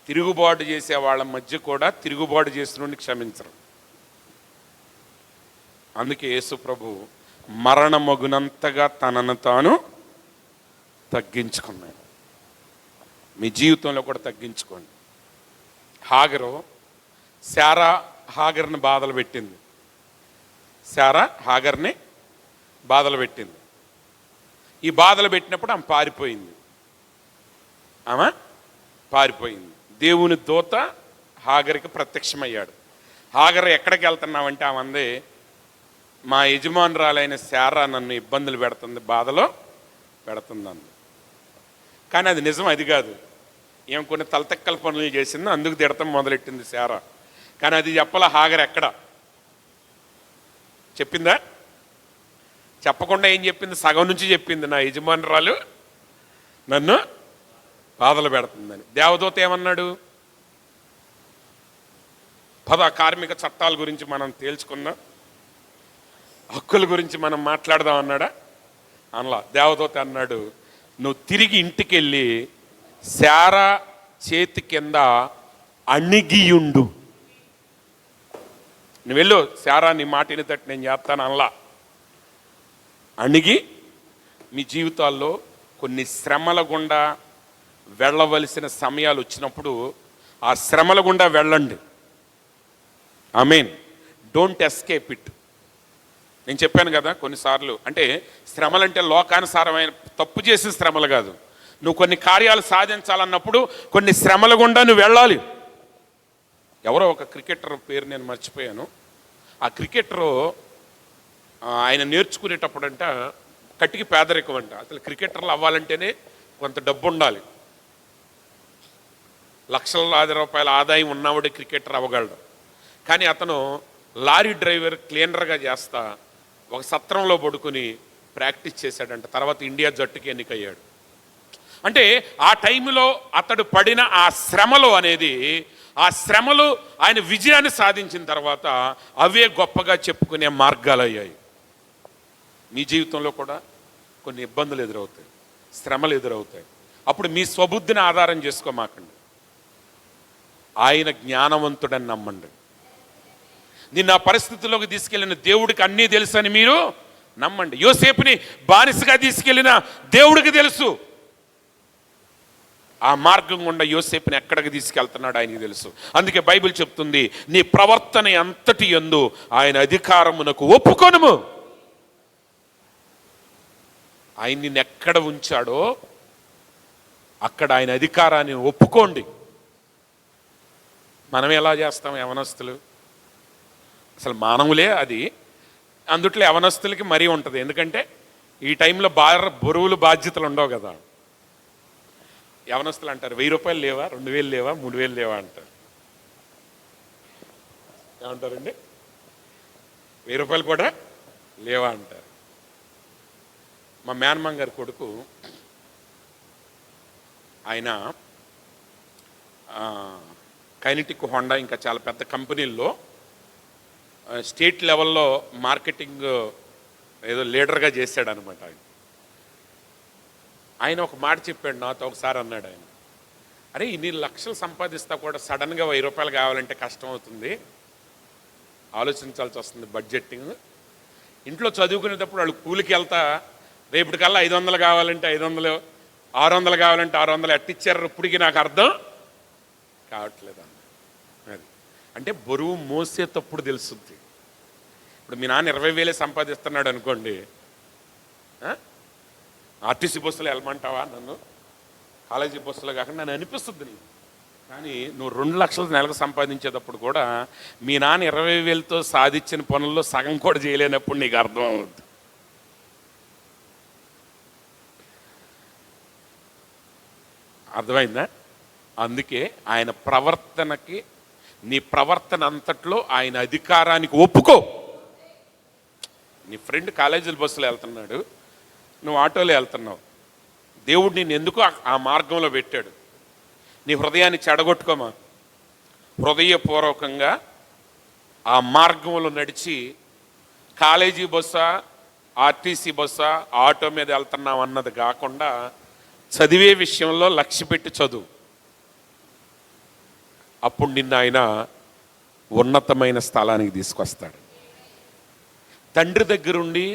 తిరుగుబాటు చేసే వాళ్ళ మధ్య కూడా తిరుగుబాటు చేసిన క్షమించరు. అందుకే యేసు ప్రభు మరణమగునంతగా తనను తాను తగ్గించుకున్నాడు. మీ జీవితంలో కూడా తగ్గించుకోండి. హాగరు, శారా హాగర్ని బాధలు పెట్టింది. శారా హాగర్ని బాధలు పెట్టింది. ఈ బాధలు పెట్టినప్పుడు ఆమె పారిపోయింది. దేవుని దూత హాగర్కి ప్రత్యక్షమయ్యాడు. హాగర్ ఎక్కడికి వెళ్తున్నావంటే ఆమె అంది, మా యజమానురాలైన శారా నన్ను ఇబ్బందులు పెడుతుంది, బాధలో పెడుతుంది అంది. కానీ అది నిజం, అది కాదు. ఏం కొన్ని తలతక్కల పనులు చేసిందో అందుకు తిడతాం మొదలెట్టింది శారా. కానీ అది చెప్పాల హాగర్ ఎక్కడ చెప్పిందా? చెప్పకుండా ఏం చెప్పింది? సగం నుంచి చెప్పింది, నా యజమానురాలు నన్ను బాధలు పెడుతుందని. దేవదూత ఏమన్నాడు? కార్మిక చట్టాల గురించి మనం తేల్చుకుందాం, హక్కుల గురించి మనం మాట్లాడదాం అన్నాడా? అనలా. దేవదూత అన్నాడు, నువ్వు తిరిగి ఇంటికి వెళ్ళి శారా చేతి కింద అణిగియుండు. నువ్వు వెళ్ళు, శారా నీ మాట వినేటట్టు నేను చేస్తాను అనలా. అణిగి, మీ జీవితాల్లో కొన్ని శ్రమల గుండా వెళ్ళవలసిన సమయాలు వచ్చినప్పుడు ఆ శ్రమల గుండా వెళ్ళండి. ఆమేన్. Don't escape it. నేను చెప్పాను కదా కొన్నిసార్లు, అంటే శ్రమలంటే లోకానుసారమైన తప్పు చేసిన శ్రమలు కాదు. నువ్వు కొన్ని కార్యాలు సాధించాలన్నప్పుడు కొన్ని శ్రమల గుండా నువ్వు వెళ్ళాలి. ఎవరో ఒక క్రికెటర్ పేరు నేను మర్చిపోయాను. ఆ క్రికెటరు ఆయన నేర్చుకునేటప్పుడంట కట్టికి పేదరికం అంట. అసలు క్రికెటర్లు అవ్వాలంటేనే కొంత డబ్బు ఉండాలి. లక్షలాది రూపాయల ఆదాయం ఉన్నవాడే క్రికెటర్ అవ్వగలడు. కానీ అతను లారీ డ్రైవర్ క్లీనర్గా చేస్తా ఒక సత్రంలో పడుకుని ప్రాక్టీస్ చేశాడంట. తర్వాత ఇండియా జట్టుకి ఎన్నికయ్యాడు. అంటే ఆ టైంలో అతడు పడిన ఆ శ్రమలు అనేది, ఆ శ్రమలు ఆయన విజయాన్ని సాధించిన తర్వాత అవే గొప్పగా చెప్పుకునే మార్గాలు అయ్యాయి. మీ జీవితంలో కూడా కొన్ని ఇబ్బందులు ఎదురవుతాయి, శ్రమలు ఎదురవుతాయి. అప్పుడు మీ స్వబుద్ధిని ఆధారం చేసుకోమాకండి, ఆయన జ్ఞానవంతుడని నమ్మండి. నిన్న ఆ పరిస్థితుల్లోకి తీసుకెళ్ళిన దేవుడికి అన్నీ తెలుసు అని మీరు నమ్మండి. యోసేపుని బానిసగా తీసుకెళ్ళిన దేవుడికి తెలుసు. ఆ మార్గం గుండా యోసేపుని ఎక్కడికి తీసుకెళ్తున్నాడు ఆయనకి తెలుసు. అందుకే బైబిల్ చెప్తుంది, నీ ప్రవర్తన అంతటి యందు ఆయన అధికారమునకు ఒప్పుకొనుము. ఆయన నిన్ను ఎక్కడ ఉంచాడో అక్కడ ఆయన అధికారాన్ని ఒప్పుకోండి. మనం ఎలా చేస్తాం యవనస్తులు? అసలు మానవులే అది. అందుట్లో యవనస్తులకి మరీ ఉంటుంది. ఎందుకంటే ఈ టైంలో బరువులు బాధ్యతలు ఉండవు కదా. యవనస్తులు అంటారు 1000 రూపాయలు లేవా, 2000 లేవా, 3000 లేవా అంటారు. ఏమంటారండి? 1000 రూపాయలు కూడా లేవా అంటారు. మా మేనమామ గారి కొడుకు, ఆయన కైనెటిక్ హోండా ఇంకా చాలా పెద్ద కంపెనీల్లో స్టేట్ లెవెల్లో మార్కెటింగ్ ఏదో లీడర్గా చేశాడు అనమాట. ఆయన ఒక మాట చెప్పాడు నాతో. ఒకసారి అన్నాడు ఆయన, అరే ఇన్ని లక్షలు సంపాదిస్తా కూడా సడన్గా 1000 రూపాయలు కావాలంటే కష్టం అవుతుంది, ఆలోచించాల్సి వస్తుంది బడ్జెటింగ్. ఇంట్లో చదువుకునేటప్పుడు వాళ్ళు కూలికి వెళ్తా రేపటికల్లా 500 కావాలంటే 500, 600 కావాలంటే 600 ఎట్టిచ్చారు ఇప్పటికి నాకు అర్థం కావట్లేదు అన్న. అది అంటే బరువు మోసేటప్పుడు తెలుస్తుంది. ఇప్పుడు మీ నాన్న 20,000 సంపాదిస్తున్నాడు అనుకోండి, ఆర్టీసీ బస్సులో వెళ్ళమంటావా నన్ను? కాలేజీ బస్సులో కాకుండా నన్ను అనిపిస్తుంది నీకు. కానీ నువ్వు 2 లక్షలు నెలకు సంపాదించేటప్పుడు కూడా మీ నాన్న 20,000తో సాధించిన పనుల్లో సగం కూడా చేయలేనప్పుడు నీకు అర్థం అవుతుంది. అర్థమైందా? అందుకే ఆయన ప్రవర్తనకి, నీ ప్రవర్తన అంతట్లో ఆయన అధికారానికి ఒప్పుకో. నీ ఫ్రెండ్ కాలేజీల బస్సులో వెళ్తున్నాడు, నువ్వు ఆటోలో వెళ్తున్నావు. దేవుడు నిన్ను ఎందుకు ఆ మార్గంలో పెట్టాడు? నీ హృదయాన్ని చెడగొట్టుకోమా. హృదయపూర్వకంగా ఆ మార్గంలో నడిచి కాలేజీ బస్సా, ఆర్టీసీ బస్సా, ఆటో మీద వెళ్తున్నావు అన్నది కాకుండా చదివే విషయంలో లక్ష్య పెట్టి చదువు. అప్పుడు నిన్ను ఆయన ఉన్నతమైన స్థలానికి తీసుకొస్తాడు. తండ్రి దగ్గరుండి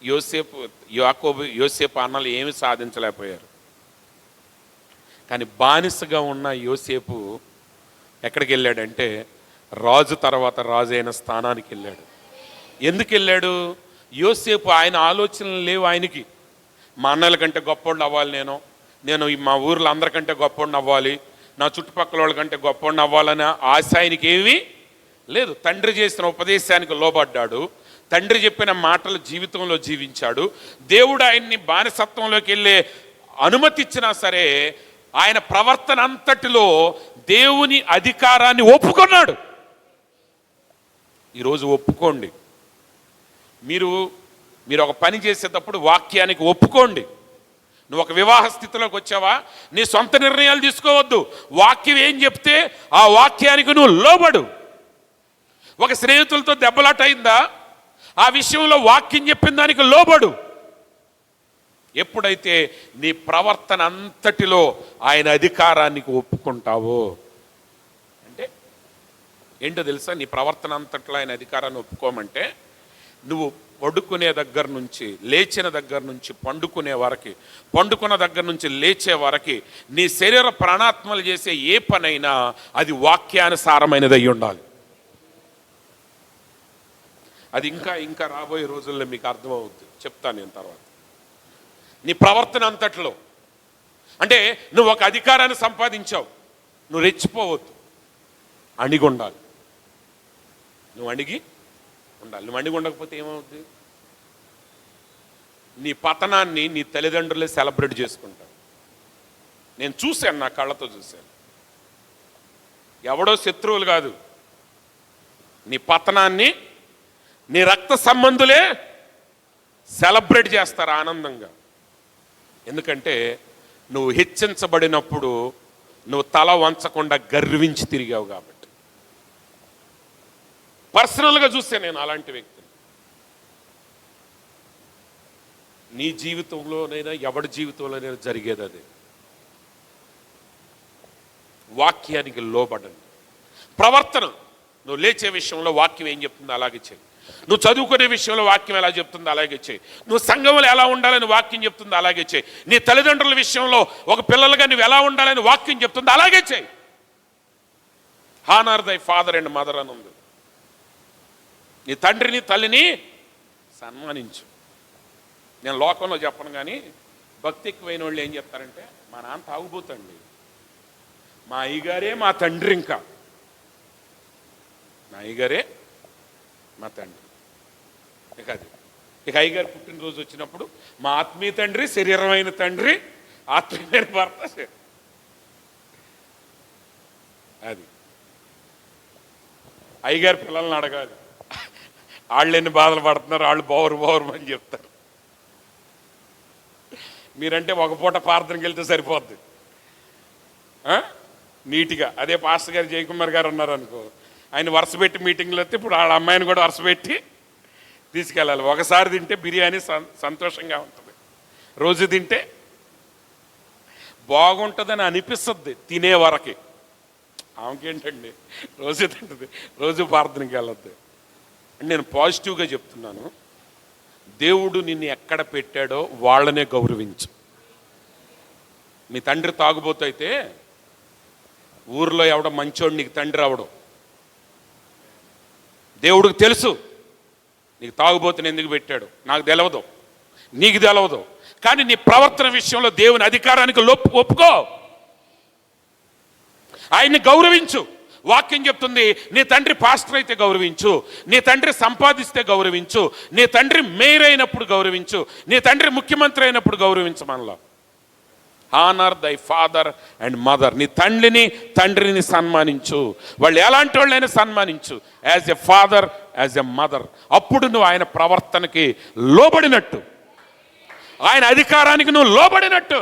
యోసేపు అన్నలు ఏమి సాధించలేకపోయారు. కానీ బానిసగా ఉన్న యోసేపు ఎక్కడికి వెళ్ళాడంటే రాజు తర్వాత రాజు అయిన స్థానానికి వెళ్ళాడు. ఎందుకు వెళ్ళాడు? యోసేపు ఆయన ఆలోచనలు లేవు ఆయనకి. మా అన్నల కంటే గొప్పోడిని అవ్వాలి, నేను మా ఊర్లో అందరికంటే గొప్పోడిని అవ్వాలి, నా చుట్టుపక్కల వాళ్ళ కంటే గొప్పోడిని అవ్వాలనే ఆశ ఆయనకి ఏమీ లేదు. తండ్రి చేసిన ఉపదేశానికి లోబడ్డాడు, తండ్రి చెప్పిన మాటలు జీవితంలో జీవించాడు. దేవుడు ఆయన్ని బానిసత్వంలోకి వెళ్ళే అనుమతి ఇచ్చినా సరే ఆయన ప్రవర్తన అంతటిలో దేవుని అధికారాన్ని ఒప్పుకున్నాడు. ఈరోజు ఒప్పుకోండి. మీరు ఒక పని చేసేటప్పుడు వాక్యానికి ఒప్పుకోండి. నువ్వు ఒక వివాహ స్థితిలోకి వచ్చావా, నీ సొంత నిర్ణయాలు తీసుకోవద్దు. వాక్యం ఏం చెప్తే ఆ వాక్యానికి నువ్వు లోబడు. ఒక స్నేహితులతో దెబ్బలాట అయిందా, ఆ విషయంలో వాక్యం చెప్పిన దానికి లోబడు. ఎప్పుడైతే నీ ప్రవర్తన అంతటిలో ఆయన అధికారానికి ఒప్పుకుంటావో, అంటే ఏంటో తెలుసా? నీ ప్రవర్తన అంతట్లో ఆయన అధికారాన్ని ఒప్పుకోమంటే నువ్వు పడుకునే దగ్గర నుంచి, లేచిన దగ్గర నుంచి పండుకునే వరకు, పండుకున్న దగ్గర నుంచి లేచే వరకు నీ శరీర ప్రాణాత్మలు చేసే ఏ పనైనా అది వాక్యానుసారమైనది అయి ఉండాలి. అది ఇంకా రాబోయే రోజుల్లో మీకు అర్థమవుద్ది, చెప్తాను నేను తర్వాత. నీ ప్రవర్తన అంతట్లో అంటే నువ్వు ఒక అధికారాన్ని సంపాదించావు, నువ్వు రెచ్చిపోవద్దు, అణిగి ఉండాలి. నువ్వు అణిగి ఉండకపోతే ఏమవుద్ది? నీ పతనాన్ని నీ తల్లిదండ్రులే సెలబ్రేట్ చేసుకుంటారు. నేను చూశాను, నా కళ్ళతో చూశాను. ఎవడో శత్రువులు కాదు, నీ పతనాన్ని నీ రక్త సంబంధులే సెలబ్రేట్ చేస్తారు ఆనందంగా. ఎందుకంటే నువ్వు హెచ్చించబడినప్పుడు నువ్వు తల వంచకుండా గర్వించి తిరిగావు కాబట్టి. పర్సనల్గా చూస్తే నేను అలాంటి వ్యక్తిని. నీ జీవితంలోనైనా ఎవడి జీవితంలోనైనా జరిగేది అదే. వాక్యానికి లోబడండి. ప్రవర్తన, నువ్వు లేచే విషయంలో వాక్యం ఏం చెప్తుందో అలాగే చేయి. నువ్వు చదువుకునే విషయంలో వాక్యం ఎలా చెప్తుందో అలాగే చేయి. నువ్వు సంఘంలో ఎలా ఉండాలని వాక్యం చెప్తుందో అలాగే చేయి. నీ తల్లిదండ్రుల విషయంలో ఒక పిల్లలుగా నువ్వు ఎలా ఉండాలని వాక్యం చెప్తుందో అలాగే చేయి. హానర్ దై ఫాదర్ అండ్ మదర్ అని ఉంది. నీ తండ్రిని తల్లిని సన్మానించు. నేను లోకంలో చెప్పను కానీ భక్తి ఎక్కువైన వాళ్ళు ఏం చెప్తారంటే, మా నాన్న తాగుబోతండి, మా అయ్యగారే మా తండ్రి, ఇంకా మా అయ్యగారే మా తండ్రి. ఇక అయ్యగారు పుట్టినరోజు వచ్చినప్పుడు మా ఆత్మీయ తండ్రి, శరీరమైన తండ్రి, ఆత్మీయమైన భర్త. అది అయ్యగారు పిల్లల్ని అడగాలి, వాళ్ళు ఎన్ని బాధలు పడుతున్నారు, వాళ్ళు బోరు అని చెప్తారు. మీరంటే ఒక పూట ప్రార్థనకి వెళ్తే సరిపోద్ది నీట్గా. అదే పాస్టర్ గారు జయకుమార్ గారు ఉన్నారనుకో, ఆయన వరుస పెట్టి మీటింగ్లో వస్తే ఇప్పుడు వాళ్ళ అమ్మాయిని కూడా వరుస పెట్టి తీసుకెళ్ళాలి. ఒకసారి తింటే బిర్యానీ సంతోషంగా ఉంటుంది, రోజు తింటే బాగుంటుందని అనిపిస్తుంది తినే వరకి. ఆమెకేంటండి రోజు తింటుంది, రోజు ప్రార్థనకి వెళ్ళొద్దు. అంటే నేను పాజిటివ్గా చెప్తున్నాను. దేవుడు నిన్ను ఎక్కడ పెట్టాడో వాళ్ళనే గౌరవించు. మీ తండ్రి తాగుబోతు అయితే ఊర్లో ఎవడో మంచోడు నీకు తండ్రి అవడం. దేవుడికి తెలుసు నీకు తాగుబోతుని ఎందుకు పెట్టాడు, నాకు తెలవదు, నీకు తెలవదు. కానీ నీ ప్రవర్తన విషయంలో దేవుని అధికారానికి ఒప్పుకో, ఆయన్ని గౌరవించు. వాక్యం చెప్తుంది, నీ తండ్రి పాస్టర్ అయితే గౌరవించు, నీ తండ్రి సంపాదిస్తే గౌరవించు, నీ తండ్రి మేయర్ అయినప్పుడు గౌరవించు, నీ తండ్రి ముఖ్యమంత్రి అయినప్పుడు గౌరవించు. మనలో హానర్ దై ఫాదర్ అండ్ మదర్. నీ తండ్రిని సన్మానించు. వాళ్ళు ఎలాంటి వాళ్ళైనా సన్మానించు, as a father, as a mother. అప్పుడు నువ్వు ఆయన ప్రవర్తనకి లోబడినట్టు, ఆయన అధికారానికి నువ్వు లోబడినట్టు.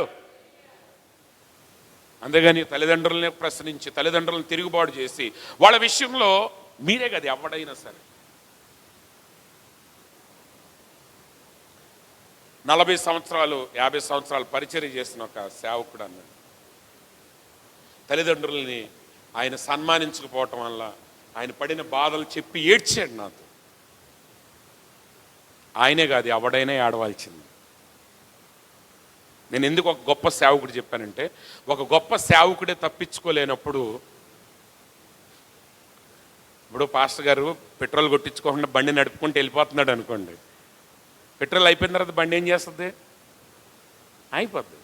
అంతేగాని తల్లిదండ్రులనే ప్రశ్నించి, తల్లిదండ్రులను తిరుగుబాటు చేసి వాళ్ళ విషయంలో మీరే కదా ఎవడైనా సరే. 40 సంవత్సరాలు 50 సంవత్సరాలు పరిచర్య చేసిన ఒక సేవకుడు అన్నాడు, తల్లిదండ్రుల్ని ఆయన సన్మానించకపోవటం వల్ల ఆయన పడిన బాధలు చెప్పి ఏడ్చాడు నాతో. ఆయనే కాదు ఎవడైనా ఏడవాల్సింది. నేను ఎందుకు ఒక గొప్ప సేవకుడు చెప్పానంటే, ఒక గొప్ప సేవకుడే తప్పించుకోలేనప్పుడు, ఇప్పుడు పాస్టర్ గారు పెట్రోల్ కొట్టించుకోకుండా బండి నడుపుకుంటూ వెళ్ళిపోతున్నాడు అనుకోండి, పెట్రోల్ అయిపోయిన తర్వాత బండి ఏం చేస్తుంది, అయిపోద్ది.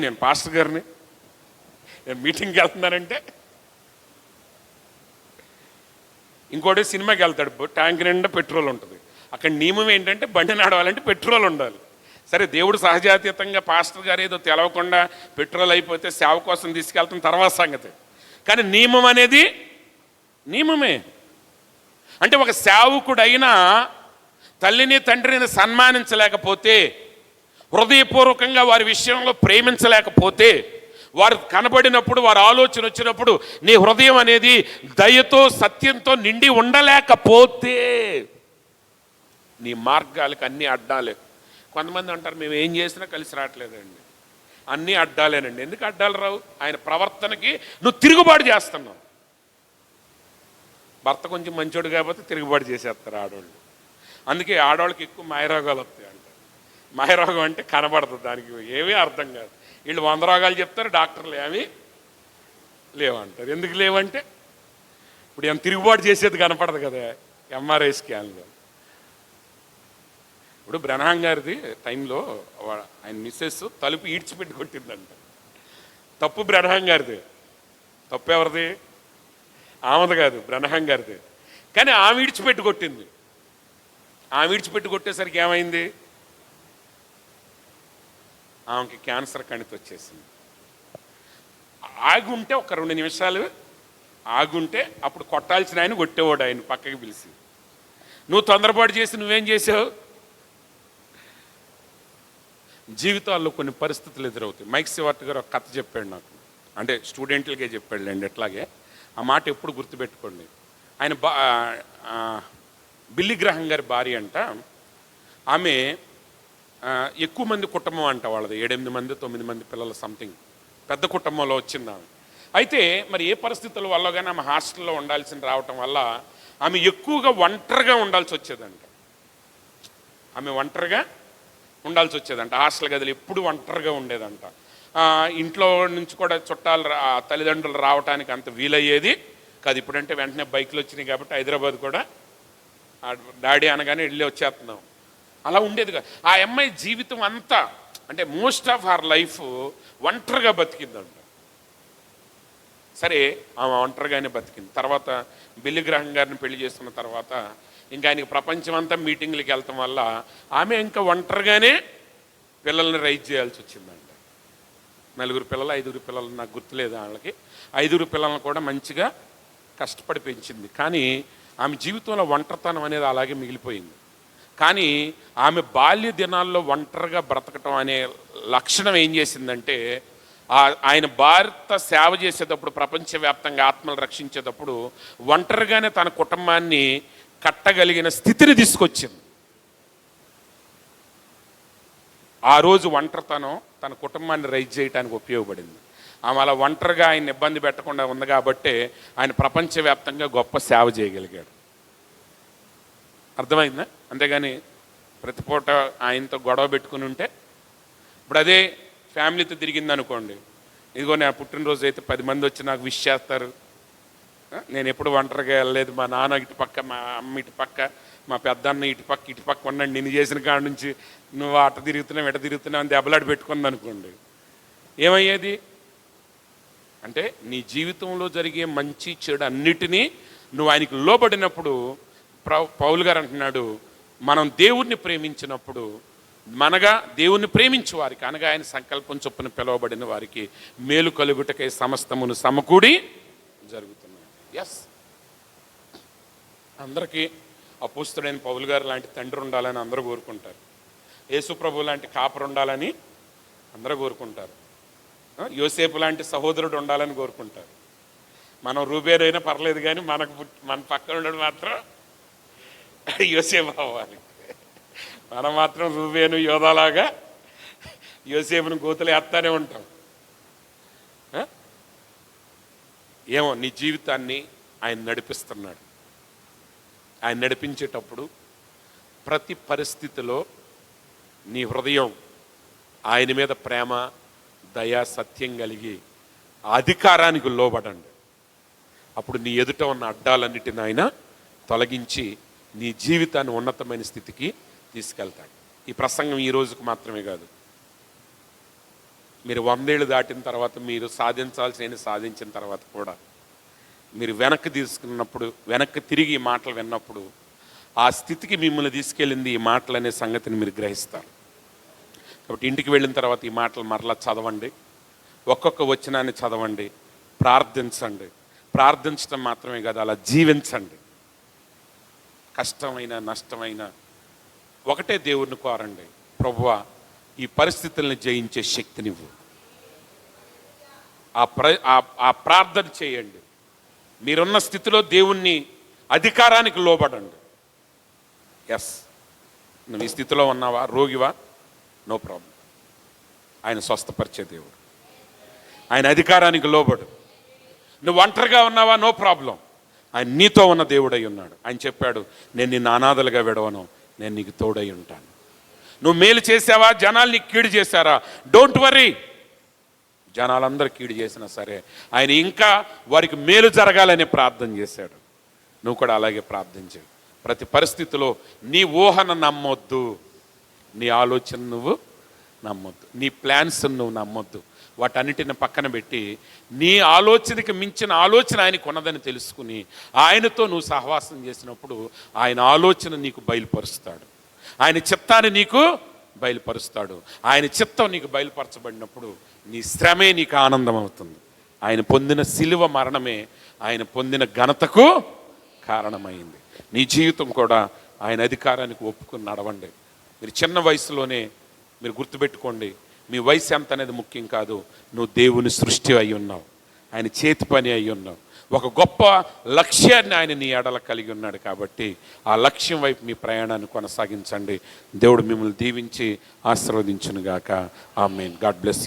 నేను పాస్టర్ గారిని, నేను మీటింగ్కి వెళ్తున్నానంటే, ఇంకోటి సినిమాకి వెళ్తాడు, ట్యాంక్ నిండా పెట్రోల్ ఉంటుంది. అక్కడ నియమం ఏంటంటే బండి నడవాలంటే పెట్రోల్ ఉండాలి. సరే, దేవుడు సహజాతీతంగా పాస్టర్ గారు ఏదో తెలవకుండా పెట్రోల్ అయిపోతే సేవ కోసం తీసుకెళ్తాం, తర్వాత సంగతి. కానీ నియమం అనేది నియమమే. అంటే ఒక సేవకుడైనా తల్లిని తండ్రిని సన్మానించలేకపోతే, హృదయపూర్వకంగా వారి విషయంలో ప్రేమించలేకపోతే, వారు కనబడినప్పుడు, వారి ఆలోచన వచ్చినప్పుడు నీ హృదయం అనేది దయతో సత్యంతో నిండి ఉండలేకపోతే నీ మార్గాలకు అన్నీ అడ్డాలే. కొంతమంది అంటారు, మేము ఏం చేసినా కలిసి రావట్లేదండి, అన్నీ అడ్డాలేనండి. ఎందుకు అడ్డాలు రావు? ఆయన ప్రవర్తనకి నువ్వు తిరుగుబాటు చేస్తున్నావు. భర్త కొంచెం మంచోడు కాకపోతే తిరుగుబాటు చేసేస్తారు ఆడవాళ్ళు. అందుకే ఆడవాళ్ళకి ఎక్కువ మాయరోగాలు వస్తాయి అంటారు. మాయరోగం అంటే కనబడుతుంది, దానికి ఏమీ అర్థం కాదు. వీళ్ళు 100 రోగాలు చెప్తారు, డాక్టర్లు ఏమీ లేవంటారు. ఎందుకు లేవంటే ఇప్పుడు ఏం తిరుగుబాటు చేసేది కనపడదు కదా ఎంఆర్ఐ స్కాన్లో. ఇప్పుడు బ్రహ్నాం గారిది టైంలో ఆయన మిస్సెస్ తలుపు ఈడ్చిపెట్టి కొట్టిందంట. తప్పు బ్రహ్నాం గారిది, తప్పు ఎవరిది? ఆమెది కాదు, బ్రహ్నాం గారిది. కానీ ఆమె ఈడ్చిపెట్టి కొట్టింది. ఆమె ఈడ్చిపెట్టి కొట్టేసరికి ఏమైంది? ఆమెకి క్యాన్సర్ కణితి వచ్చేసింది. ఆగుంటే ఒక 2 నిమిషాలు ఆగుంటే అప్పుడు కొట్టాల్సిన ఆయన కొట్టేవాడు, ఆయన పక్కకి పిలిచి. నువ్వు తొందరపాటు చేసి నువ్వేం చేసావు? జీవితాల్లో కొన్ని పరిస్థితులు ఎదురవుతాయి. మైక్ సివార్ట్ గారు ఒక కథ చెప్పాడు నాకు, అంటే స్టూడెంట్లకే చెప్పాడులేండి. ఎట్లాగే ఆ మాట ఎప్పుడు గుర్తుపెట్టుకోండి. ఆయన బిల్లీ గ్రహం గారి భార్య అంట. ఆమె ఎక్కువ మంది కుటుంబం అంట వాళ్ళది, 7-8 మంది 9 మంది పిల్లలు సంథింగ్, పెద్ద కుటుంబంలో వచ్చింది ఆమె. అయితే మరి ఏ పరిస్థితుల వల్ల కానీ ఆమె హాస్టల్లో ఉండాల్సిన రావటం వల్ల ఆమె ఎక్కువగా ఒంటరిగా ఉండాల్సి వచ్చేదంట. ఆమె ఒంటరిగా ఉండాల్సి వచ్చేదంట. హాస్టల్ గదిలో ఎప్పుడు ఒంటరిగా ఉండేదంట. ఇంట్లో నుంచి కూడా చుట్టాలు తల్లిదండ్రులు రావడానికి అంత వీలయ్యేది కాదు. ఇప్పుడంటే వెంటనే బైక్లు వచ్చినాయి కాబట్టి హైదరాబాద్ కూడా డాడీ అనగానే వెళ్ళి వచ్చేస్తున్నాం. అలా ఉండేది కాదు. ఆ అమ్మాయి జీవితం అంతా అంటే మోస్ట్ ఆఫ్ హర్ లైఫ్ ఒంటరిగా బతికిందంట. సరే ఆమె ఒంటరిగానే బతికింది. తర్వాత బిల్లి గ్రహం గారిని పెళ్లి చేసుకున్న తర్వాత ఇంకా ఆయనకి ప్రపంచం అంతా మీటింగ్లకి వెళ్తాం వల్ల ఆమె ఇంకా ఒంటరిగానే పిల్లల్ని రైజ్ చేయాల్సి వచ్చిందంట. 4 పిల్లలు 5 పిల్లలు నాకు గుర్తులేదు వాళ్ళకి. 5 పిల్లలను కూడా మంచిగా కష్టపడి పెంచింది. కానీ ఆమె జీవితంలో ఒంటరితనం అనేది అలాగే మిగిలిపోయింది. కానీ ఆమె బాల్య దినాల్లో ఒంటరిగా బ్రతకటం అనే లక్షణం ఏం చేసిందంటే, ఆయన భారత సేవ చేసేటప్పుడు ప్రపంచవ్యాప్తంగా ఆత్మలు రక్షించేటప్పుడు ఒంటరిగానే తన కుటుంబాన్ని కట్టగలిగిన స్థితిని తీసుకొచ్చింది. ఆ రోజు ఒంటరితనం తన కుటుంబాన్ని రైజ్ చేయడానికి ఉపయోగపడింది. ఆమె అలా ఒంటరిగా ఆయన ఇబ్బంది పెట్టకుండా ఉంది కాబట్టే ఆయన ప్రపంచవ్యాప్తంగా గొప్ప సేవ చేయగలిగాడు. అర్థమైందా? అంతేగాని ప్రతి పూట ఆయనతో గొడవ పెట్టుకుని ఉంటే, ఇప్పుడు అదే ఫ్యామిలీతో తిరిగింది అనుకోండి, ఇదిగో నా పుట్టినరోజు అయితే 10 మంది వచ్చి నాకు విష్ చేస్తారు, నేను ఎప్పుడు ఒంటరిగా వెళ్ళలేదు, మా నాన్న ఇటు పక్క, మా అమ్మ ఇటు పక్క, మా పెద్దన్న ఇటు పక్క ఉన్నాడు, నిన్ను చేసిన కాడ నుంచి నువ్వు అట తిరుగుతున్నావు ఇట తిరుగుతున్నావు అని దెబ్బలాడి పెట్టుకుంది అనుకోండి, ఏమయ్యేది? అంటే నీ జీవితంలో జరిగే మంచి చెడు అన్నిటినీ నువ్వు ఆయనకి లోబడినప్పుడు, పౌలు గారు అంటున్నాడు, మనం దేవుణ్ణి ప్రేమించినప్పుడు, మనగా దేవుణ్ణి ప్రేమించు వారికి అనగా ఆయన సంకల్పం చొప్పున పిలువబడిన వారికి మేలు కలుగుటకై సమస్తమును సమకూడి జరుగుతున్నాయి. ఎస్, అందరికీ అపోస్తుడైన పౌలు గారు లాంటి తండ్రి ఉండాలని అందరూ కోరుకుంటారు. యేసు ప్రభు లాంటి కాపరు ఉండాలని అందరూ కోరుకుంటారు. యోసేపు లాంటి సహోదరుడు ఉండాలని కోరుకుంటారు. మనం రూబేరు అయినా పర్లేదు, కానీ మన పక్కన ఉండడం మాత్రం యోసేపు అవ్వాలి. మనం మాత్రం రూబేను యోధాలాగా యోసేపును గోతులు ఎత్తానే ఉంటాం. ఏమో నీ జీవితాన్ని ఆయన నడిపిస్తున్నాడు. ఆయన నడిపించేటప్పుడు ప్రతి పరిస్థితిలో నీ హృదయం ఆయన మీద ప్రేమ, దయ, సత్యం కలిగి అధికారానికి లోబడండి. అప్పుడు నీ ఎదుట ఉన్న అడ్డాలన్నిటిని ఆయన తొలగించి నీ జీవితాన్ని ఉన్నతమైన స్థితికి తీసుకెళ్తాడు. ఈ ప్రసంగం ఈ రోజుకు మాత్రమే కాదు, మీరు 100 ఏళ్ళు దాటిన తర్వాత, మీరు సాధించాల్సిన సాధించిన తర్వాత కూడా మీరు వెనక్కి తీసుకున్నప్పుడు, వెనక్కి తిరిగి ఈ మాటలు విన్నప్పుడు ఆ స్థితికి మిమ్మల్ని తీసుకెళ్ళింది ఈ మాటలు అనే సంగతిని మీరు గ్రహిస్తారు. కాబట్టి ఇంటికి వెళ్ళిన తర్వాత ఈ మాటలు మరలా చదవండి, ఒక్కొక్క వచనాన్ని చదవండి, ప్రార్థించండి. ప్రార్థించడం మాత్రమే కాదు, అలా జీవించండి. కష్టమైన నష్టమైన ఒకటే దేవుణ్ణి కోరండి, ప్రభువా ఈ పరిస్థితుల్ని జయించే శక్తినివ్వు. ఆ ప్రార్థన చేయండి. మీరున్న స్థితిలో దేవుణ్ణి అధికారానికి లోబడండి. ఎస్, నువ్వు ఈ స్థితిలో ఉన్నావా, రోగివా, నో ప్రాబ్లం, ఆయన స్వస్థపరిచే దేవుడు. ఆయన అధికారానికి లోబడు. నువ్వు ఒంటరిగా ఉన్నావా, నో ప్రాబ్లం, ఆయన నీతో ఉన్న దేవుడై ఉన్నాడు. ఆయన చెప్పాడు, నేను నిన్ను అనాథలుగా విడవను, నేను నీకు తోడై ఉంటాను. నువ్వు మేలు చేసావా, జనాలు నీకు కీడు చేశారా, డోంట్ వర్రీ. జనాలందరూ కీడు చేసినా సరే ఆయన ఇంకా వారికి మేలు జరగాలని ప్రార్థన చేశాడు. నువ్వు కూడా అలాగే ప్రార్థించు. ప్రతి పరిస్థితిలో నీ ఊహను నమ్మొద్దు, నీ ఆలోచన నువ్వు నమ్మొద్దు, నీ ప్లాన్స్ నువ్వు నమ్మొద్దు. వాటన్నిటిని పక్కన పెట్టి నీ ఆలోచనకి మించిన ఆలోచన ఆయనకు ఉన్నదని తెలుసుకుని ఆయనతో నువ్వు సహవాసం చేసినప్పుడు ఆయన ఆలోచన నీకు బయలుపరుస్తాడు, ఆయన చిత్తాన్ని నీకు బయలుపరుస్తాడు. ఆయన చిత్తం నీకు బయలుపరచబడినప్పుడు నీ శ్రమే నీకు ఆనందం అవుతుంది. ఆయన పొందిన శిలువ మరణమే ఆయన పొందిన ఘనతకు కారణమైంది. నీ జీవితం కూడా ఆయన అధికారానికి ఒప్పుకుని నడవండి. మీరు చిన్న వయసులోనే మీరు గుర్తుపెట్టుకోండి, మీ వయసు ఎంత అనేది ముఖ్యం కాదు. నువ్వు దేవుని సృష్టి అయి ఉన్నావు, ఆయన చేతి పని అయి ఉన్నావు. ఒక గొప్ప లక్ష్యాన్ని ఆయన నీ ఎడల కలిగి ఉన్నాడు. కాబట్టి ఆ లక్ష్యం వైపు మీ ప్రయాణాన్ని కొనసాగించండి. దేవుడు మిమ్మల్ని దీవించి ఆశీర్వదించునుగాక. ఆమేన్. God bless you.